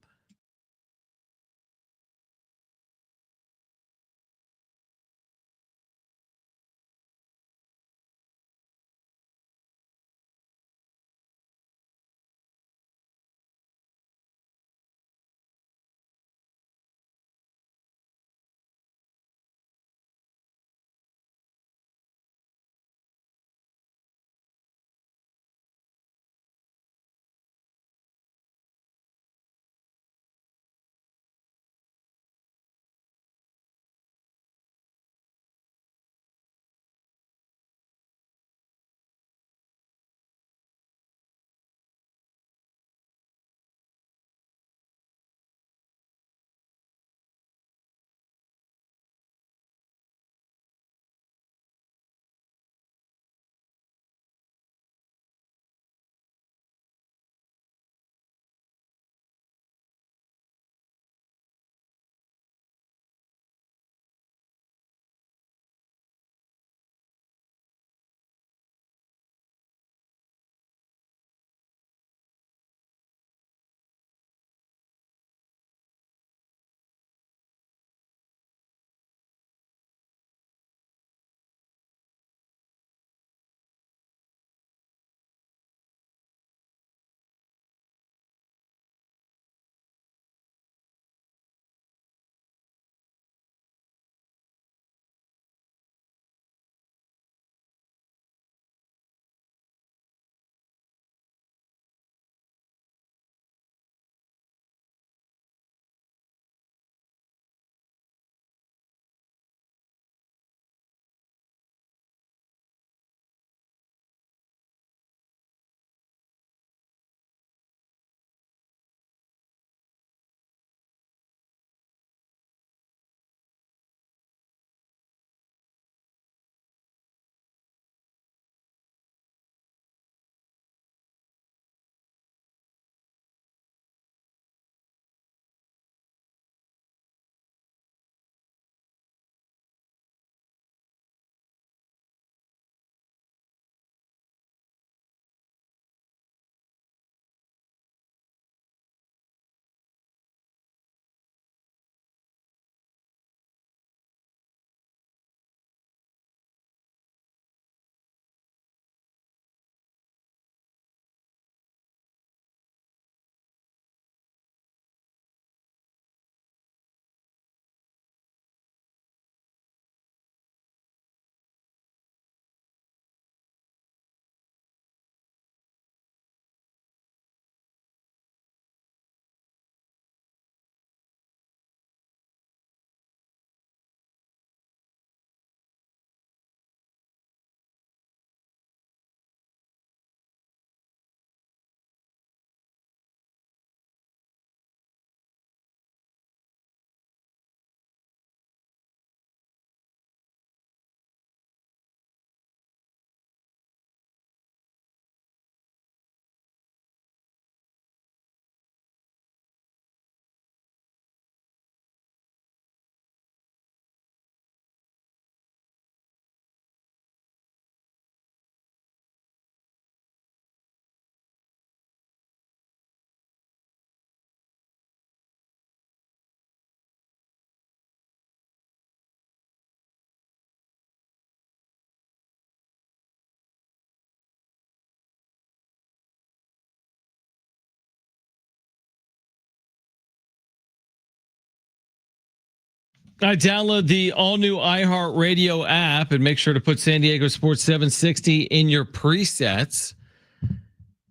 I download the all new iHeartRadio app and make sure to put San Diego Sports 760 in your presets.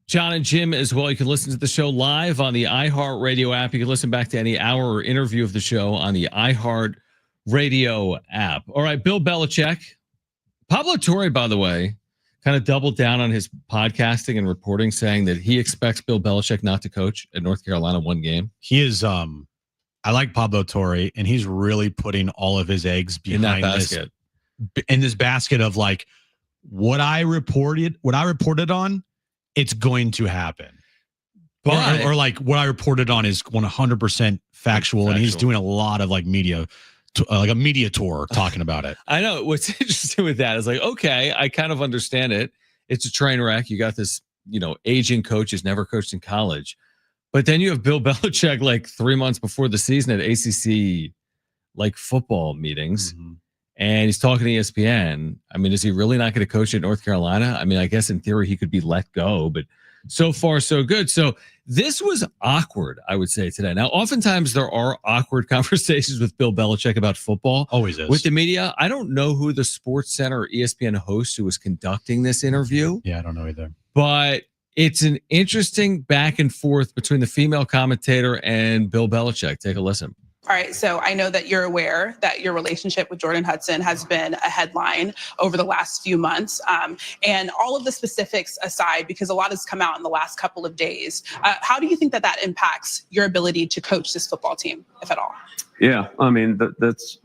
John and Jim as well. You can listen to the show live on the iHeartRadio app. You can listen back to any hour or interview of the show on the iHeartRadio app. All right, Bill Belichick. Pablo Torre, by the way, kind of doubled down on his podcasting and reporting, saying that he expects Bill Belichick not to coach at North Carolina one game. He is I like Pablo Torre, and he's really putting all of his eggs behind in that this basket. in this basket of like what I reported on, it's going to happen. Or like what I reported on is 100% factual, and he's doing a lot of like media, like a media tour talking about it. I know what's interesting with that is like, okay, I kind of understand it. It's a train wreck. You got this, aging coach who's never coached in college, but then you have Bill Belichick like 3 months before the season at ACC like football meetings, and he's talking to ESPN. I mean, is he really not going to coach at North Carolina? I mean, I guess in theory he could be let go, but so far so good. So this was awkward, I would say, today. Now, oftentimes there are awkward conversations with Bill Belichick about football. Always is. With the media. I don't know who the Sports Center or ESPN host who was conducting this interview. Yeah, I don't know either. But it's an interesting back and forth between the female commentator and Bill Belichick. Take a listen. All right, so I know that you're aware that your relationship with Jordan Hudson has been a headline over the last few months. And all of the specifics aside, because a lot has come out in the last couple of days, how do you think that impacts your ability to coach this football team, if at all? Yeah, I mean, that's,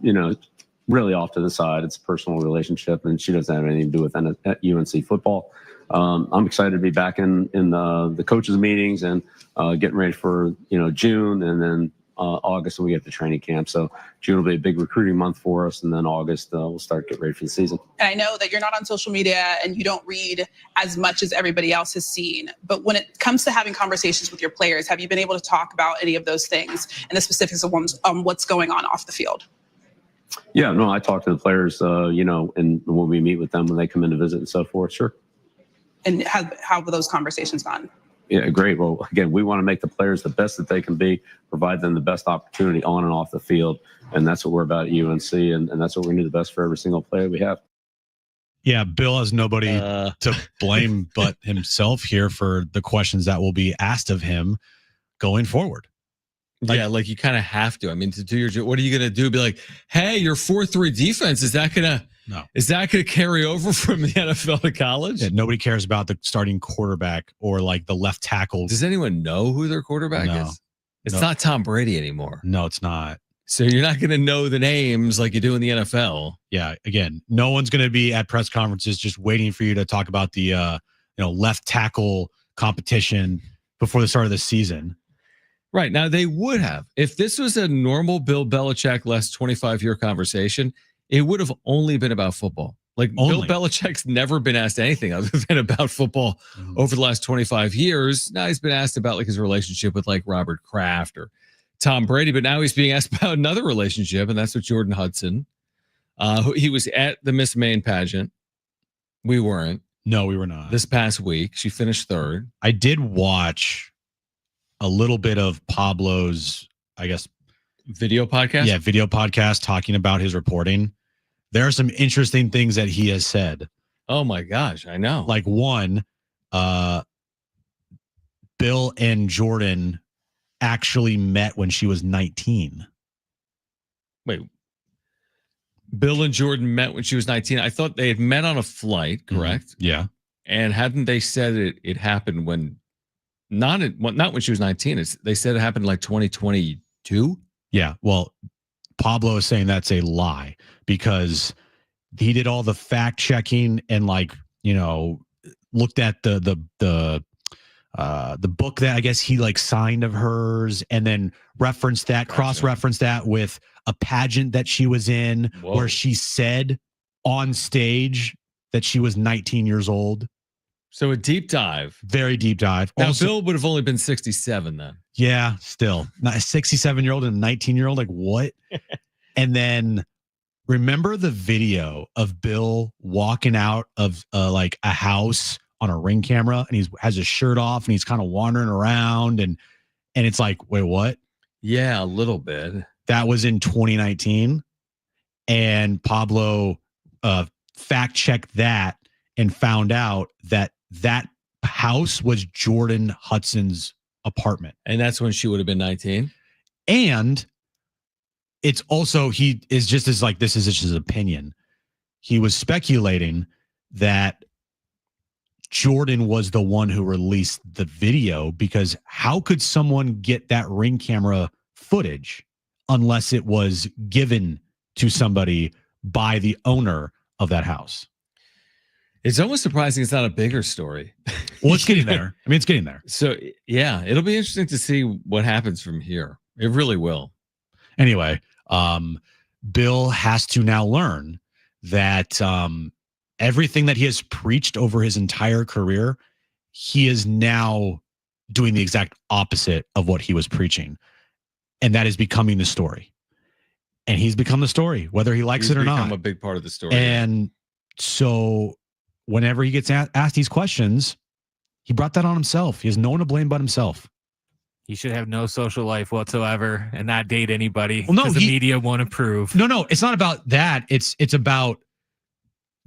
really off to the side. It's a personal relationship, and she doesn't have anything to do with UNC football. I'm excited to be back in the coaches' meetings and getting ready for, June, and then August when we get the training camp. So June will be a big recruiting month for us, and then August we'll start to get ready for the season. And I know that you're not on social media and you don't read as much as everybody else has seen, but when it comes to having conversations with your players, have you been able to talk about any of those things and the specifics of what's going on off the field? Yeah, no, I talk to the players, and when we meet with them, when they come in to visit and so forth, sure. And how have those conversations gone? Yeah, great. Well, again, we want to make the players the best that they can be, provide them the best opportunity on and off the field. And that's what we're about at UNC. And that's what we do the best for every single player we have. Yeah, Bill has nobody to blame but himself here for the questions that will be asked of him going forward. Like you kind of have to. I mean, to do your job, what are you going to do? Be like, hey, your 4-3 defense, is that going to carry over from the NFL to college? Yeah, nobody cares about the starting quarterback or like the left tackle. Does anyone know who their quarterback is? It's not Tom Brady anymore. No, it's not. So you're not going to know the names like you do in the NFL. Yeah. Again, no one's going to be at press conferences just waiting for you to talk about the left tackle competition before the start of the season. Right. Now, they would have. If this was a normal Bill Belichick less 25-year conversation, it would have only been about football. Like Bill Belichick's never been asked anything other than about football over the last 25 years. Now he's been asked about like his relationship with like Robert Kraft or Tom Brady, but now he's being asked about another relationship, and that's with Jordan Hudson. He was at the Miss Maine pageant. We weren't. No, we were not. This past week, she finished third. I did watch a little bit of Pablo's, I guess, video podcast. Yeah, video podcast talking about his reporting. There are some interesting things that he has said. Oh my gosh, I know. Like one, Bill and Jordan actually met when she was 19. Wait. Bill and Jordan met when she was 19. I thought they had met on a flight, correct? Yeah. And hadn't they said it happened when not when she was 19. They said it happened like 2022. Yeah. Well, Pablo is saying that's a lie because he did all the fact checking and looked at the book that I guess he signed of hers and then cross-referenced that with a pageant that she was in. Whoa. Where she said on stage that she was 19 years old. So a deep dive. Very deep dive. Now, also, Bill would have only been 67 then. Yeah, still. Not a 67-year-old and a 19-year-old. Like, what? And then remember the video of Bill walking out of a house on a Ring camera, and he has his shirt off and he's kind of wandering around and it's like, wait, what? Yeah, a little bit. That was in 2019. And Pablo fact checked that and found out that house was Jordan Hudson's apartment. And that's when she would have been 19. And it's also, he is just as this is just his opinion. He was speculating that Jordan was the one who released the video because how could someone get that Ring camera footage unless it was given to somebody by the owner of that house. It's almost surprising it's not a bigger story. Well, it's getting there. I mean, it's getting there. So, yeah, it'll be interesting to see what happens from here. It really will. Anyway, Bill has to now learn that everything that he has preached over his entire career, he is now doing the exact opposite of what he was preaching. And that is becoming the story. And he's become the story, whether he likes it or not. He's become a big part of the story. And so whenever he gets asked these questions, he brought that on himself. He has no one to blame but himself. He should have no social life whatsoever and not date anybody. Well, no, the media won't approve. No, it's not about that. It's about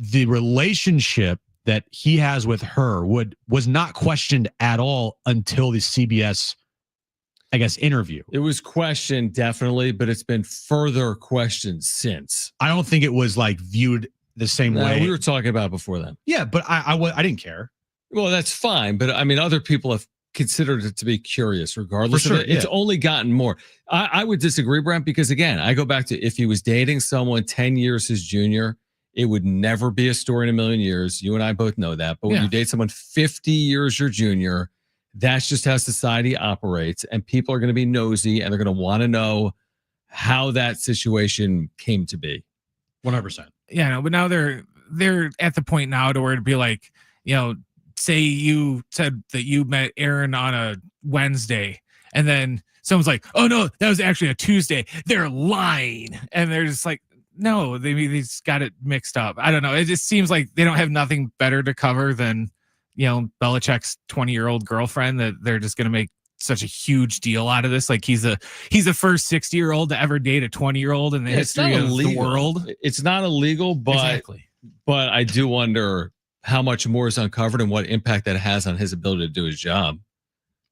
the relationship that he has with her was not questioned at all until the CBS, I guess, interview. It was questioned, definitely, but it's been further questioned since. I don't think it was like viewed the same way. We were talking about it before then. Yeah, but I didn't care. Well, that's fine. But I mean, other people have considered it to be curious regardless of it. It's only gotten more. I would disagree, Brent, because again, I go back to if he was dating someone 10 years his junior, it would never be a story in a million years. You and I both know that. But when you date someone 50 years your junior, that's just how society operates. And people are going to be nosy and they're going to want to know how that situation came to be. 100%. Yeah, no, but now they're at the point now to where it'd be like, say you said that you met Aaron on a Wednesday and then someone's like, oh no, that was actually a Tuesday. They're lying. And they're just like, no, they just got it mixed up. I don't know. It just seems like they don't have nothing better to cover than, Belichick's 20-year-old girlfriend, that they're just going to make such a huge deal out of this. Like he's the first 60-year-old to ever date a 20-year-old in the history of the world. It's not illegal, but I do wonder how much more is uncovered and what impact that has on his ability to do his job.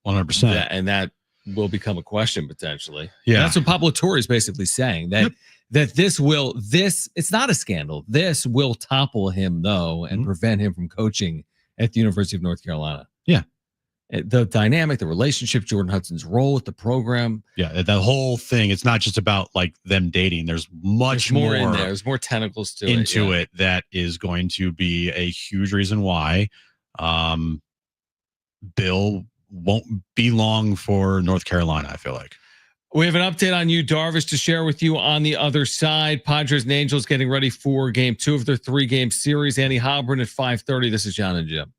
100%. And that will become a question potentially. Yeah. And that's what Pablo Torre is basically saying, that it's not a scandal. This will topple him though and prevent him from coaching at the University of North Carolina. Yeah. The dynamic, the relationship, Jordan Hudson's role with the program. Yeah, the whole thing. It's not just about like them dating. There's much more in there. There's more tentacles to it that is going to be a huge reason why Bill won't be long for North Carolina, I feel like. We have an update on Yu Darvish to share with you on the other side. Padres and Angels getting ready for game 2 of their 3-game series. Andy Halpern at 5:30. This is John and Jim.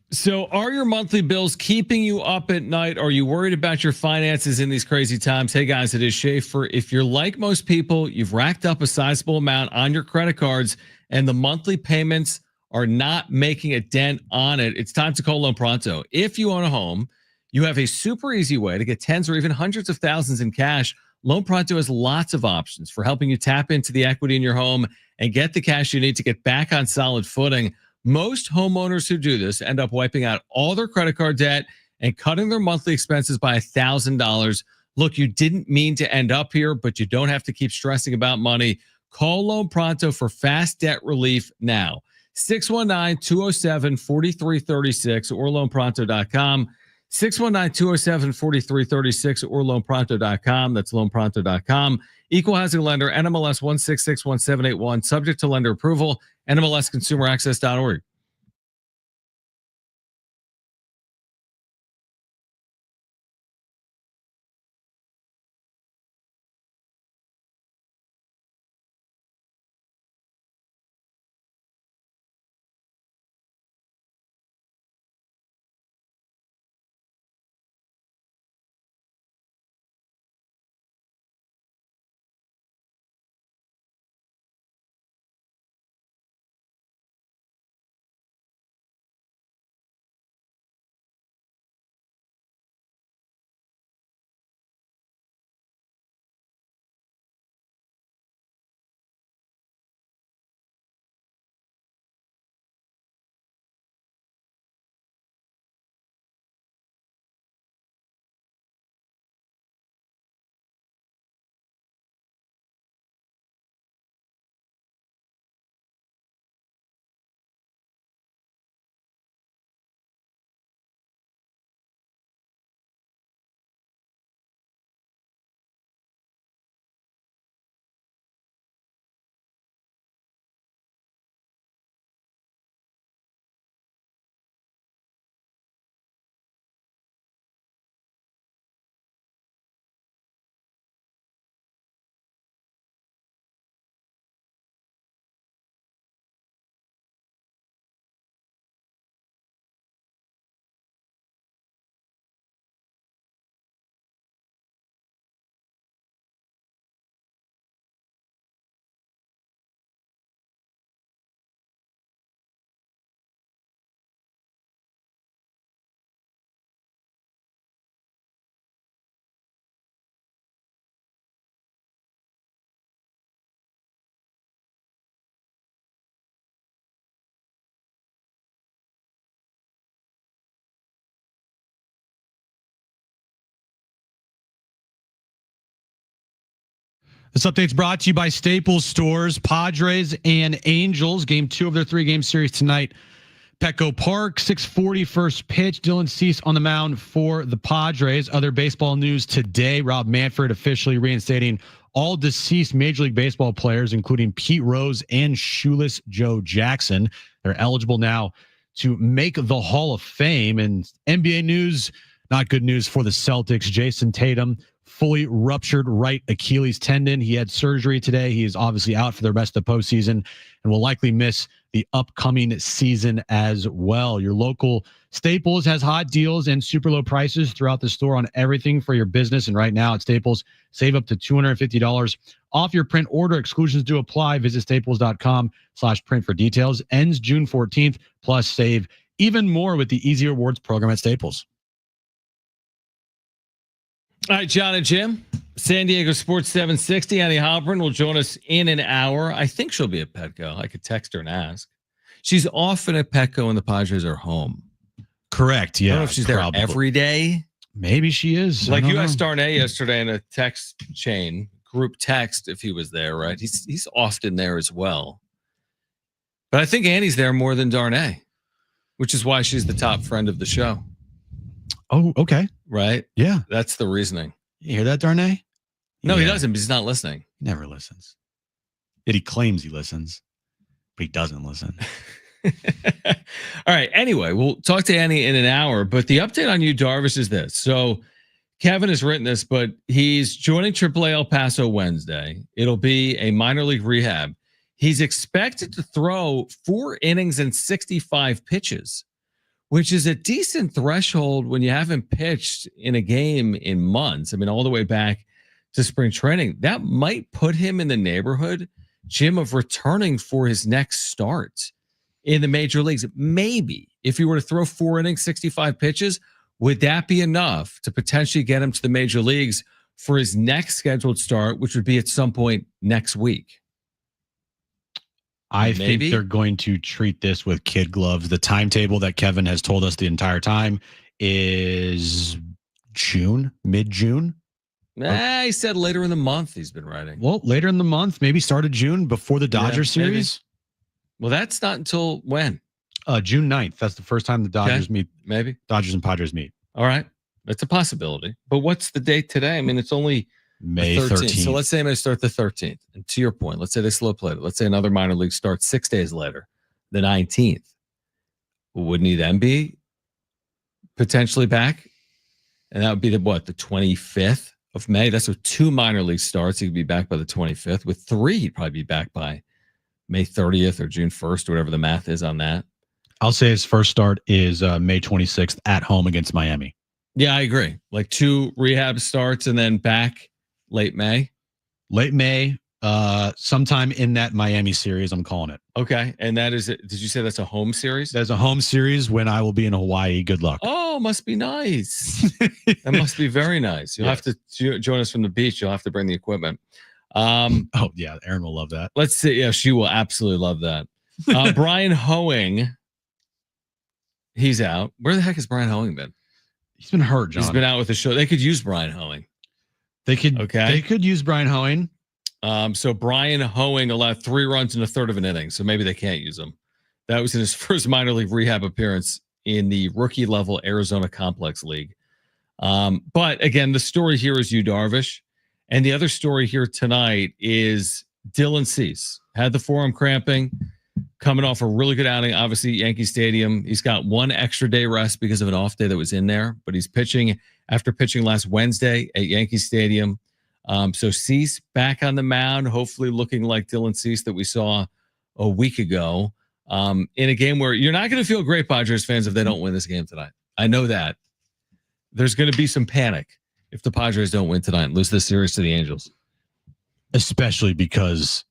So are your monthly bills keeping you up at night? Are you worried about your finances in these crazy times? Hey guys, it is Schaefer. If you're like most people, you've racked up a sizable amount on your credit cards and the monthly payments are not making a dent on it, it's time to call Loan Pronto. If you own a home, you have a super easy way to get tens or even hundreds of thousands in cash. Loan Pronto has lots of options for helping you tap into the equity in your home and get the cash you need to get back on solid footing. Most homeowners who do this end up wiping out all their credit card debt and cutting their monthly expenses by $1,000. Look, you didn't mean to end up here, but you don't have to keep stressing about money. Call Loan Pronto for fast debt relief now. 619-207-4336 or loanpronto.com. 619-207-4336 or loanpronto.com. That's loanpronto.com. Equal housing lender, NMLS 1661781, subject to lender approval, NMLSconsumeraccess.org. This update's brought to you by Staples Stores. Padres and Angels, game 2 of their 3-game series tonight. Petco Park, 6:40 first pitch. Dylan Cease on the mound for the Padres. Other baseball news today, Rob Manfred officially reinstating all deceased Major League Baseball players, including Pete Rose and Shoeless Joe Jackson. They're eligible now to make the Hall of Fame. And NBA news, not good news for the Celtics. Jason Tatum, fully ruptured right Achilles tendon. He had surgery today. He is obviously out for the rest of the postseason and will likely miss the upcoming season as well. Your local Staples has hot deals and super low prices throughout the store on everything for your business. And right now at Staples, save up to $250 off your print order. Exclusions do apply. Visit staples.com/print for details. Ends June 14th. Plus save even more with the Easy Rewards program at Staples. All right, John and Jim, San Diego Sports 760. Annie Halpern will join us in an hour. I think she'll be at Petco. I could text her and ask. She's often at Petco when the Padres are home. Correct. Yeah. I don't know if she's there every day. Maybe she is. Like you asked Darnay yesterday in a text chain, group text, if he was there, right? He's often there as well. But I think Annie's there more than Darnay, which is why she's the top friend of the show. Oh, okay. Right? Yeah. That's the reasoning. You hear that, Darnay? No, he doesn't, but he's not listening. He never listens. Yet he claims he listens, but he doesn't listen. All right. Anyway, we'll talk to Annie in an hour, but the update on you, Darvish, is this. So Kevin has written this, but he's joining AAA El Paso Wednesday. It'll be a minor league rehab. He's expected to throw 4 innings and 65 pitches, which is a decent threshold when you haven't pitched in a game in months. I mean, all the way back to spring training. That might put him in the neighborhood, Jim, of returning for his next start in the major leagues. Maybe if he were to throw 4 innings, 65 pitches, would that be enough to potentially get him to the major leagues for his next scheduled start, which would be at some point next week? I think they're going to treat this with kid gloves. The timetable that Kevin has told us the entire time is June, mid-June. He said later in the month he's been writing. Well, later in the month, maybe start of June before the Dodgers series. Maybe. Well, that's not until when? June 9th. That's the first time the Dodgers meet. Maybe. Dodgers and Padres meet. All right. That's a possibility. But what's the date today? I mean, it's only May 13th. So let's say I'm going to start the 13th. And to your point, let's say they slow played it. Let's say another minor league starts 6 days later, the 19th. Wouldn't he then be potentially back? And that would be the 25th of May. That's with 2 minor league starts. He could be back by the 25th. With 3, he'd probably be back by May 30th or June 1st, or whatever the math is on that. I'll say his first start is May 26th at home against Miami. Yeah, I agree. Like 2 rehab starts and then back late May. Sometime in that Miami series, I'm calling it. Okay. And that is it. Did you say that's a home series? That's a home series when I will be in Hawaii. Good luck. Oh, must be nice. That must be very nice. You'll have to join us from the beach. You'll have to bring the equipment. Oh, yeah. Erin will love that. Let's see. Yeah, she will absolutely love that. Brian Hoeing, he's out. Where the heck has Brian Hoeing been? He's been hurt, John. He's been out with the show. They could use Brian Hoeing. They could use Brian Hoeing. So Brian Hoeing allowed 3 runs in a third of an inning, so maybe they can't use him. That was in his first minor league rehab appearance in the rookie level Arizona Complex League. But again, the story here is Yu Darvish, and the other story here tonight is Dylan Cease had the forearm cramping, coming off a really good outing. Obviously, Yankee Stadium. He's got 1 extra day rest because of an off day that was in there, but he's pitching after pitching last Wednesday at Yankee Stadium. So Cease back on the mound, hopefully looking like Dylan Cease that we saw a week ago in a game where you're not going to feel great, Padres fans, if they don't win this game tonight. I know that. There's going to be some panic if the Padres don't win tonight and lose this series to the Angels. Especially because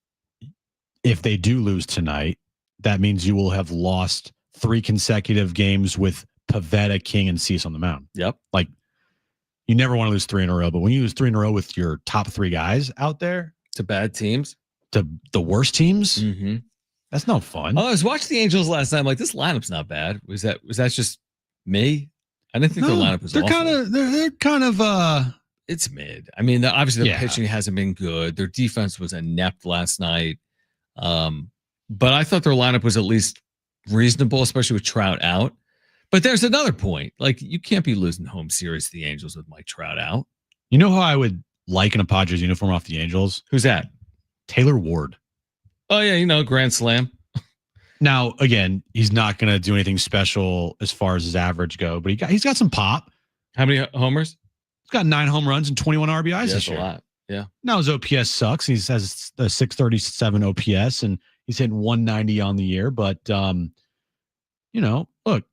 if they do lose tonight, that means you will have lost 3 consecutive games with Pivetta, King, and Cease on the mound. Yep. Like, you never want to lose 3 in a row, but when you lose 3 in a row with your top 3 guys out there to bad teams, to the worst teams, that's no fun. Oh, I was watching the Angels last night. I'm like, this lineup's not bad. Was that just me? I didn't think the lineup was awful. They're kind of It's mid. I mean, obviously the pitching hasn't been good. Their defense was inept last night. But I thought their lineup was at least reasonable, especially with Trout out. But there's another point. Like, you can't be losing home series to the Angels with Mike Trout out. You know who I would like in a Padres uniform off the Angels? Who's that? Taylor Ward. Oh, yeah, grand slam. Now, again, he's not going to do anything special as far as his average go, but he's got some pop. How many homers? He's got 9 home runs and 21 RBIs this year. A lot. Yeah. Now his OPS sucks. He has a 637 OPS, and he's hitting 190 on the year. But, look,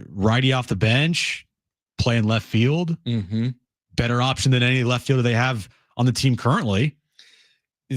righty off the bench, playing left field, better option than any left fielder they have on the team currently.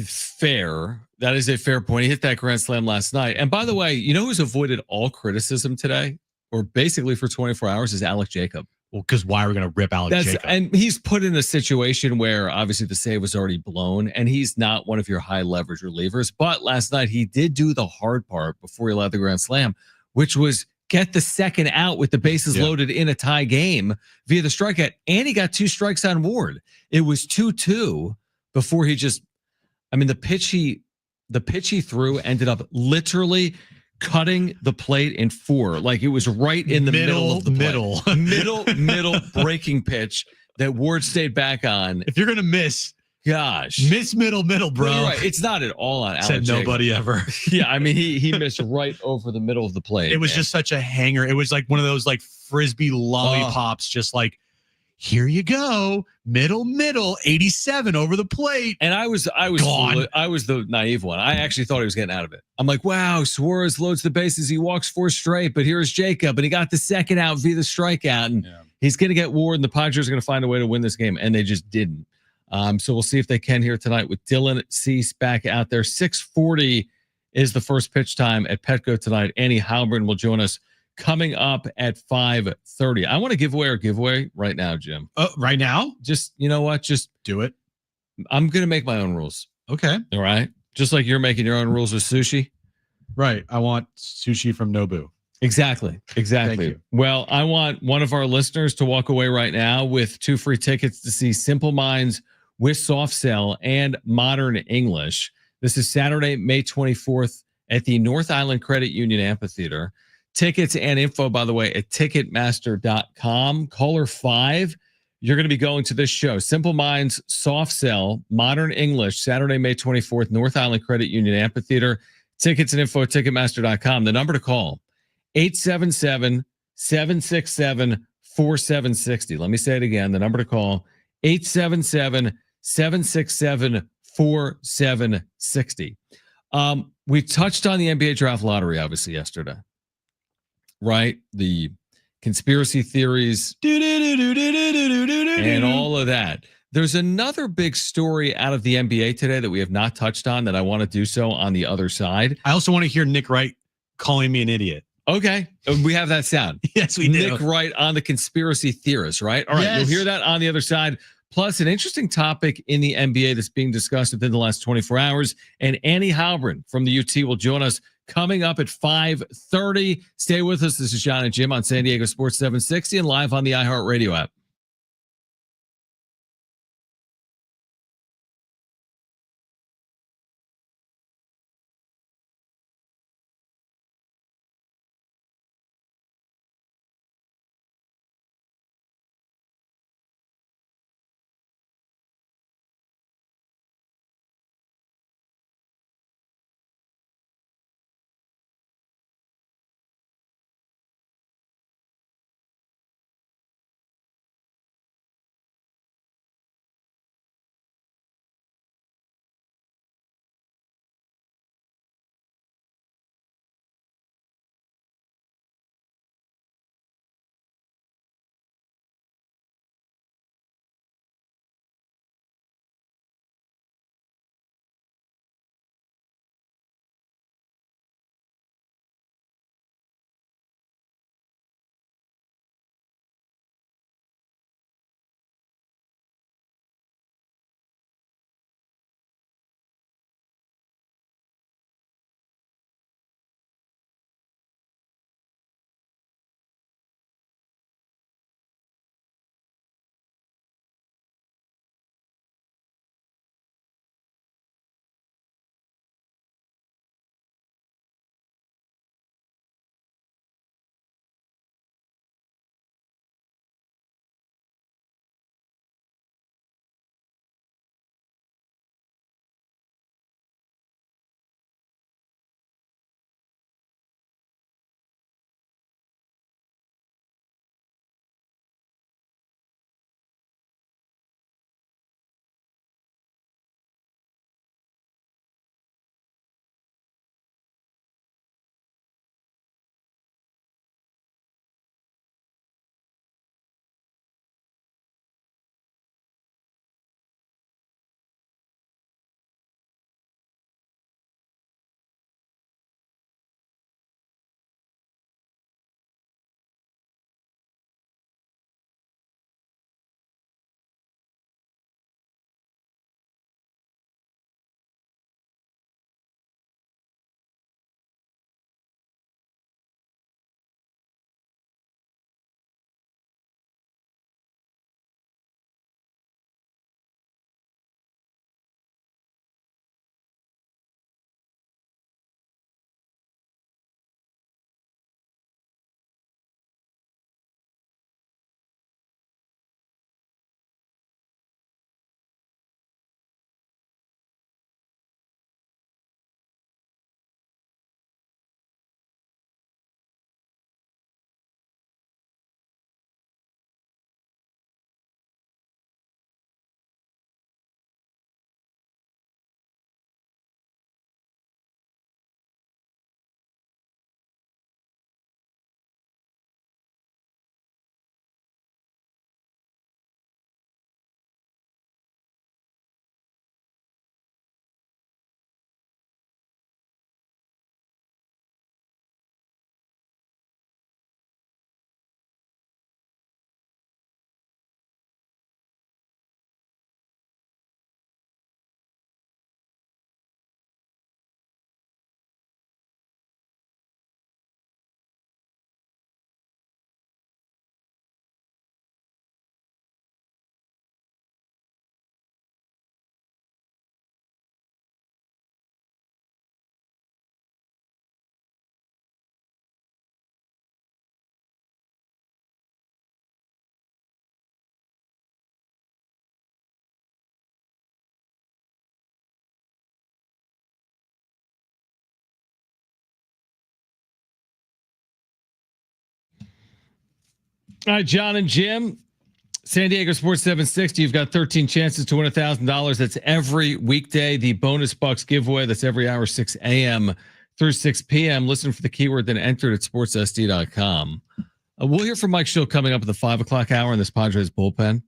Fair. That is a fair point. He hit that grand slam last night. And by the way, you know who's avoided all criticism today, or basically for 24 hours, is Alec Jacob. Well, because why are we going to rip Alec Jacob? And he's put in a situation where obviously the save was already blown, and he's not one of your high leverage relievers. But last night he did do the hard part before he allowed the grand slam, which was get the second out with the bases loaded in a tie game via the strikeout. And he got 2 strikes on Ward. It was 2-2 before he just, the pitch he threw ended up literally cutting the plate in 4. Like, it was right in the middle of the middle breaking pitch that Ward stayed back on. If you're going to miss, miss middle, bro. Well, you're right. It's not at all on Alec Said nobody ever. Yeah, he missed right over the middle of the plate. It was just such a hanger. It was like one of those like Frisbee lollipops, just like, here you go, middle, 87 over the plate. And I was the naive one. I actually thought he was getting out of it. I'm like, wow, Suarez loads the bases. He walks 4 straight, but here's Jacob, and he got the second out via the strikeout, and he's going to get Ward, and the Padres are going to find a way to win this game, and they just didn't. So we'll see if they can here tonight with Dylan Cease back out there. 6:40 is the first pitch time at Petco tonight. Annie Halbern will join us coming up at 5:30. I want to give away our giveaway right now, Jim. Right now? Just, you know what? Just do it. I'm going to make my own rules. Okay. All right. Just like you're making your own rules with sushi. Right. I want sushi from Nobu. Exactly. Thank you. Well, I want one of our listeners to walk away right now with 2 free tickets to see Simple Minds with Soft Cell and Modern English. This is Saturday, May 24th at the North Island Credit Union Amphitheater. Tickets and info, by the way, at Ticketmaster.com. Caller 5, you're going to be going to this show. Simple Minds, Soft Cell, Modern English, Saturday, May 24th, North Island Credit Union Amphitheater. Tickets and info at Ticketmaster.com. The number to call, 877-767-4760. Let me say it again. The number to call, 877-767-4760. We touched on the NBA draft lottery, obviously, yesterday. Right? The conspiracy theories and all of that. There's another big story out of the NBA today that we have not touched on that I want to do so on the other side. I also want to hear Nick Wright calling me an idiot. Okay. We have that sound. Yes, we do. Nick Wright on the conspiracy theorists, right? All right. Yes. You'll hear that on the other side. Plus, an interesting topic in the NBA that's being discussed within the last 24 hours. And Annie Halbern from the UT will join us coming up at 5:30. Stay with us. This is John and Jim on San Diego Sports 760 and live on the iHeartRadio app. All right, John and Jim, San Diego Sports 760. You've got 13 chances to win $1,000. That's every weekday. The bonus bucks giveaway. That's every hour, 6 a.m. through 6 p.m. Listen for the keyword, then enter it at sportssd.com. We'll hear from Mike Schill coming up at the 5 o'clock hour in this Padres bullpen.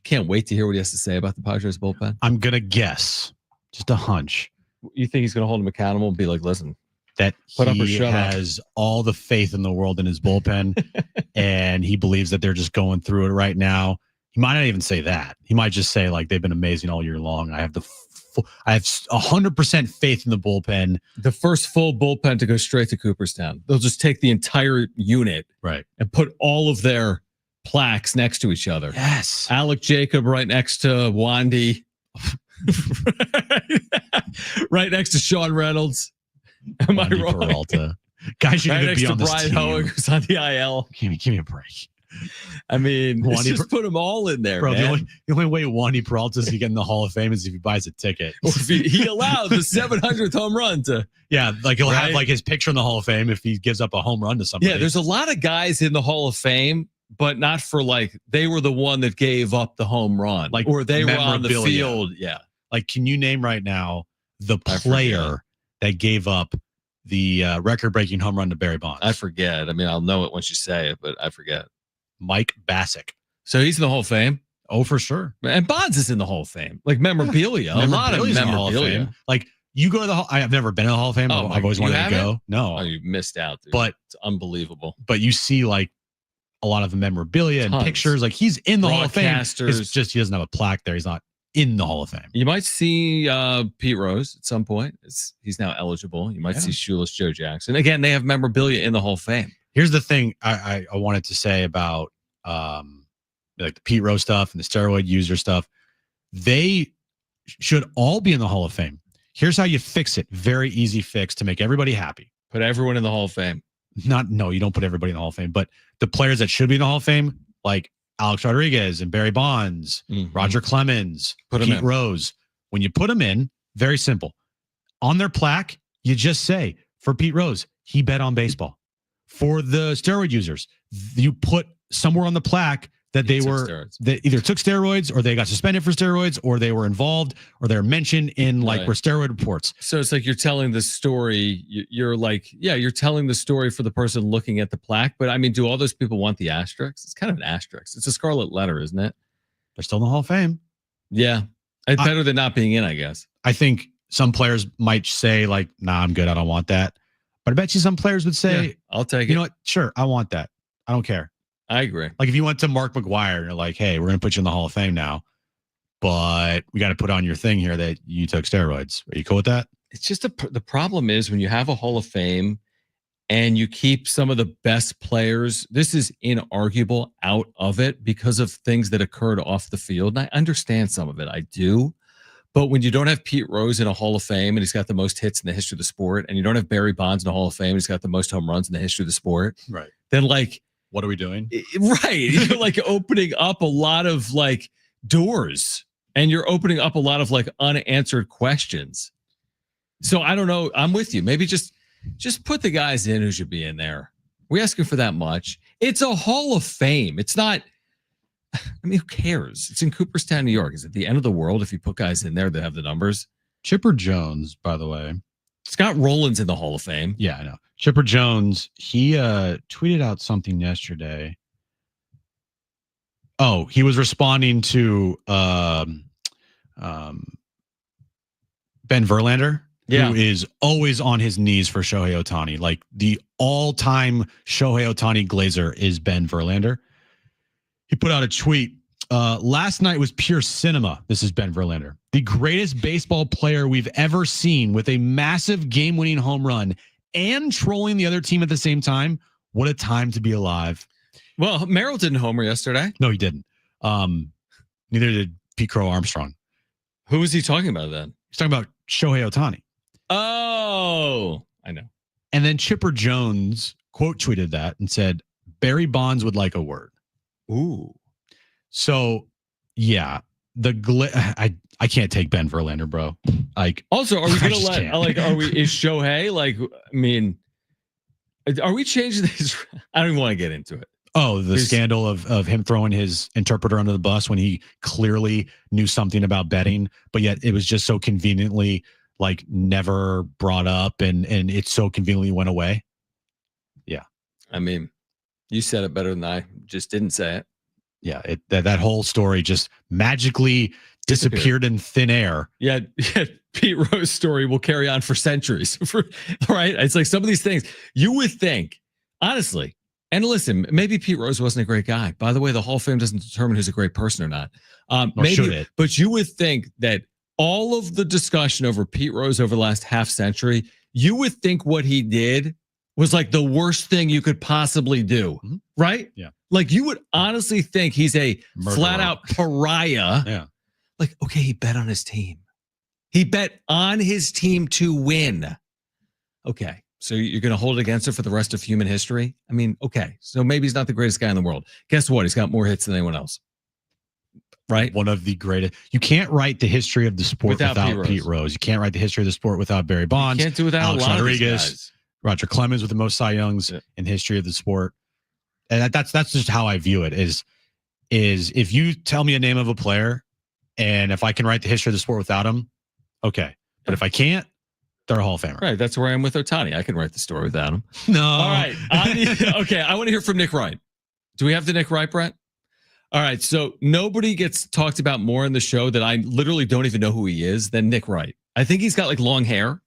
Can't wait to hear what he has to say about the Padres bullpen. I'm going to guess, just a hunch. You think he's going to hold him accountable and be like, listen, that put up or he shut has all the faith in the world in his bullpen, and he believes that they're just going through it right now. He might not even say that. He might just say, like, they've been amazing all year long. I have 100% faith in the bullpen. The first full bullpen to go straight to Cooperstown. They'll just take the entire unit, right, and put all of their plaques next to each other. Yes, Alec Jacob right next to Wandy, right next to Sean Reynolds. Am I wrong? Peralta. Guys should even be on this Brian team. Hoeing, who's on the IL. Give me a break. I mean, just put them all in there, bro. Man. The only way Wandy Peralta is to get in the Hall of Fame is if he buys a ticket. Or if he allowed the 700th home run to. Yeah, like he'll have like his picture in the Hall of Fame if he gives up a home run to somebody. Yeah, there's a lot of guys in the Hall of Fame, but not for like they were the one that gave up the home run, like, or they were on the field. Yeah, like can you name right now the player that gave up the record-breaking home run to Barry Bonds? I forget. I mean, I'll know it once you say it, but I forget. Mike Bassick. So he's in the Hall of Fame. Oh, for sure. And Bonds is in the Hall of Fame. Like memorabilia. A lot of memorabilia. Like you go to the Hall. I've never been in the Hall of Fame. Oh, I've always wanted to go. No. Oh, you missed out, dude. But it's unbelievable. But you see like a lot of the memorabilia and pictures. Like he's in the Hall of Fame. It's just he doesn't have a plaque there. He's not in the Hall of Fame. You might see Pete Rose at some point. He's now eligible. You might see Shoeless Joe Jackson. Again, they have memorabilia in the Hall of Fame. Here's the thing I wanted to say about like the Pete Rose stuff and the steroid user stuff. They should all be in the Hall of Fame. Here's how you fix it. Very easy fix to make everybody happy. Put everyone in the Hall of Fame. No, you don't put everybody in the Hall of Fame, but the players that should be in the Hall of Fame, like Alex Rodriguez and Barry Bonds, Roger Clemens, Pete Rose. When you put them in, very simple. On their plaque, you just say, for Pete Rose, he bet on baseball. For the steroid users, you put somewhere on the plaque that they either took steroids or they got suspended for steroids or they were involved or they're mentioned in like steroid reports. So it's like you're telling the story. You're like, you're telling the story for the person looking at the plaque. But I mean, do all those people want the asterisk? It's kind of an asterisk. It's a scarlet letter, isn't it? They're still in the Hall of Fame. Yeah. It's better than not being in, I guess. I think some players might say like, nah, I'm good. I don't want that. But I bet you some players would say, I'll take it. You know what? Sure. I want that. I don't care. I agree. Like if you went to Mark McGwire and you're like, hey, we're going to put you in the Hall of Fame now, but we got to put on your thing here that you took steroids. Are you cool with that? It's just the problem is when you have a Hall of Fame and you keep some of the best players, this is inarguable, out of it because of things that occurred off the field. And I understand some of it. I do. But when you don't have Pete Rose in a Hall of Fame and he's got the most hits in the history of the sport, and you don't have Barry Bonds in a Hall of Fame and he's got the most home runs in the history of the sport, right? Then like, what are we doing? Right. You're like opening up a lot of like doors and you're opening up a lot of like unanswered questions. So I don't know. I'm with you. Maybe just put the guys in who should be in there. We're asking for that much. It's a Hall of Fame. It's not, I mean, who cares? It's in Cooperstown, New York. Is it the end of the world if you put guys in there that have the numbers? Chipper Jones, by the way. Scott Rowland's in the Hall of Fame. Yeah, I know. Chipper Jones, he tweeted out something yesterday. Oh, he was responding to Ben Verlander, who is always on his knees for Shohei Ohtani. Like the all-time Shohei Ohtani glazer is Ben Verlander. He put out a tweet. Last night was pure cinema. This is Ben Verlander. The greatest baseball player we've ever seen with a massive game-winning home run and trolling the other team at the same time. What a time to be alive. Well, Merrill didn't homer yesterday. No, he didn't. Neither did Pete Crow Armstrong. Who was he talking about then? He's talking about Shohei Ohtani. Oh, I know. And then Chipper Jones quote tweeted that and said, Barry Bonds would like a word. Ooh. So, yeah, I can't take Ben Verlander, bro. Like, also, are we gonna let is Shohei like? I mean, are we changing this? I don't even want to get into it. Oh, the scandal of him throwing his interpreter under the bus when he clearly knew something about betting, but yet it was just so conveniently like never brought up, and it so conveniently went away. Yeah. I mean, you said it better than I just didn't say it. Yeah. That whole story just magically disappeared in thin air. Yeah. Pete Rose's story will carry on for centuries. Right? It's like some of these things you would think, honestly. And listen, maybe Pete Rose wasn't a great guy. By the way, the Hall of Fame doesn't determine who's a great person or not. Should it? But you would think that all of the discussion over Pete Rose over the last half century, you would think what he did was like the worst thing you could possibly do, right? Yeah. Like you would honestly think he's a flat out pariah. Yeah. Like, okay, he bet on his team. He bet on his team to win. Okay. So you're going to hold it against him for the rest of human history? I mean, okay. So maybe he's not the greatest guy in the world. Guess what? He's got more hits than anyone else. Right? One of the greatest. You can't write the history of the sport without Pete Rose. You can't write the history of the sport without Barry Bonds. You can't do without Alex a lot Rodriguez, of these guys. Roger Clemens with the most Cy Youngs in history of the sport. And that's just how I view it is if you tell me a name of a player and if I can write the history of the sport without him, okay. But if I can't, they're a Hall of Famer. Right. That's where I am with Ohtani. I can write the story without him. No. All right. Okay. I want to hear from Nick Wright. Do we have the Nick Wright, Brett? All right. So nobody gets talked about more in the show that I literally don't even know who he is than Nick Wright. I think he's got like long hair.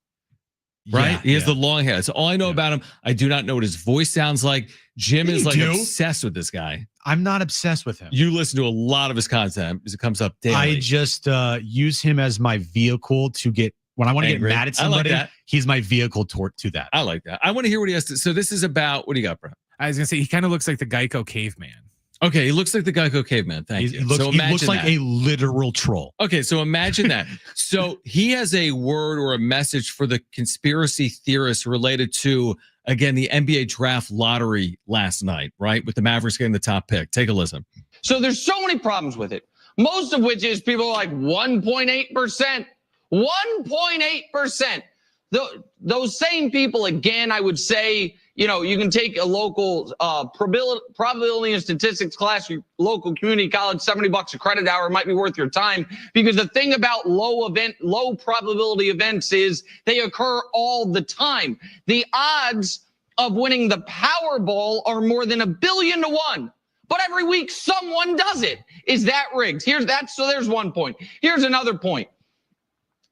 Right? Yeah, he has the long hair. That's all I know about him. I do not know what his voice sounds like. Jim is like obsessed with this guy. I'm not obsessed with him. You listen to a lot of his content because it comes up daily. I just use him as my vehicle to get when I want to get mad at somebody. He's my vehicle to that. I like that. I want to hear what he has to. So this is about what do you got, bro? I was gonna say he kind of looks like the Geico caveman. Okay, he looks like the Geico caveman. Thank you. He looks like a literal troll. Okay, so imagine that. So he has a word or a message for the conspiracy theorists related to, again, the NBA draft lottery last night, right? With the Mavericks getting the top pick. Take a listen. So there's so many problems with it. Most of which is people are like 1.8%. 1.8%. Those same people, again, I would say, you know, you can take a local probability and statistics class, your local community college, $70 a credit hour might be worth your time. Because the thing about low probability events is they occur all the time. The odds of winning the Powerball are more than 1 billion to 1. But every week someone does it. Is that rigged? So there's one point. Here's another point.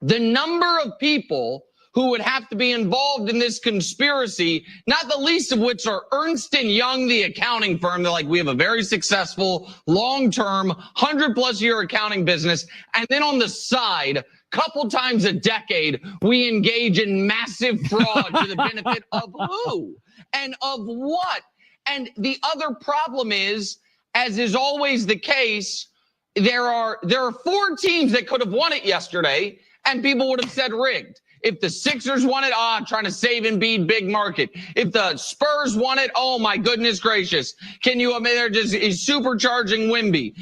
The number of people who would have to be involved in this conspiracy, not the least of which are Ernst & Young, the accounting firm. They're like, we have a very successful, long-term, 100-plus year accounting business. And then on the side, couple times a decade, we engage in massive fraud to the benefit of who and of what? And the other problem is, as is always the case, there are 4 teams that could have won it yesterday, and people would have said rigged. If the Sixers won it, I'm trying to save Embiid, big market. If the Spurs won it, oh my goodness gracious. Can you, I mean, they're just supercharging Wemby.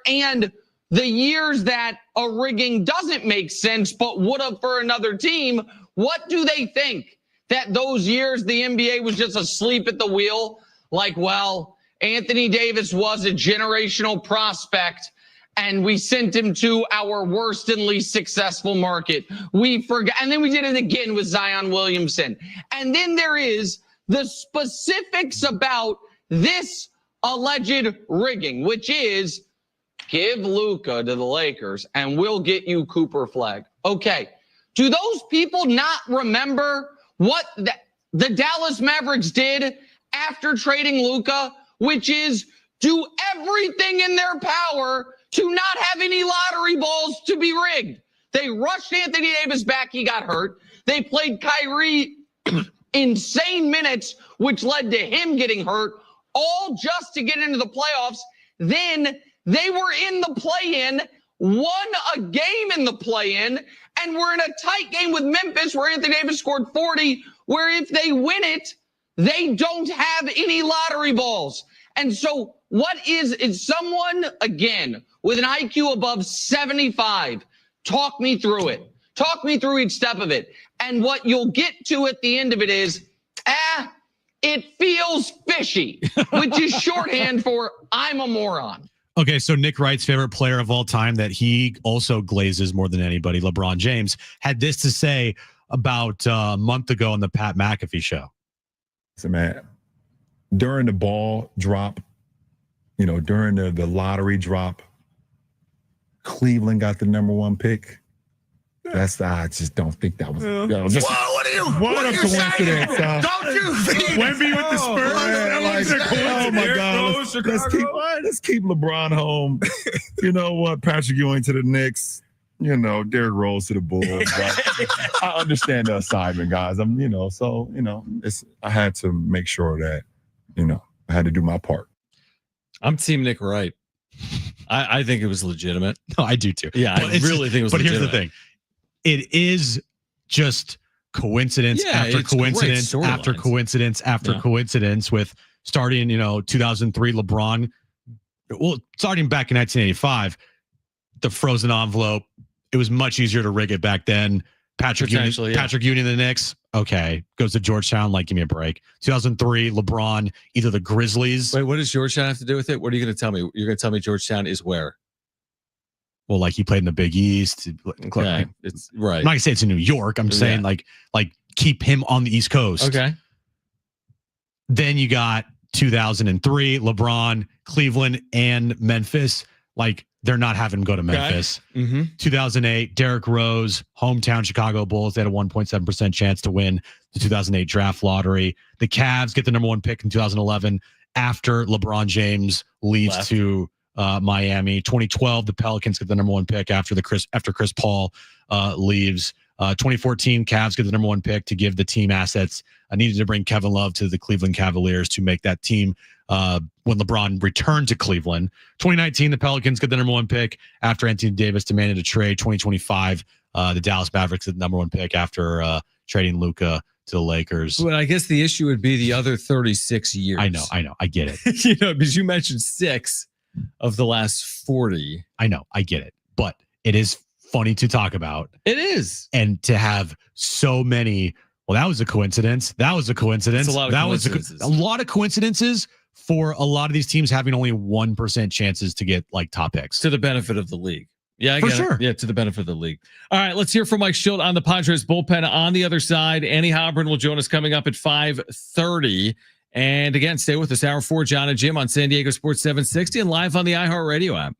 And the years that a rigging doesn't make sense, but would have for another team, what do they think? That those years the NBA was just asleep at the wheel? Like, well, Anthony Davis was a generational prospect, and we sent him to our worst and least successful market. We forgot, and then we did it again with Zion Williamson. And then there is the specifics about this alleged rigging, which is give Luka to the Lakers and we'll get you Cooper Flag. Okay. Do those people not remember what the Dallas Mavericks did after trading Luka, which is do everything in their power to not have any lottery balls to be rigged? They rushed Anthony Davis back. He got hurt. They played Kyrie insane minutes, which led to him getting hurt, all just to get into the playoffs. Then they were in the play-in, won a game in the play-in, and were in a tight game with Memphis where Anthony Davis scored 40, where if they win it, they don't have any lottery balls. And so what is someone, again, with an IQ above 75, talk me through it. Talk me through each step of it. And what you'll get to at the end of it is, It feels fishy, which is shorthand for I'm a moron. Okay, so Nick Wright's favorite player of all time that he also glazes more than anybody, LeBron James, had this to say about a month ago on the Pat McAfee show. So, man, during the ball drop, during the lottery drop, Cleveland got the #1 pick. I just don't think that was. What a coincidence! Don't you think? Wemby with the Spurs. Oh my God! Let's keep LeBron home. You know what? Patrick Ewing to the Knicks. Derrick Rose to the Bulls. I understand the assignment, guys. I had to make sure that I had to do my part. I'm Team Nick Wright. I think it was legitimate. No, I do too. Yeah, I really think it was legitimate. Here's the thing. It is just coincidence after coincidence after coincidence after coincidence with starting, 2003 LeBron. Well, starting back in 1985, the frozen envelope. It was much easier to rig it back then. Patrick Ewing, the Knicks. Okay, goes to Georgetown. Like, give me a break. 2003, LeBron, either the Grizzlies. Wait, what does Georgetown have to do with it? What are you going to tell me? You're going to tell me Georgetown is where? Well, like he played in the Big East. Okay, it's right. I'm not gonna say it's in New York. I'm saying like keep him on the East Coast. Okay. Then you got 2003, LeBron, Cleveland, and Memphis. Like they're not having him go to Memphis. Okay. Mm-hmm. 2008, Derrick Rose, hometown Chicago Bulls. They had a 1.7% chance to win the 2008 draft lottery. The Cavs get the #1 pick in 2011 after LeBron James leaves to Miami. 2012, the Pelicans get the #1 pick after Chris Paul leaves. 2014, Cavs get the #1 pick to give the team assets. I needed to bring Kevin Love to the Cleveland Cavaliers to make that team when LeBron returned to Cleveland. 2019, the Pelicans get the #1 pick after Anthony Davis demanded a trade. 2025, the Dallas Mavericks get the #1 pick after trading Luka to the Lakers. But I guess the issue would be the other 36 years. I know. I get it. Because you mentioned 6 of the last 40. I know. I get it. But it is funny to talk about. It is. And to have so many, well, that was a coincidence. That was a coincidence. It's a lot of coincidences. A lot of coincidences for a lot of these teams having only 1% chances to get like top picks. To the benefit of the league. Yeah, for sure. Yeah, to the benefit of the league. All right, let's hear from Mike Schilt on the Padres bullpen. On the other side, Annie Hobron will join us coming up at 5:30. And again, stay with us. Hour 4, John and Jim on San Diego Sports 760 and live on the iHeartRadio app.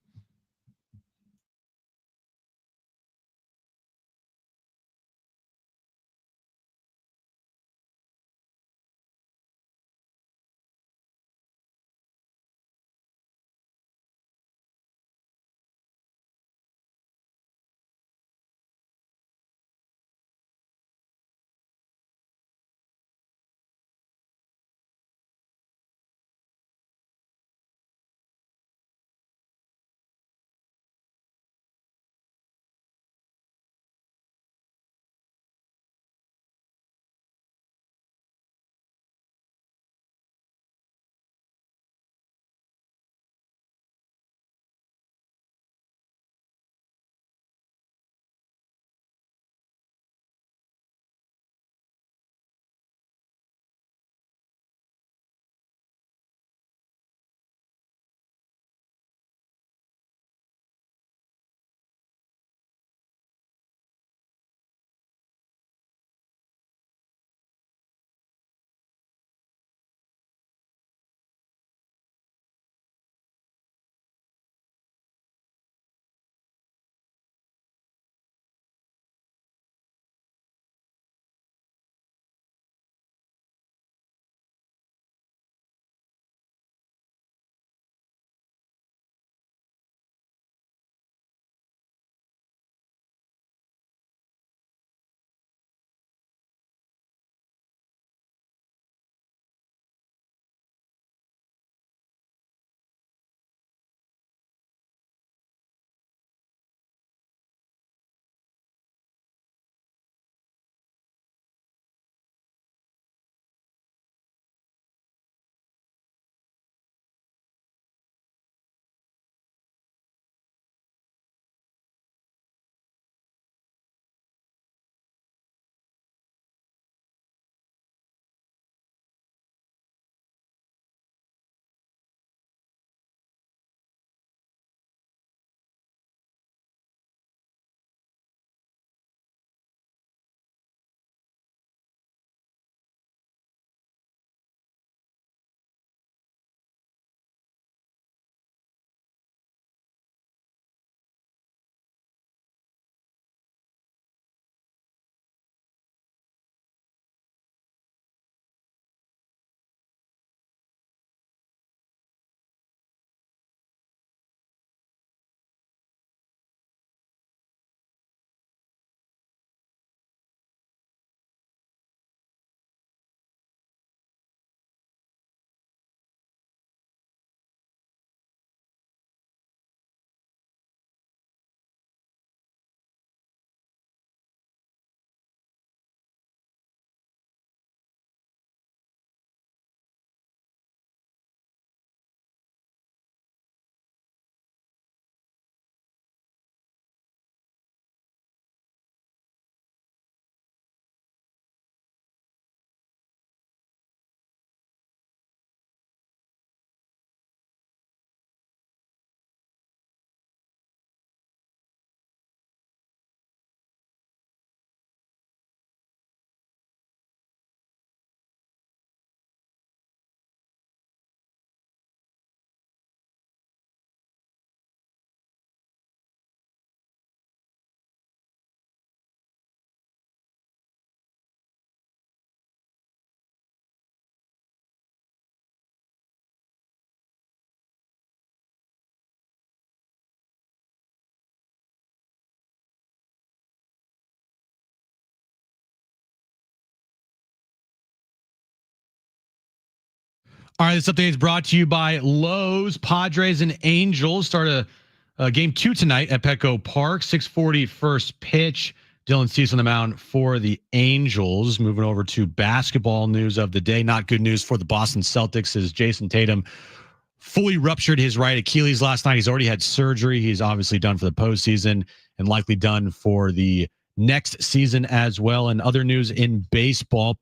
All right, this update is brought to you by Lowe's. Padres and Angels start a game 2 tonight at Petco Park. 6:40 first pitch. Dylan Cease on the mound for the Angels. Moving over to basketball news of the day. Not good news for the Boston Celtics as Jason Tatum fully ruptured his right Achilles last night. He's already had surgery. He's obviously done for the postseason and likely done for the next season as well. And other news in baseball,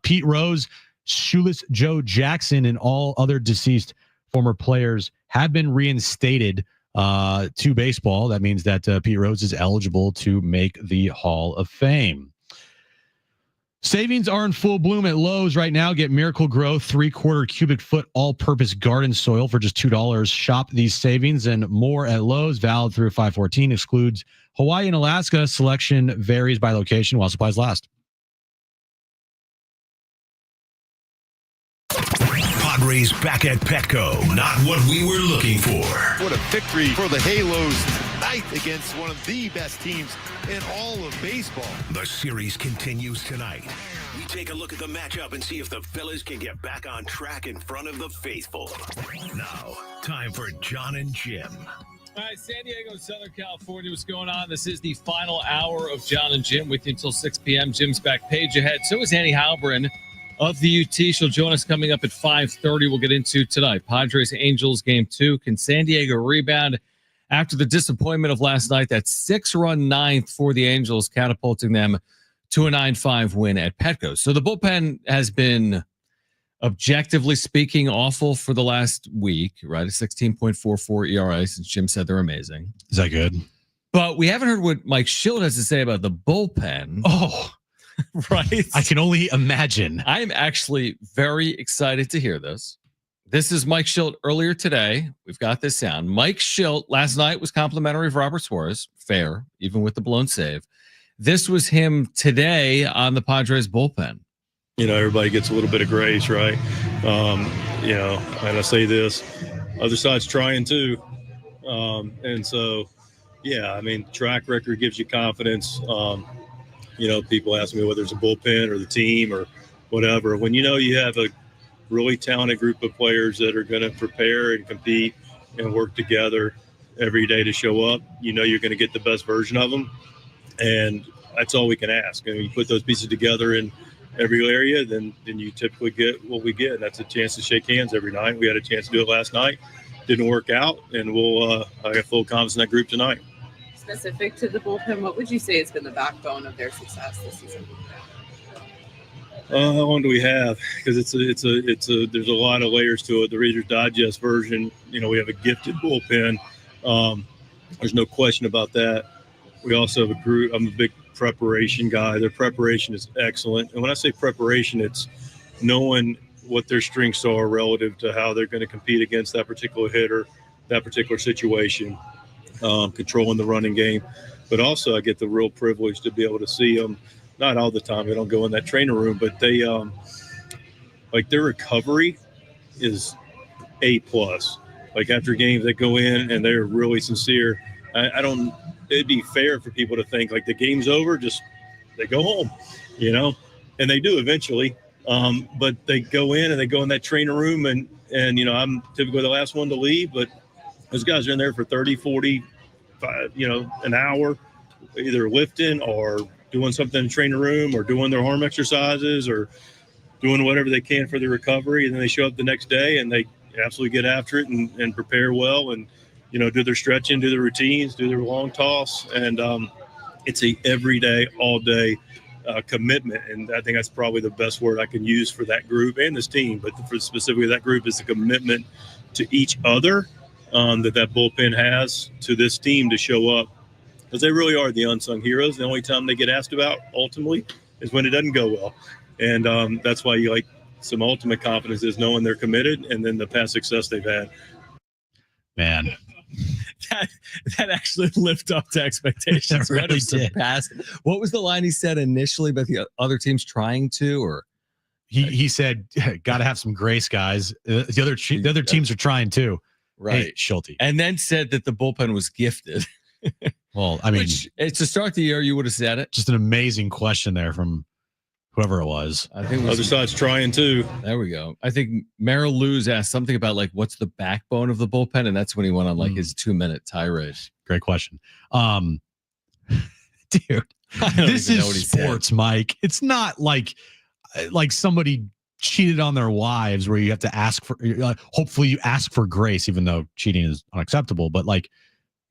Pete Rose, Shoeless Joe Jackson, and all other deceased former players have been reinstated to baseball. That means that Pete Rose is eligible to make the Hall of Fame. Savings are in full bloom at Lowe's right now. Get Miracle Grow 3/4 cubic foot all-purpose garden soil for just $2. Shop these savings and more at Lowe's. Valid through 5/14. Excludes Hawaii and Alaska. Selection varies by location while supplies last. Padres back at Petco. Not what we were looking for. What a victory for the Halos tonight against one of the best teams in all of baseball. The series continues tonight. We take a look at the matchup and see if the fellas can get back on track in front of the faithful. Now, time for John and Jim. All right, San Diego, Southern California, what's going on? This is the final hour of John and Jim with you until 6 p.m. Jim's back page ahead. So is Annie Halberin of the UT. She'll join us coming up at 5:30. We'll get into tonight. Padres Angels game 2. Can San Diego rebound after the disappointment of last night? That 6-run ninth for the Angels, catapulting them to a 9-5 win at Petco. So the bullpen has been, objectively speaking, awful for the last week, right? A 16.44 ERA since Jim said they're amazing. Is that good? But we haven't heard what Mike Schilt has to say about the bullpen. Oh, right. I can only imagine. I'm actually very excited to hear this. This is Mike Schilt earlier today. We've got this sound. Mike Schilt last night was complimentary of Robert Suarez. Fair, even with the blown save. This was him today on the Padres bullpen. You know, everybody gets a little bit of grace, right? You know, and I say this, other side's trying too. And so, yeah, I mean, track record gives you confidence. You know, people ask me whether it's a bullpen or the team or whatever. When you know you have a really talented group of players that are going to prepare and compete and work together every day to show up, you know you're going to get the best version of them. And that's all we can ask. And you put those pieces together in every area, then you typically get what we get. And that's a chance to shake hands every night. We had a chance to do it last night. Didn't work out. And I got full confidence in that group tonight. Specific to the bullpen, what would you say has been the backbone of their success this season? How long do we have? Because there's a lot of layers to it. The Reader's Digest version, you know, we have a gifted bullpen. There's no question about that. We also have a group. I'm a big preparation guy. Their preparation is excellent. And when I say preparation, it's knowing what their strengths are relative to how they're going to compete against that particular hitter, that particular situation. Controlling the running game, but also I get the real privilege to be able to see them. Not all the time, they don't go in that training room, but they like their recovery is A+. Like after games, they go in and they're really sincere. It'd be fair for people to think like the game's over, just they go home, you know, and they do eventually. But they go in and they go in that training room and you know, I'm typically the last one to leave, but those guys are in there for 30, 40, you know, an hour, either lifting or doing something in the training room or doing their arm exercises or doing whatever they can for their recovery. And then they show up the next day and they absolutely get after it and prepare well and, you know, do their stretching, do their routines, do their long toss. And it's a everyday, all day commitment. And I think that's probably the best word I can use for that group and this team. But for specifically that group is the commitment to each other that bullpen has to this team to show up, because they really are the unsung heroes. The only time they get asked about ultimately is when it doesn't go well. And that's why you like some ultimate confidence is knowing they're committed and then the past success they've had. Man, that actually lived up to expectations. Really did. What was the line he said initially about the other teams trying to, or he said, got to have some grace, guys. The other teams are trying too. Right. Hey, Schulte. And then said that the bullpen was gifted. Well, I mean, to start the year, you would have said it. Just an amazing question there from whoever it was. I think Other side's trying too. There we go. I think Merrill Lewis asked something about like what's the backbone of the bullpen, and that's when he went on like his 2-minute tirade. Great question. Dude, this is sports, Mike. It's not like somebody cheated on their wives where you have to ask for, hopefully you ask for grace, even though cheating is unacceptable. But like,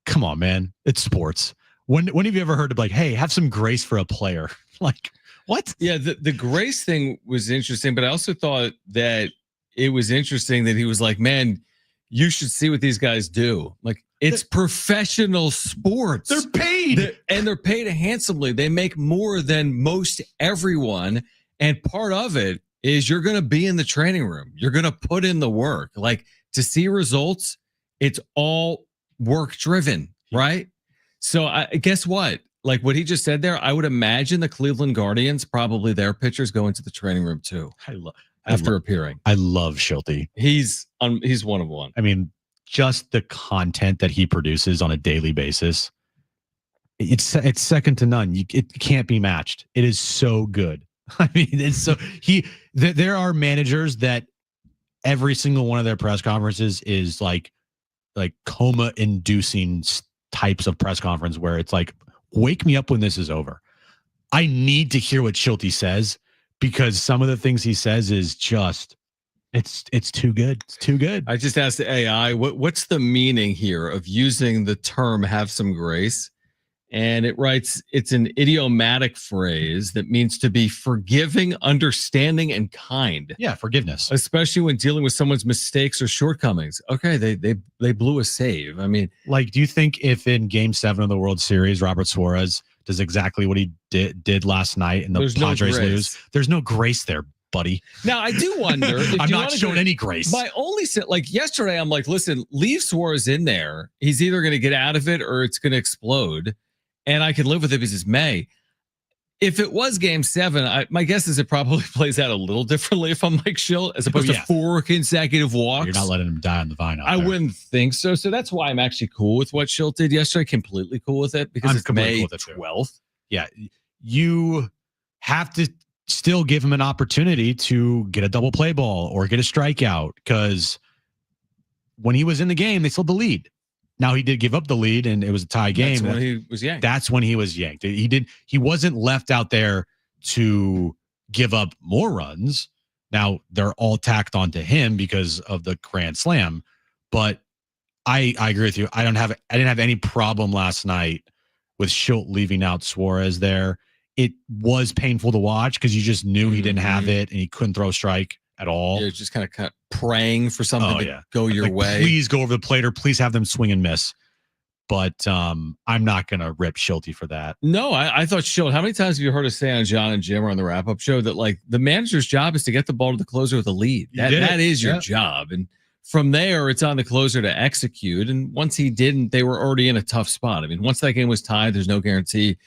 come on, man, it's sports. When have you ever heard of like, hey, have some grace for a player? Like, what? Yeah, the grace thing was interesting, but I also thought that it was interesting that he was like, man, you should see what these guys do. Like, it's professional sports. They're paid. They're paid handsomely. They make more than most everyone. And part of it is you're going to be in the training room. You're going to put in the work. Like, to see results, it's all work driven, right? So guess what? Like what he just said there, I would imagine the Cleveland Guardians, probably their pitchers go into the training room too. After appearing. I love Schulte. He's one of one. I mean, just the content that he produces on a daily basis, it's second to none. It can't be matched. It is so good. I mean, it's so there are managers that every single one of their press conferences is like coma inducing types of press conference where it's like, wake me up when this is over. I need to hear what Schulte says because some of the things he says is just, it's too good. It's too good. I just asked the AI, what's the meaning here of using the term have some grace? And it writes, it's an idiomatic phrase that means to be forgiving, understanding, and kind. Yeah, forgiveness. Especially when dealing with someone's mistakes or shortcomings. Okay, they blew a save. I mean, like, do you think if in Game 7 of the World Series, Robert Suarez does exactly what he did last night and the Padres lose, there's no grace there, buddy. Now, I do wonder. If I'm not showing any grace. My only like yesterday, I'm like, listen, leave Suarez in there. He's either going to get out of it or it's going to explode. And I can live with it because it's May. If it was Game 7, my guess is it probably plays out a little differently if I'm Mike Schill, as opposed to 4 consecutive walks. You're not letting him die on the vine. I wouldn't think so. So that's why I'm actually cool with what Schill did yesterday. Completely cool with it because it's May 12th. Yeah, you have to still give him an opportunity to get a double play ball or get a strikeout because when he was in the game, they still had the lead. Now he did give up the lead and it was a tie game. That's when he was yanked. That's when he was yanked. He wasn't left out there to give up more runs. Now they're all tacked onto him because of the grand slam. But I agree with you. I didn't have any problem last night with Schulte leaving out Suarez there. It was painful to watch because you just knew he didn't have it and he couldn't throw a strike at all. You're just kind of praying for something to go your way. Please go over the plate or please have them swing and miss. But I'm not going to rip Schulte for that. No, I thought Schulte. How many times have you heard us say on John and Jim or on the wrap-up show that like the manager's job is to get the ball to the closer with a lead? That is your job. And from there, it's on the closer to execute. And once he didn't, they were already in a tough spot. I mean, once that game was tied, there's no guarantee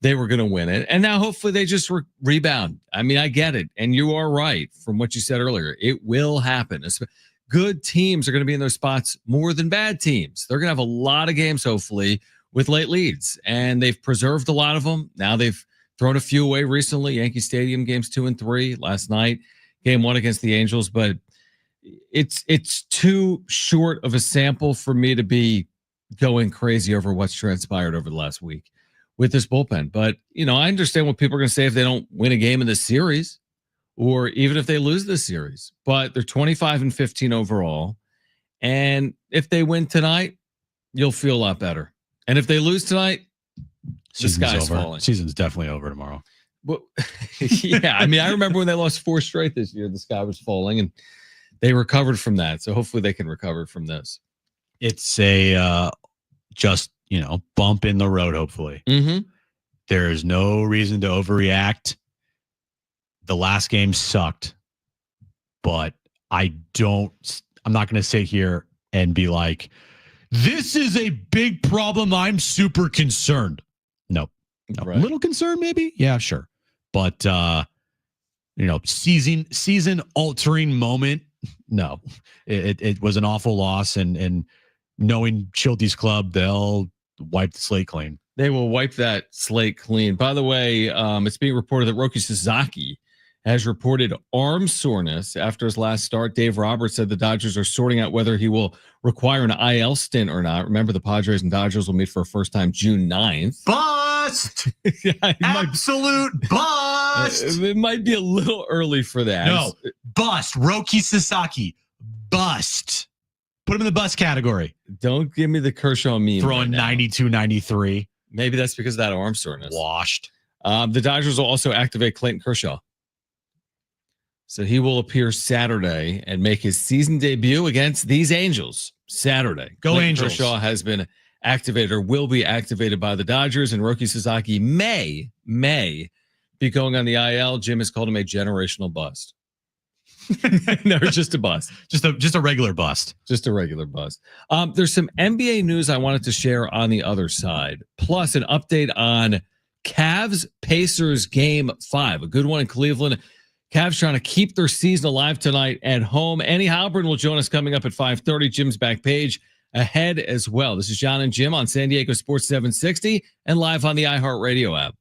they were going to win it. And now hopefully they just rebound. I mean, I get it. And you are right from what you said earlier. It will happen. Good teams are going to be in those spots more than bad teams. They're going to have a lot of games, hopefully, with late leads. And they've preserved a lot of them. Now they've thrown a few away recently. Yankee Stadium games 2 and 3 last night. Game 1 against the Angels. But it's too short of a sample for me to be going crazy over what's transpired over the last week with this bullpen. But, I understand what people are going to say if they don't win a game in this series or even if they lose this series. But they're 25-15 overall. And if they win tonight, you'll feel a lot better. And if they lose tonight, the sky's falling. Season's definitely over tomorrow. Well, yeah. I mean, I remember when they lost 4 straight this year, the sky was falling and they recovered from that. So hopefully they can recover from this. It's a just bump in the road, hopefully. Mm-hmm. There's no reason to overreact. The last game sucked, but I'm not going to sit here and be like, this is a big problem. I'm super concerned. Nope. Right. A little concerned, maybe. Yeah, sure. But, season altering moment. No, it was an awful loss and knowing Schulte's club, they'll wipe the slate clean. They will wipe that slate clean. By the way, it's being reported that Roki Sasaki has reported arm soreness after his last start. Dave Roberts said the Dodgers are sorting out whether he will require an IL stint or not. Remember, the Padres and Dodgers will meet for a first time June 9th. Bust! Absolute bust! It might be a little early for that. No, bust. Roki Sasaki, bust. Put him in the bust category. Don't give me the Kershaw meme. Throwing 92, 93. Maybe that's because of that arm soreness. Washed. The Dodgers will also activate Clayton Kershaw. So he will appear Saturday and make his season debut against these Angels Saturday. Go Clayton Angels. Kershaw has been activated or will be activated by the Dodgers, and Roki Sasaki may be going on the IL. Jim has called him a generational bust. No, just a bust. Just a regular bust. Just a regular bust. There's some NBA news I wanted to share on the other side, plus an update on Cavs Pacers Game 5, a good one in Cleveland. Cavs trying to keep their season alive tonight at home. Annie Halpern will join us coming up at 5:30. Jim's back page ahead as well. This is John and Jim on San Diego Sports 760 and live on the iHeartRadio app.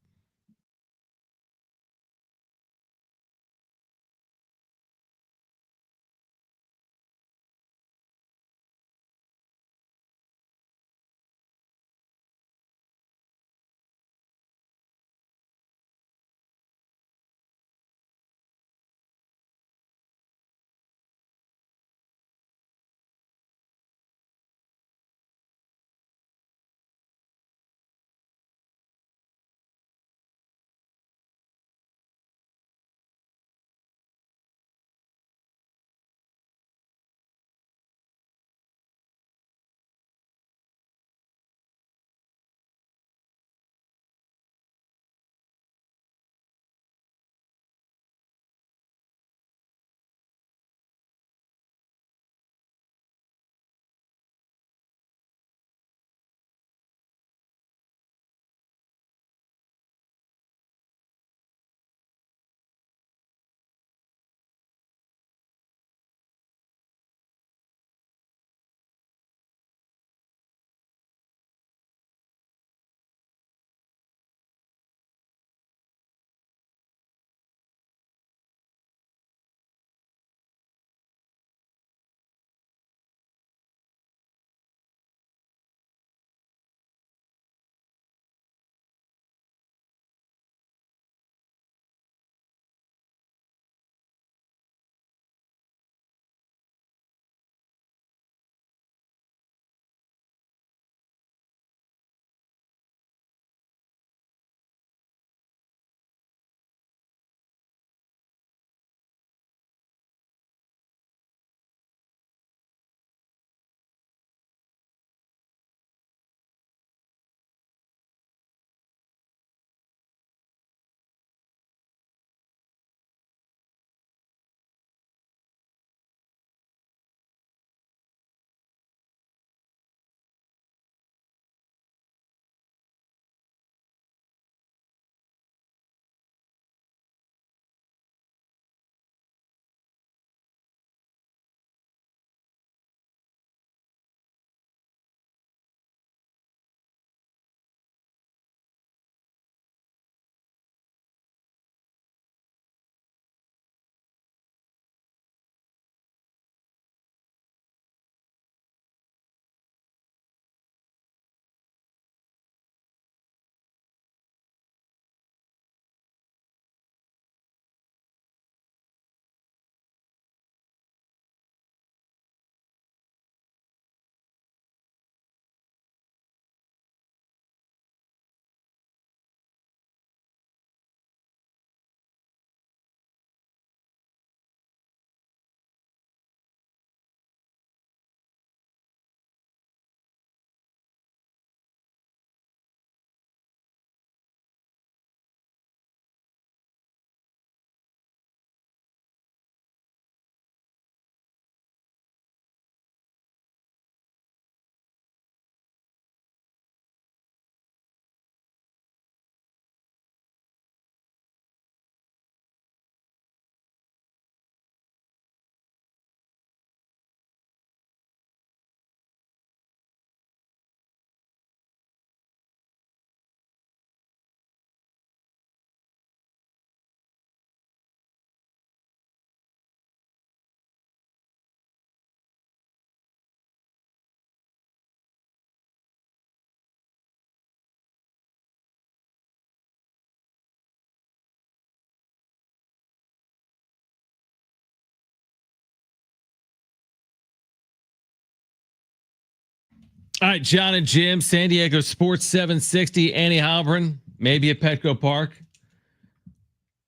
All right, John and Jim, San Diego Sports 760. Annie Halbrin, maybe at Petco Park.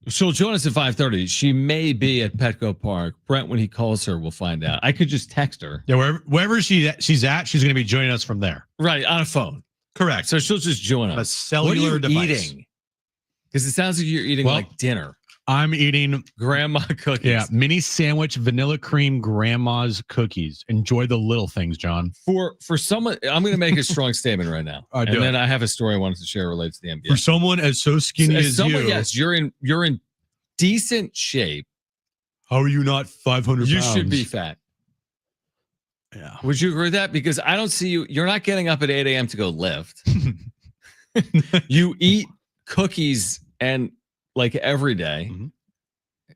She'll join us at 5:30. She may be at Petco Park. Brent, when he calls her, we'll find out. I could just text her. Yeah, wherever she's at, she's going to be joining us from there. Right, on a phone. Correct. So she'll just join us. A cellular what are you device. eating? Because it sounds like you're eating like dinner. I'm eating grandma cookies. Yeah, mini sandwich, vanilla cream, grandma's cookies. Enjoy the little things, John. For someone, I'm going to make a strong statement right now, and then I have a story I wanted to share related to the NBA. For someone as so skinny as someone, you, yes, you're in decent shape. How are you not 500 You pounds? should be fat. Yeah. Would you agree with that? Because I don't see you. You're not getting up at 8 a.m. to go lift. You eat cookies and like every day. Mm-hmm.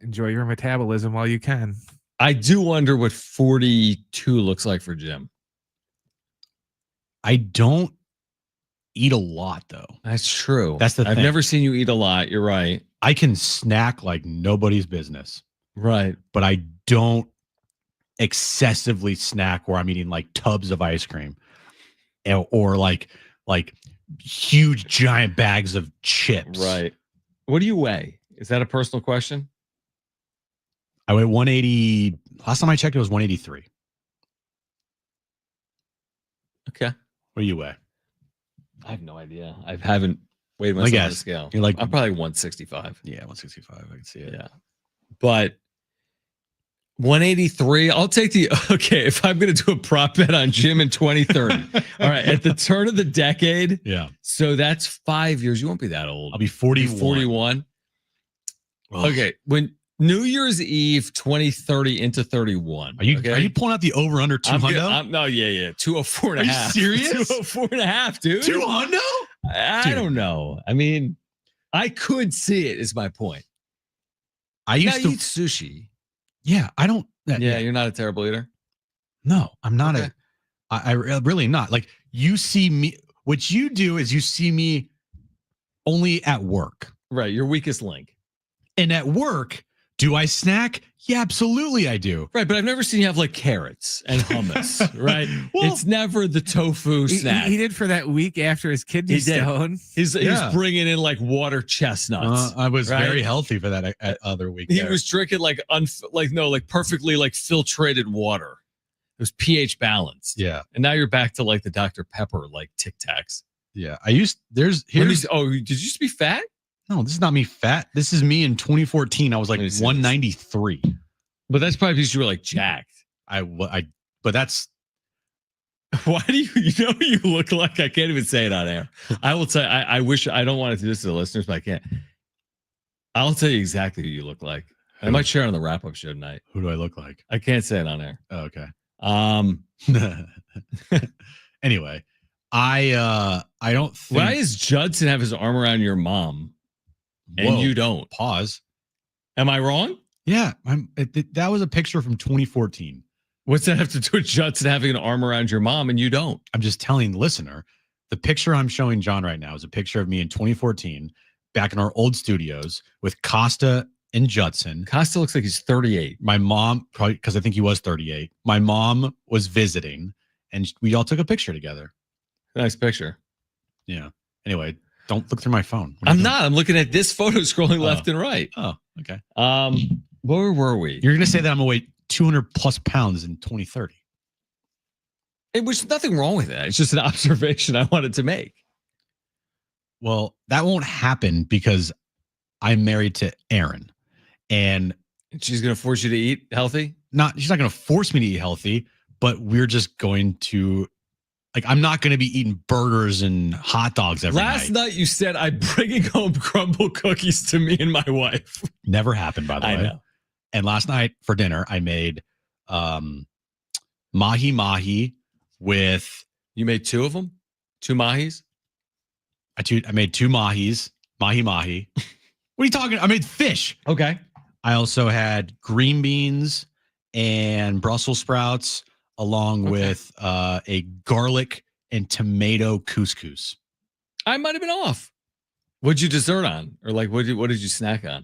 Enjoy your metabolism while you can. I do wonder what 42 looks like for Jim. I don't eat a lot, though. That's true. That's the thing. I've never seen you eat a lot. You're right. I can snack like nobody's business. Right. But I don't excessively snack where I'm eating like tubs of ice cream or like huge giant bags of chips. Right. What do you weigh? Is that a personal question? I weigh 180. Last time I checked, it was 183. Okay. What do you weigh? I have no idea. I haven't weighed myself on the scale. You're like, I'm probably 165. Yeah, 165. I can see it. Yeah. But 183, I'll take the, okay, if I'm going to do a prop bet on Jim in 2030. All right, at the turn of the decade. Yeah. So that's 5 years. You won't be that old. I'll be 41. 41. Ugh. Okay, when New Year's Eve 2030 into 31. Are you pulling out the over under 200? No, yeah. 204 and a half. Are you serious? 204 and a half, dude. 200? I don't know. I mean, I could see it is my point. I used to eat sushi. Yeah, I don't. Yeah, you're not a terrible eater. No, I'm not Okay. I really not. Like you see me, what you do is you see me only at work. Right, your weakest link. And at work, do I snack? Yeah, absolutely I do. Right, but I've never seen you have like carrots and hummus, right? Well, it's never the tofu snack. He did for that week after his kidney He did. stone. He's Yeah. bringing in like water chestnuts. I was right? very healthy for that other week. He there. was drinking like perfectly like filtrated water. It was pH balanced. Yeah. And now you're back to like the Dr. Pepper like Tic Tacs. Yeah. Did you used to be fat? No, this is not me fat. This is me in 2014. I was like 193. But that's probably because you were like jacked. But that's why do you look like, I can't even say it on air. I will tell you, I wish I don't want to do this to the listeners, but I can't. I'll tell you exactly who you look like. I might share it on the wrap-up show tonight. Who do I look like? I can't say it on air. Oh, okay. Anyway, I don't think. Why does Judson have his arm around your mom and Whoa, you don't? Pause. Am I wrong? Yeah, that was a picture from 2014. What's that have to do with Judson having an arm around your mom and you don't? I'm just telling the listener, the picture I'm showing John right now is a picture of me in 2014, back in our old studios with Costa and Judson. Costa looks like he's 38. My mom, probably because I think he was 38. My mom was visiting, and we all took a picture together. Nice picture. Yeah. Anyway, don't look through my phone. I'm not. I'm looking at this photo, scrolling left and right. Oh, okay. Where were we? You're going to say that I'm going to weigh 200 plus pounds in 2030. It was nothing wrong with that. It's just an observation I wanted to make. Well, that won't happen because I'm married to Erin, and she's going to force you to eat healthy. She's not going to force me to eat healthy, but we're just going to, like, I'm not going to be eating burgers and hot dogs every night. Last night you said I'm bringing home crumble cookies to me and my wife. Never happened, by the way. I know. And last night for dinner, I made mahi mahi with. You made two of them? 2 mahis? I made 2 mahis, mahi mahi. What are you talking? I made fish. Okay. I also had green beans and Brussels sprouts, along with a garlic and tomato couscous. I might have been off. What'd you dessert on? Or like, what did you snack on?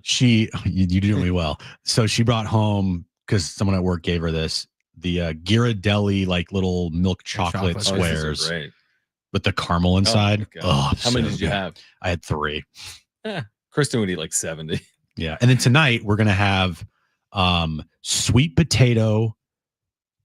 You do me well. So she brought home, because someone at work gave her this, Ghirardelli like little milk chocolate chocolate. squares Great. with the caramel inside. Oh, how many so did you good. have? I had 3. Kristen would eat like 70. Yeah. And then tonight we're gonna have sweet potato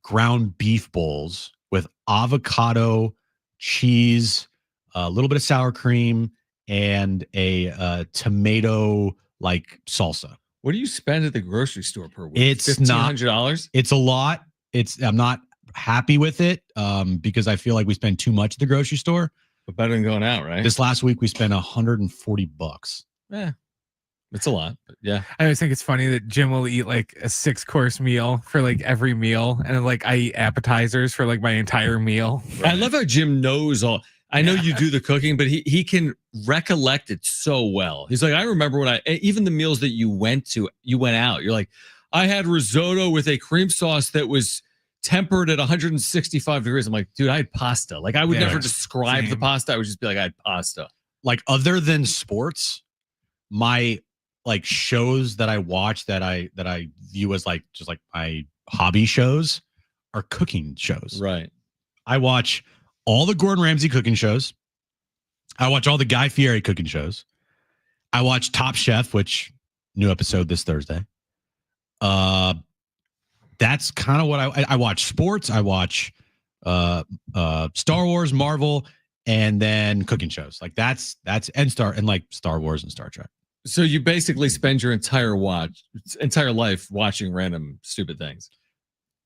ground beef bowls with avocado, cheese, a little bit of sour cream, and a tomato like salsa. What do you spend at the grocery store per week? It's not $1,500. It's a lot. I'm not happy with it because I feel like we spend too much at the grocery store. But better than going out, right? This last week we spent $140. Yeah, it's a lot. But yeah, I always think it's funny that Jim will eat like a 6-course meal for like every meal, and then like I eat appetizers for like my entire meal. I love how Jim knows all. I know you do the cooking, but he can recollect it so well. He's like, I remember when even the meals that you went out. You're like, I had risotto with a cream sauce that was tempered at 165 degrees. I'm like, dude, I had pasta. Like I would never describe the pasta. I would just be like, I had pasta. Like other than sports, my like shows that I watch that I view as like just like my hobby shows are cooking shows. Right. I watch all the Gordon Ramsay cooking shows. I watch all the Guy Fieri cooking shows. I watch Top Chef, which new episode this Thursday. That's kind of what I watch. Sports. I watch Star Wars, Marvel, and then cooking shows. Like that's like Star Wars and Star Trek. So you basically spend your entire life watching random stupid things.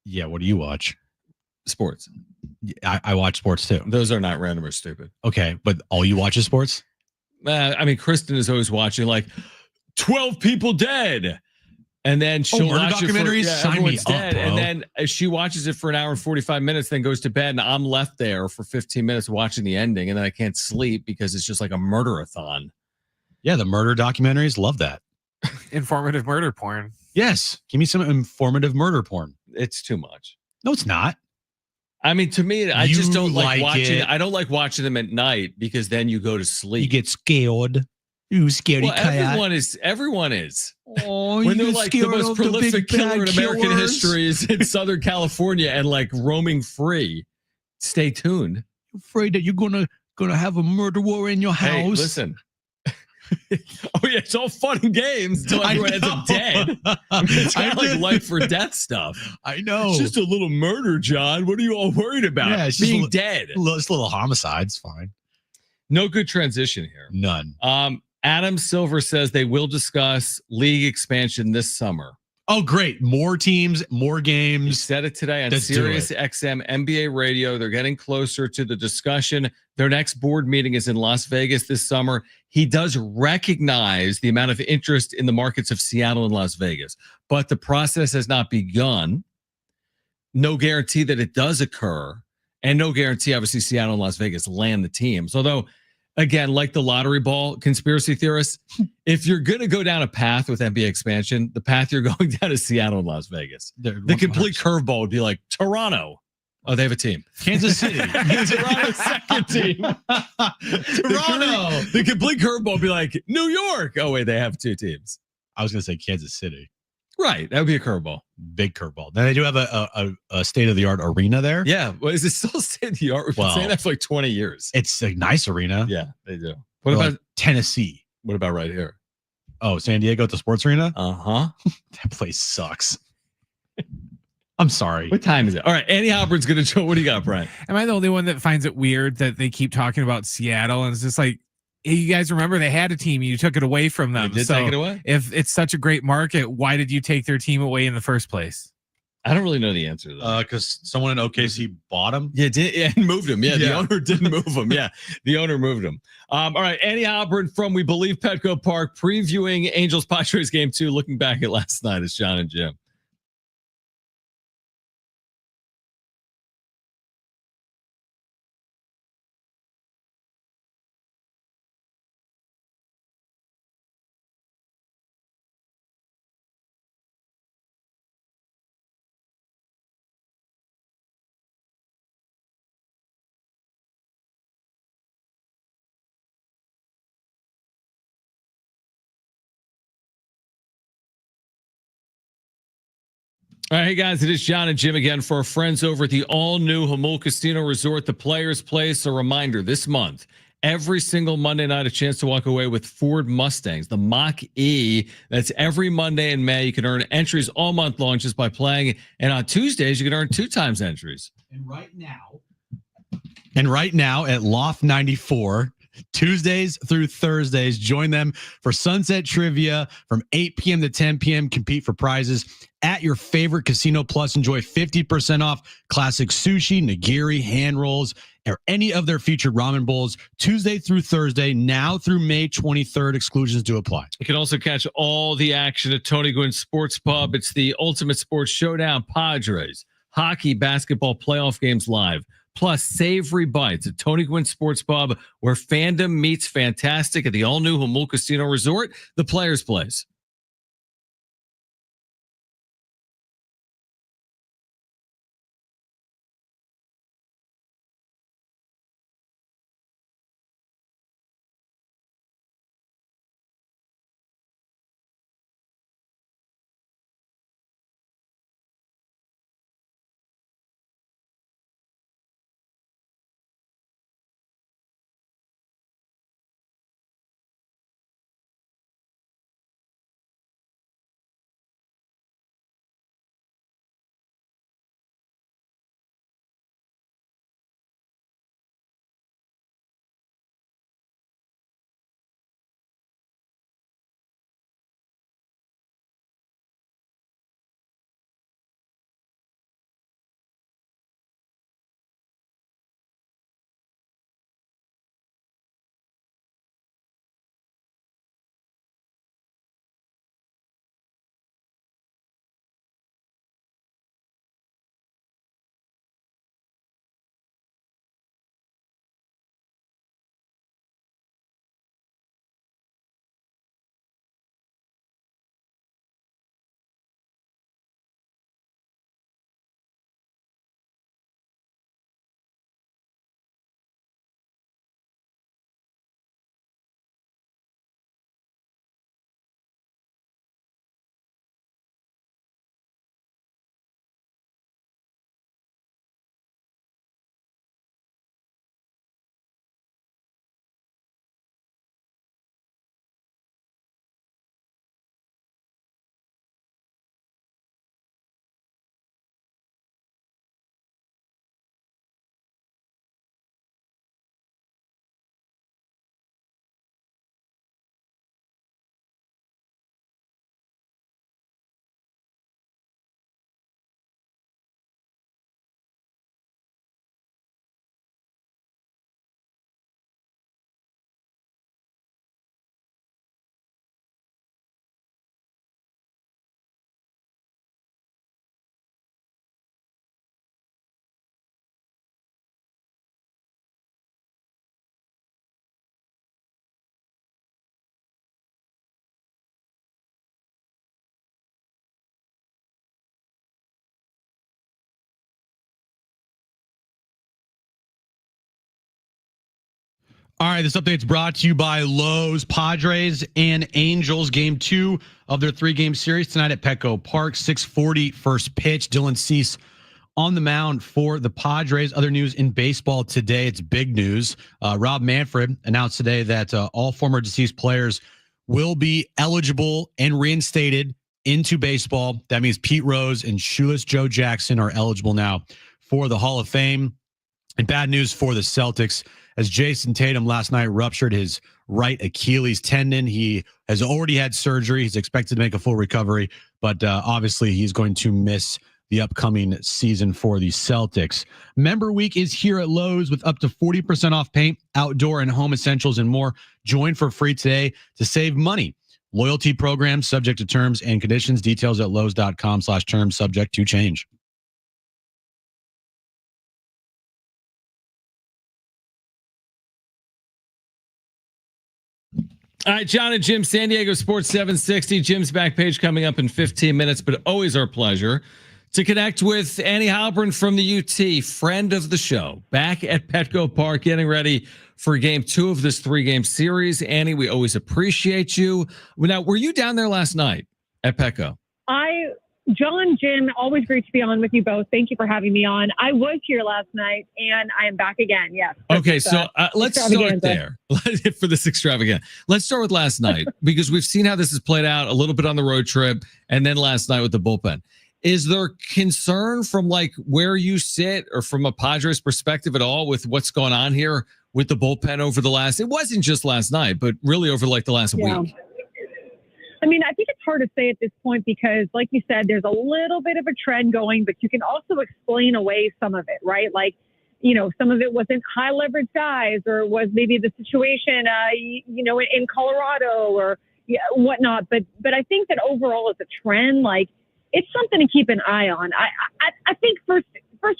Yeah. What do you watch? Sports. I watch sports too. Those are not random or stupid. Okay, but all you watch is sports? I mean, Kristen is always watching like 12 people dead. And then she'll watch documentaries. It for, Sign me everyone's dead. up, bro. And then she watches it for an hour and 45 minutes, then goes to bed, and I'm left there for 15 minutes watching the ending, and then I can't sleep because it's just like a murder-a-thon. Yeah, the murder documentaries, love that. Informative murder porn. Yes, give me some informative murder porn. It's too much. No, it's not. I mean, to me, I just don't like watching. it. I don't like watching them at night because then you go to sleep. You get scared. You scaredy cat. Everyone is. Oh, when you they're get like the scared most of the prolific big killer in bad American killers? history is in Southern California and like roaming free. Stay tuned. You're afraid that you're gonna have a murder war in your house? Hey, listen. Oh yeah, it's all fun and games until everyone ends up dead. I mean, it's kind of like life or death stuff. I know. It's just a little murder, John. What are you all worried about? Yeah, it's being just dead. It's a little homicides. Fine. No good transition here. None. Adam Silver says they will discuss league expansion this summer. Oh, great. More teams, more games. He said it today on Let's do Sirius it. XM NBA radio. They're getting closer to the discussion. Their next board meeting is in Las Vegas this summer. He does recognize the amount of interest in the markets of Seattle and Las Vegas, but the process has not begun. No guarantee that it does occur, and no guarantee, obviously, Seattle and Las Vegas land the teams. Although, again, like the lottery ball conspiracy theorists, if you're going to go down a path with NBA expansion, the path you're going down is Seattle and Las Vegas. The complete curveball would be like Toronto. Oh, they have a team. Kansas City. Toronto's second team. Toronto. The complete curveball would be like New York. Oh, wait, they have 2 teams. I was going to say Kansas City. Right. That would be a curveball. Big curveball. Now they do have a state-of-the-art arena there. Yeah. Well, is it still state-of-the-art? We've been saying that for like 20 years. It's a nice arena. Yeah, they do. What Like about Tennessee? What about right here? Oh, San Diego at the sports arena? Uh-huh. That place sucks. I'm sorry. What time is it? All right, Andy Halpern's going to show. What do you got, Brian? Am I the only one that finds it weird that they keep talking about Seattle? And it's just like, hey, you guys remember they had a team, you took it away from them. They did take it away? If it's such a great market, why did you take their team away in the first place? I don't really know the answer to that. Because someone in OKC bought him. Yeah, and moved him. Yeah, the Yeah. owner didn't move him. Yeah, the owner moved him. All right, Andy Halpern from We Believe Petco Park previewing Angels Padres game 2, looking back at last night. It's John and Jim. All right, hey guys, it is John and Jim again for our friends over at the all-new Jamul Casino Resort, the Players Place. A reminder, this month, every single Monday night, a chance to walk away with Ford Mustangs, the Mach-E. That's every Monday in May. You can earn entries all month long just by playing. And on Tuesdays, you can earn 2 times entries. And right now at Loft 94, Tuesdays through Thursdays, join them for Sunset Trivia from 8 p.m. to 10 p.m. Compete for prizes at your favorite casino. Plus, enjoy 50% off classic sushi, nigiri, hand rolls, or any of their featured ramen bowls Tuesday through Thursday, now through May 23rd. Exclusions do apply. You can also catch all the action at Tony Gwynn Sports Pub. It's the ultimate sports showdown. Padres, hockey, basketball, playoff games live. Plus savory bites at Tony Gwynn Sports Pub, where fandom meets fantastic at the all-new Jamul Casino Resort, the Players Place. All right, this update's brought to you by Lowe's. Padres and Angels, game 2 of their 3-game series tonight at Petco Park. 6:40 first pitch. Dylan Cease on the mound for the Padres. Other news in baseball today, it's big news. Rob Manfred announced today that all former deceased players will be eligible and reinstated into baseball. That means Pete Rose and Shoeless Joe Jackson are eligible now for the Hall of Fame. And bad news for the Celtics, as Jason Tatum last night ruptured his right Achilles tendon. He has already had surgery. He's expected to make a full recovery, but obviously he's going to miss the upcoming season for the Celtics. Member Week is here at Lowe's with up to 40% off paint, outdoor and home essentials, and more. Join for free today to save money. Loyalty program subject to terms and conditions. Details at lowes.com/terms subject to change. All right, John and Jim, San Diego Sports 760. Jim's back page coming up in 15 minutes, but always our pleasure to connect with Annie Halpern from the UT, friend of the show, back at Petco Park, getting ready for game 2 of this 3-game series. Annie, we always appreciate you. Now, were you down there last night at Petco? John, Jim, always great to be on with you both. Thank you for having me on. I was here last night, and I am back again. Yes. Okay, so let's start there for this extravaganza. Let's start with last night because we've seen how this has played out a little bit on the road trip, and then last night with the bullpen. Is there concern from like where you sit or from a Padres perspective at all with what's going on here with the bullpen over the last? It wasn't just last night, but really over like the last week. I mean, I think it's hard to say at this point because, like you said, there's a little bit of a trend going, but you can also explain away some of it, right? Like, some of it wasn't high leverage guys, or was maybe the situation, in Colorado or whatnot. But I think that overall, as a trend, like it's something to keep an eye on. I think first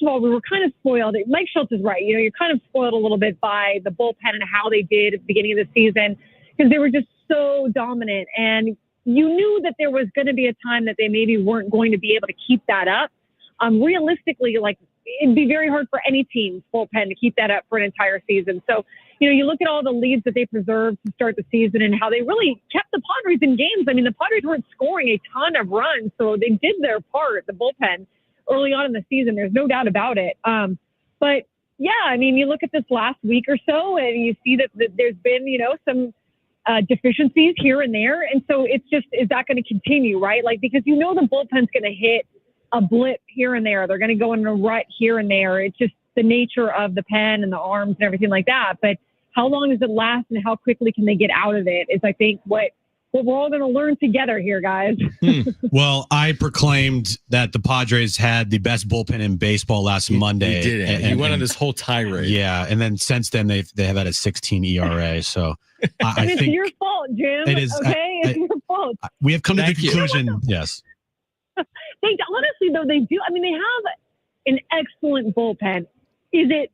of all, we were kind of spoiled. Mike Schultz is right. You're kind of spoiled a little bit by the bullpen and how they did at the beginning of the season because they were just so dominant, and you knew that there was going to be a time that they maybe weren't going to be able to keep that up. Realistically, like it'd be very hard for any team's bullpen to keep that up for an entire season. So, you look at all the leads that they preserved to start the season and how they really kept the Padres in games. I mean, the Padres weren't scoring a ton of runs, so they did their part, the bullpen, early on in the season. There's no doubt about it. But yeah, I mean, you look at this last week or so and you see that there's been, some deficiencies here and there. And so it's just, is that going to continue, right? Like, because the bullpen's going to hit a blip here and there. They're going to go in a rut here and there. It's just the nature of the pen and the arms and everything like that. But how long does it last and how quickly can they get out of it is, I think, what we're all going to learn together here, guys. Well, I proclaimed that the Padres had the best bullpen in baseball last Monday. You did it. You went on this whole tirade. Yeah, and then since then they have had a 16 ERA. So I it's think your fault, Jim. it is. Okay, it's your fault. We have come to the conclusion. Yes. Honestly, though, they do. I mean, they have an excellent bullpen. Is it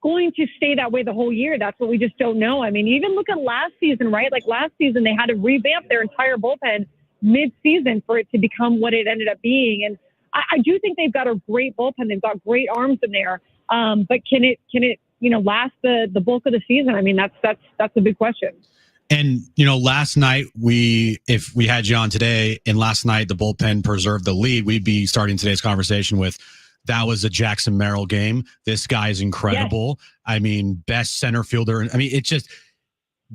going to stay that way the whole year? That's what we just don't know. I mean, even look at last season, right? Like last season, they had to revamp their entire bullpen mid-season for it to become what it ended up being. And I do think they've got a great bullpen. They've got great arms in there. But can it last the bulk of the season? I mean, that's a big question. And, last night if we had you on today and last night the bullpen preserved the lead, we'd be starting today's conversation with, that was a Jackson Merrill game. This guy is incredible. Yes. I mean, best center fielder. I mean, it's just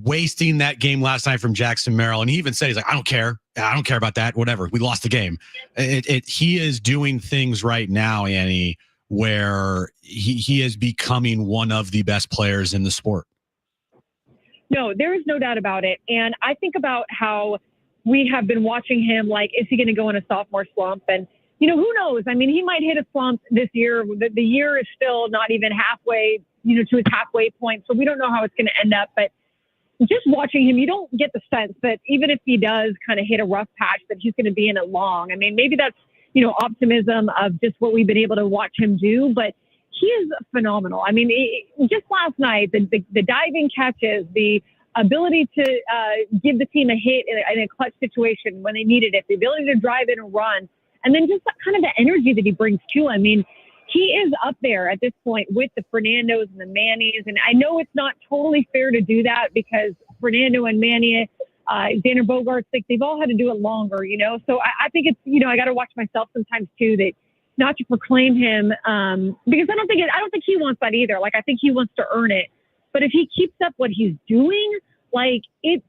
wasting that game last night from Jackson Merrill. And he even said, he's like, I don't care. I don't care about that. Whatever. We lost the game. He is doing things right now, Annie, where he is becoming one of the best players in the sport. No, there is no doubt about it. And I think about how we have been watching him, like, is he going to go in a sophomore slump? And, who knows? I mean, he might hit a slump this year. The year is still not even halfway, to his halfway point. So we don't know how it's going to end up. But just watching him, you don't get the sense that even if he does kind of hit a rough patch, that he's going to be in it long. I mean, maybe that's, optimism of just what we've been able to watch him do. But he is phenomenal. I mean, just last night, the diving catches, the ability to give the team a hit in a clutch situation when they needed it, the ability to drive in and run, and then just kind of the energy that he brings too. I mean, he is up there at this point with the Fernandos and the Mannies. And I know it's not totally fair to do that because Fernando and Manny, Xander Bogaerts, like they've all had to do it longer, So I think it's, I got to watch myself sometimes too, that not to proclaim him because I don't think he wants that either. Like, I think he wants to earn it. But if he keeps up what he's doing, like he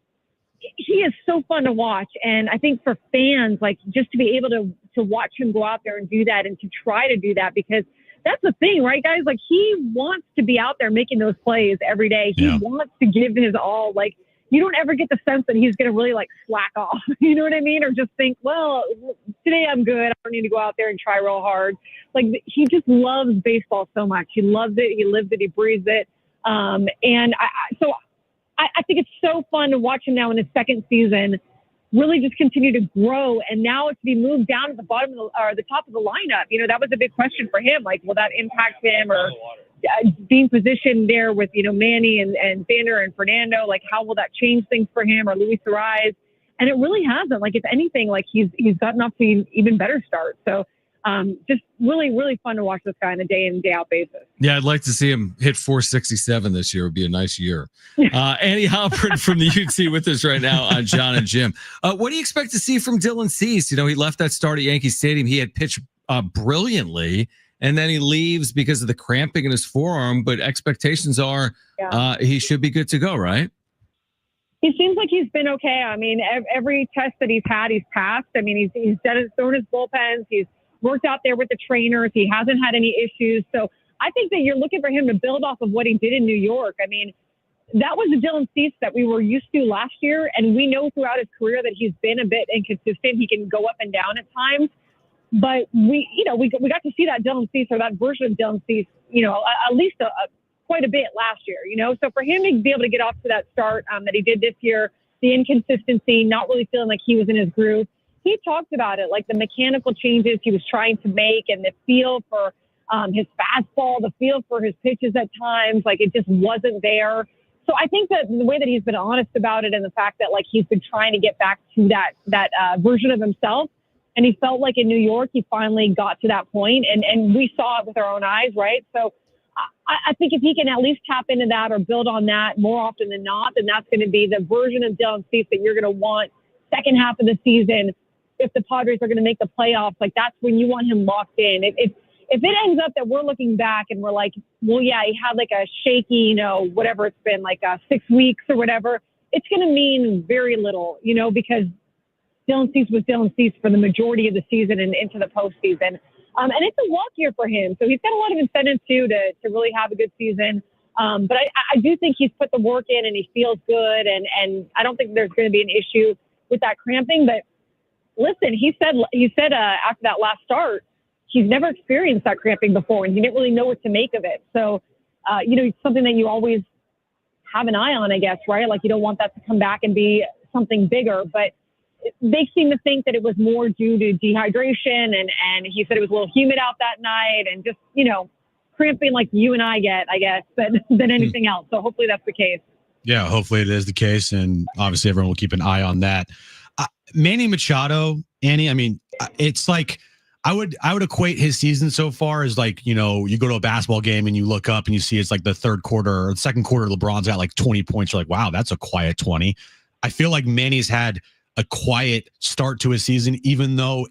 is so fun to watch. And I think for fans, like just to be able to watch him go out there and do that and to try to do that, because that's the thing, right, guys? Like he wants to be out there making those plays every day. He wants to give his all. Like you don't ever get the sense that he's going to really like slack off. You know what I mean? Or just think, well, today I'm good. I don't need to go out there and try real hard. Like he just loves baseball so much. He loves it. He lives it. He breathes it. And I think it's so fun to watch him now in his second season, really just continue to grow. And now to be moved down at the bottom of the top of the lineup, that was a big question for him. Like, will that impact him or being positioned there with, Manny and Xander and Fernando? Like, how will that change things for him or Luis Suarez? And it really hasn't. Like, if anything, like he's gotten off to an even better start. So Just really, really fun to watch this guy on a day in, day out basis. Yeah, I'd like to see him hit 467 this year. It would be a nice year. Annie Halpern from the UT with us right now on John and Jim. What do you expect to see from Dylan Cease? You know, he left that start at Yankee Stadium. He had pitched brilliantly, and then he leaves because of the cramping in his forearm. But expectations are he should be good to go, right? He seems like he's been okay. I mean, every test that he's had, he's passed. I mean, he's thrown his bullpens. He's worked out there with the trainers. He hasn't had any issues. So I think that you're looking for him to build off of what he did in New York. I mean, that was the Dylan Cease that we were used to last year. And we know throughout his career that he's been a bit inconsistent. He can go up and down at times. But we got to see that Dylan Cease, or that version of Dylan Cease, at least quite a bit last year, So for him to be able to get off to that start that he did this year, the inconsistency, not really feeling like he was in his groove, he talked about it, like the mechanical changes he was trying to make and the feel for his fastball, the feel for his pitches at times, like it just wasn't there. So I think that the way that he's been honest about it, and the fact that like he's been trying to get back to that version of himself, and he felt like in New York he finally got to that point, and we saw it with our own eyes, right? So I think if he can at least tap into that or build on that more often than not, then that's going to be the version of Dylan Cease that you're going to want second half of the season. If the Padres are going to make the playoffs, like that's when you want him locked in. If it ends up that we're looking back and we're like, well, yeah, he had like a shaky, whatever it's been, like 6 weeks or whatever, it's going to mean very little, because Dylan Cease was Dylan Cease for the majority of the season and into the postseason. And it's a walk year for him. So he's got a lot of incentives too to really have a good season. But I do think he's put the work in and he feels good. And I don't think there's going to be an issue with that cramping, but listen, he said after that last start, he's never experienced that cramping before, and he didn't really know what to make of it. So, it's something that you always have an eye on, I guess, right? Like you don't want that to come back and be something bigger, but they seem to think that it was more due to dehydration, and he said it was a little humid out that night, and just, cramping like you and I get, I guess, than anything else. So hopefully that's the case. Yeah, hopefully it is the case, and obviously everyone will keep an eye on that. Manny Machado, Annie, I mean, it's like I would equate his season so far as like, you go to a basketball game and you look up and you see it's like the third quarter or the second quarter, LeBron's got like 20 points. You're like, wow, that's a quiet 20. I feel like Manny's had a quiet start to his season, even though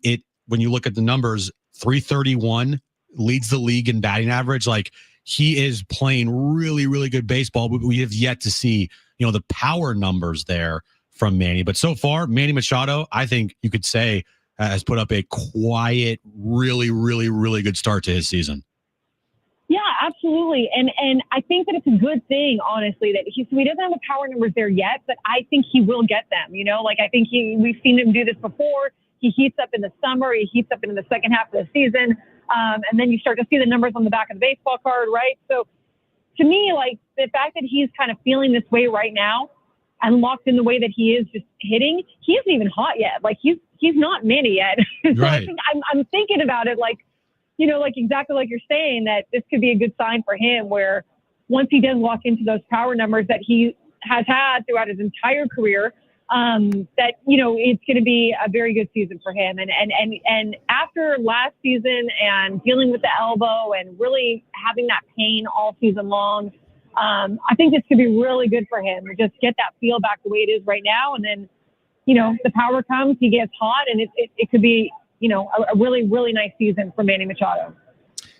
when you look at the numbers, 331 leads the league in batting average. Like he is playing really, really good baseball, but we have yet to see, the power numbers there from Manny. But so far, Manny Machado, I think you could say, has put up a quiet, really, really, really good start to his season. Yeah, absolutely. And I think that it's a good thing, honestly, that he doesn't have the power numbers there yet, but I think he will get them, like I think we've seen him do this before. He heats up in the summer, he heats up in the second half of the season. And then you start to see the numbers on the back of the baseball card, right? So to me, like the fact that he's kind of feeling this way right now and locked in the way that he is just hitting, he isn't even hot yet. Like he's not Manny yet. So right. I think I'm thinking about it like, like exactly like you're saying, that this could be a good sign for him, where once he does walk into those power numbers that he has had throughout his entire career, that, it's going to be a very good season for him. And after last season and dealing with the elbow and really having that pain all season long, I think this could be really good for him to just get that feel back the way it is right now. And then, the power comes, he gets hot, and it could be, a really, really nice season for Manny Machado.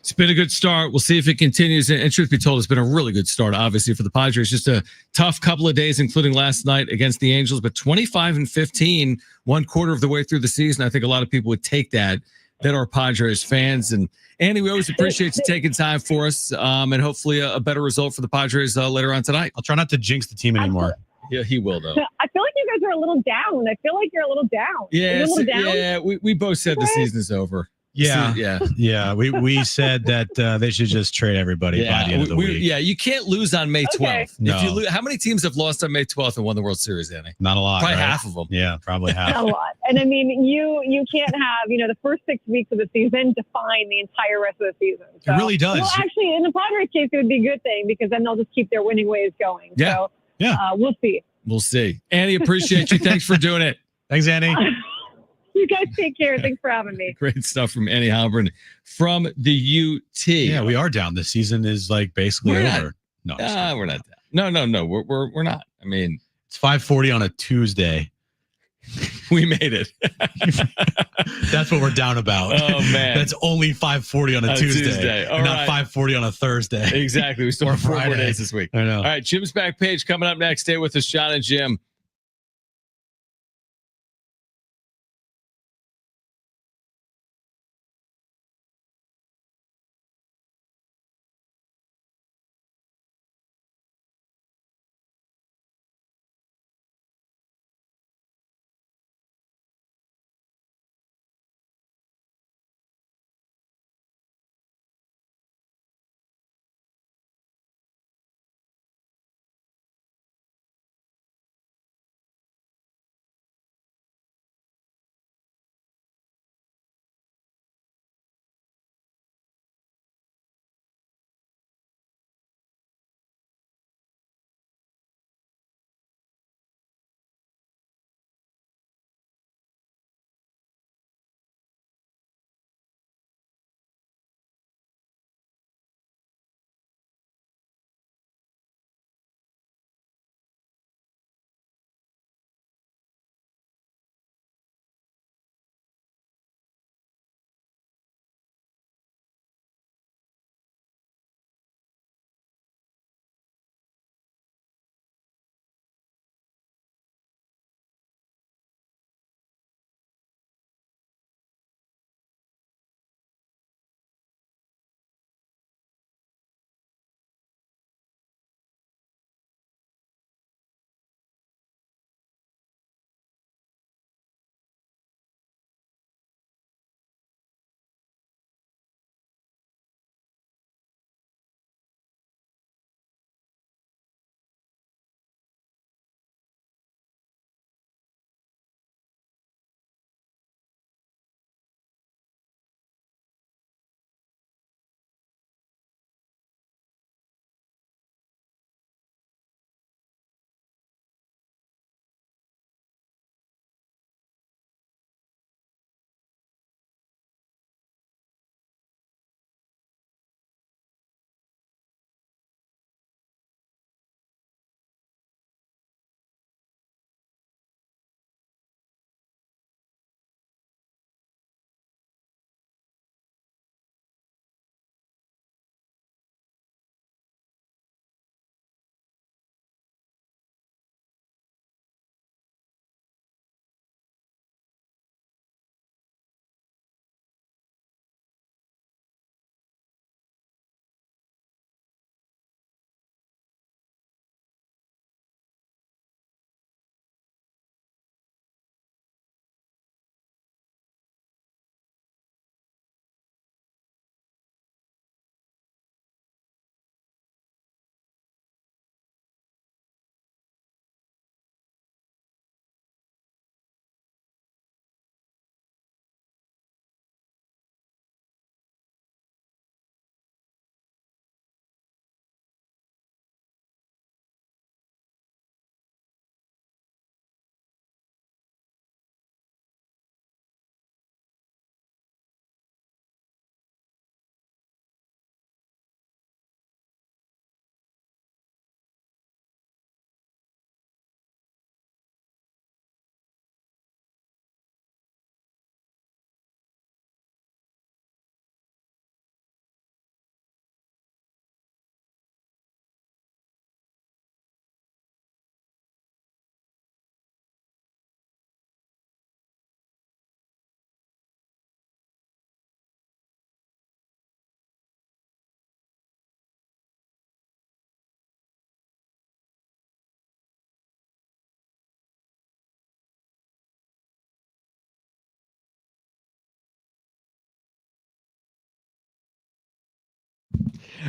It's been a good start. We'll see if it continues. And truth be told, it's been a really good start, obviously, for the Padres. Just a tough couple of days, including last night against the Angels. But 25-15, 1/4 of the way through the season. I think a lot of people would take that are Padres fans. And Andy, we always appreciate you taking time for us. And hopefully a better result for the Padres later on tonight. I'll try not to jinx the team anymore. Yeah, he will, though. I feel like you guys are a little down. I feel like you're a little down. Yeah, a little down? Yeah. We both said the season is over. Yeah. We said that they should just trade everybody by the end of the week. Yeah, you can't lose on May 12th. Okay. No. If you lose, how many teams have lost on May 12th and won the World Series, Annie? Not a lot. Probably right? half of them. Yeah, probably half. A lot. And I mean, you can't have, the first 6 weeks of the season define the entire rest of the season. So, it really does. Well, actually, in the Padres case, it would be a good thing because then they'll just keep their winning ways going. Yeah. So, yeah. We'll see. We'll see. Annie, appreciate you. Thanks for doing it. Thanks, Annie. You guys take care. Thanks for having me. Great stuff from Annie Halpern from the UT. Yeah, we are down. The season is like basically over. No, we're not down. No. We're not. I mean, it's 5:40 on a Tuesday. We made it. That's what we're down about. Oh man, that's only 5:40 on a Tuesday. All not 5:40 on a Thursday. Exactly. We still have 4 more days this week. I know. All right, Jim's back page coming up next. Stay with us, John and Jim.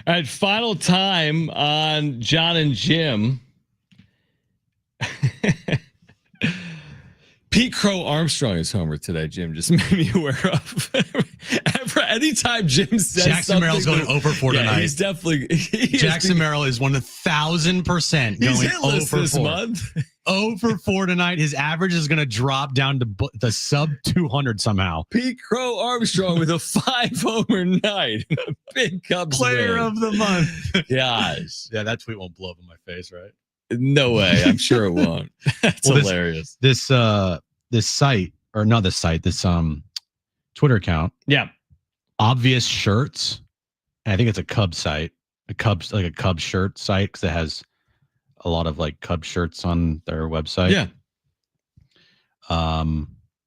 All right, final time on John and Jim. Pete Crow Armstrong is homer today, Jim. Just made me aware of. anytime Jim says Jackson Merrill's going over 4 tonight. He's definitely Jackson Merrill is 1,000% He's going hitless over this 4. month. Over 4 tonight. His average is going to drop down to the sub 200 somehow. Pete Crow Armstrong with a 5-homer night. A big Cubs Player win. of the month. Gosh. Yeah, that tweet won't blow up in my face, right? No way. I'm sure it won't. That's hilarious. This site, or not this site, this Twitter account. Yeah. Obvious Shirts. And I think it's a Cubs site. A Cubs shirt site, because it has a lot of like Cubs shirts on their website. Yeah.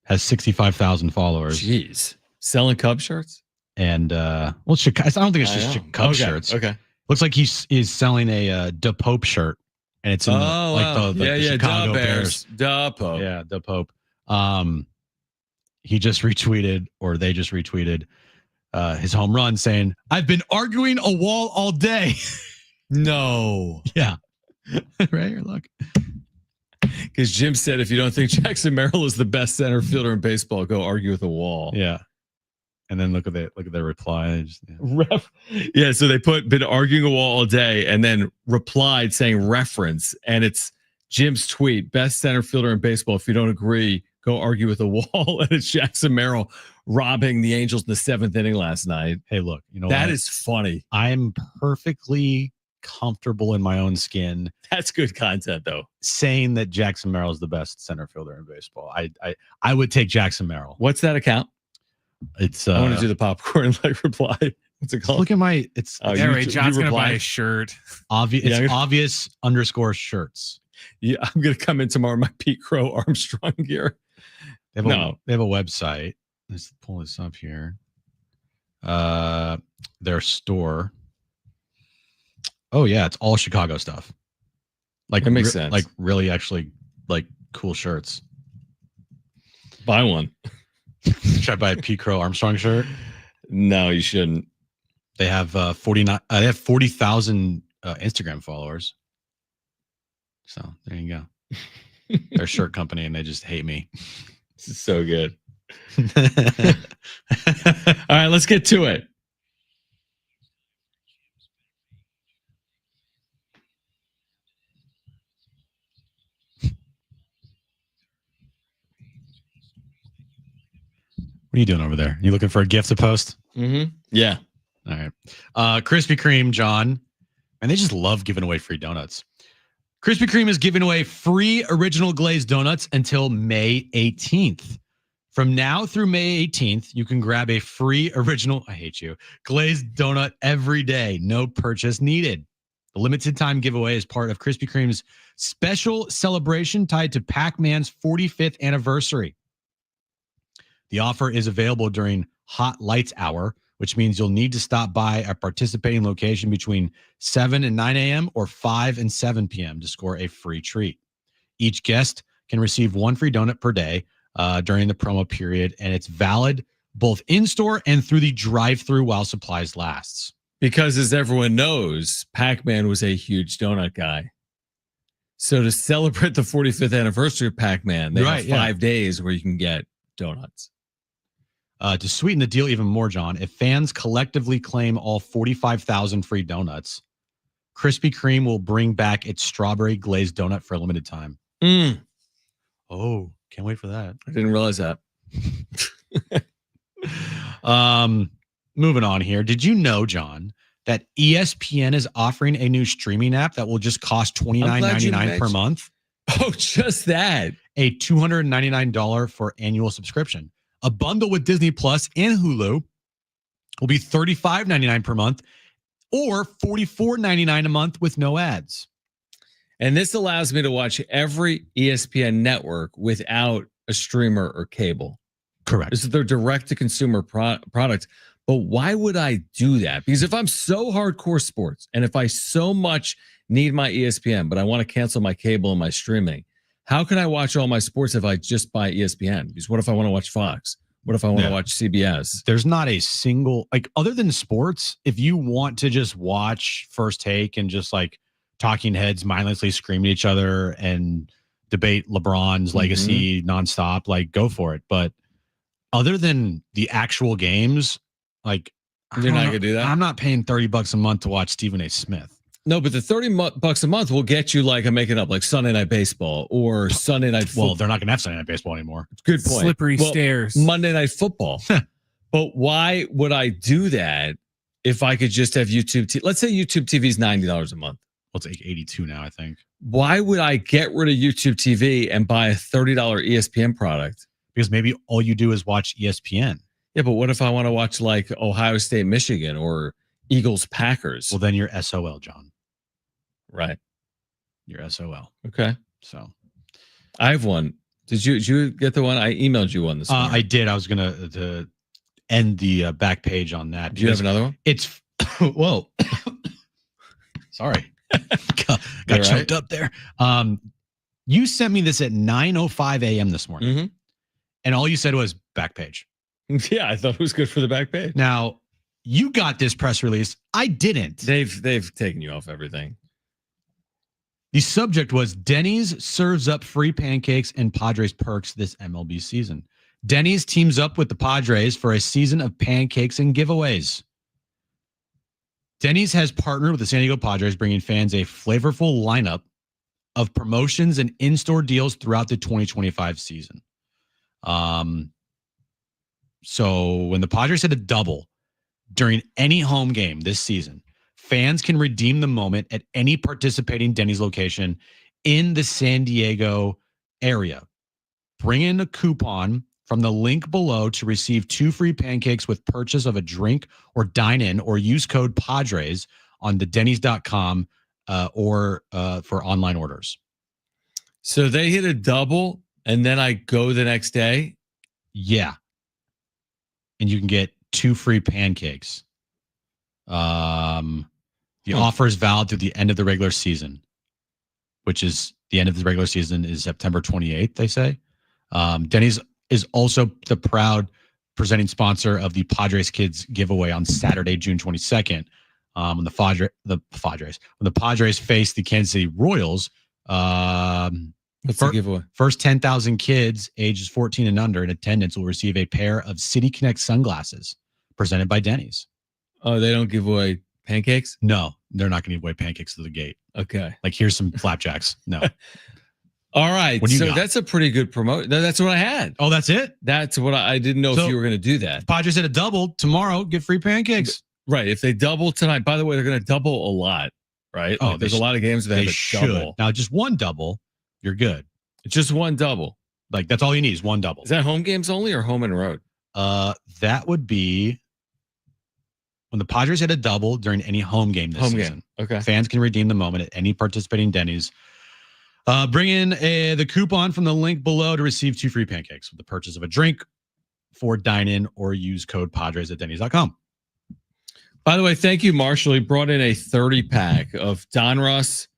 Has 65,000 followers. Jeez. Selling Cubs shirts? And I don't think it's just Cubs shirts. Okay. Looks like he's selling a Da Pope shirt. And it's in the Chicago Bears. Da Pope. Yeah, Da Pope. He just retweeted, or they just retweeted his home run saying, "I've been arguing a wall all day." No. Yeah. Right here, look. Because Jim said, if you don't think Jackson Merrill is the best center fielder in baseball, go argue with a wall. Yeah. And then look at their reply. So they been arguing a wall all day, and then replied saying reference, and it's Jim's tweet, best center fielder in baseball. If you don't agree, go argue with a wall. And it's Jackson Merrill robbing the Angels in the 7th inning last night. Hey, look, you know that what? is funny. I'm perfectly comfortable in my own skin. That's good content, though. Saying that Jackson Merrill is the best center fielder in baseball. I would take Jackson Merrill. What's that account? It's I want to do the popcorn like reply. What's it called? Look at my. It's anyway. John's gonna buy a shirt. Obvious _ shirts. Yeah, I'm gonna come in tomorrow in my Pete Crow Armstrong gear. They have a website. Let's pull this up here. Their store. Oh yeah, it's all Chicago stuff. Like that makes sense. Like really, actually, like cool shirts. Buy one. Should I buy a Pete Crow Armstrong shirt? No, you shouldn't. They have 40,000 Instagram followers. So there you go. They're a shirt company, and they just hate me. This is so good. All right, let's get to it. What are you doing over there? You looking for a gift to post? Mm-hmm. Yeah. All right. Krispy Kreme, John, and they just love giving away free donuts. Krispy Kreme is giving away free original glazed donuts until May 18th. From now through May 18th, you can grab a free original, glazed donut every day. No purchase needed. The limited time giveaway is part of Krispy Kreme's special celebration tied to Pac-Man's 45th anniversary. The offer is available during Hot Lights Hour, which means you'll need to stop by a participating location between 7 and 9 a.m. or 5 and 7 p.m. to score a free treat. Each guest can receive one free donut per day during the promo period, and it's valid both in-store and through the drive-thru while supplies lasts. Because as everyone knows, Pac-Man was a huge donut guy. So to celebrate the 45th anniversary of Pac-Man, they have 5 days where you can get donuts. To sweeten the deal even more, John, if fans collectively claim all 45,000 free donuts, Krispy Kreme will bring back its strawberry glazed donut for a limited time. Oh, can't wait for that. I didn't realize that. Moving on here. Did you know, John, that ESPN is offering a new streaming app that will just cost $29.99 per month? Oh, just that. A $299 for annual subscription. A bundle with Disney Plus and Hulu will be $35.99 per month or $44.99 a month with no ads. And this allows me to watch every ESPN network without a streamer or cable. Correct. This is their direct-to-consumer product. But why would I do that? Because if I'm so hardcore sports and if I so much need my ESPN, but I want to cancel my cable and my streaming, how can I watch all my sports if I just buy ESPN? Because what if I want to watch Fox? What if I want to watch CBS? There's not a single, like, other than sports, if you want to just watch First Take and just like talking heads mindlessly scream at each other and debate LeBron's legacy nonstop, like, go for it. But other than the actual games, Like, You're not gonna do that. I'm not paying $30 a month to watch Stephen A. Smith. No, but the $30 a month will get you like I'm making up like Sunday Night Baseball or Sunday Night Football. Well, they're not gonna have Sunday Night Baseball anymore. Good point. Slippery stairs. Monday Night Football. But why would I do that if I could just have YouTube? Let's say YouTube TV is $90 a month. Well, it's like 82 now, I think. Why would I get rid of YouTube TV and buy a $30 ESPN product? Because maybe all you do is watch ESPN. Yeah, but what if I want to watch like Ohio State, Michigan, or Eagles, Packers? Well, then you're SOL, John. Right. You're SOL. Okay. So I have one. Did you get the one? I emailed you one this morning. I did. I was gonna to end the back page on that. Do you have another one? It's whoa. Sorry. got choked up there. You sent me this at 9:05 a.m. this morning. And all you said was back page. Yeah, I thought it was good for the back page. Now, you got this press release. I didn't. They've taken you off everything. The subject was Denny's serves up free pancakes and Padres perks this MLB season. Denny's teams up with the Padres for a season of pancakes and giveaways. Denny's has partnered with the San Diego Padres, bringing fans a flavorful lineup of promotions and in-store deals throughout the 2025 season. So when the Padres hit a double during any home game this season, fans can redeem the moment at any participating Denny's location in the San Diego area. Bring in a coupon from the link below to receive 2 free pancakes with purchase of a drink or dine in, or use code Padres on the Denny's.com or for online orders. So they hit a double and then I go the next day? Yeah. And you can get 2 free pancakes. The offer is valid through the end of the regular season, which is the end of the regular season is September 28th, they say. Denny's is also the proud presenting sponsor of the Padres Kids giveaway on Saturday, June 22nd. When the Padres face the Kansas City Royals. What's the giveaway? First 10,000 kids ages 14 and under in attendance will receive a pair of City Connect sunglasses presented by Denny's. Oh, they don't give away pancakes? No, they're not going to give away pancakes to the gate. Okay. Like, here's some flapjacks. No. All right. What do you So got? that's a pretty good promote. That's what I had. Oh, that's it? That's what I didn't know if you were going to do that. Padres hit a double tomorrow, get free pancakes. Right. If they double tonight, by the way, they're going to double a lot, right? Oh, Like, there's a lot of games that have a double. Now, just one double, you're good. It's just one double. Like, that's all you need is one double. Is that home games only or home and road? That would be when the Padres hit a double during any home game this season. Okay. Fans can redeem the moment at any participating Denny's. Bring in the coupon from the link below to receive 2 free pancakes with the purchase of a drink for dine-in, or use code Padres at Denny's.com. By the way, thank you, Marshall. He brought in a 30-pack of Donruss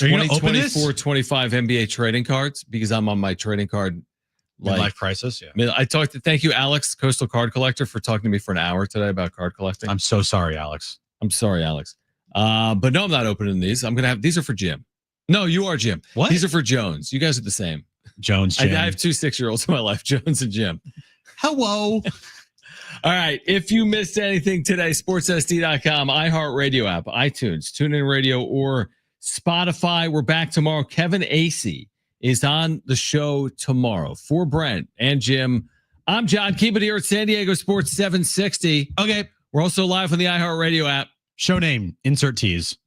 2024-25 NBA trading cards because I'm on my trading card Midlife crisis. Yeah. Thank you, Alex, Coastal Card Collector, for talking to me for an hour today about card collecting. I'm so sorry, Alex. I'm sorry, Alex. But no, I'm not opening these. These are for Jim. No, you are Jim. What? These are for Jones. You guys are the same. Jones, Jim. I have 2 6-year-olds in my life, Jones and Jim. Hello. All right. If you missed anything today, sportssd.com, iHeartRadio app, iTunes, TuneIn Radio, or Spotify. We're back tomorrow. Kevin Acey is on the show tomorrow. For Brent and Jim, I'm John. Keep it here at San Diego Sports 760. Okay. We're also live on the iHeartRadio app. Show name, insert tease.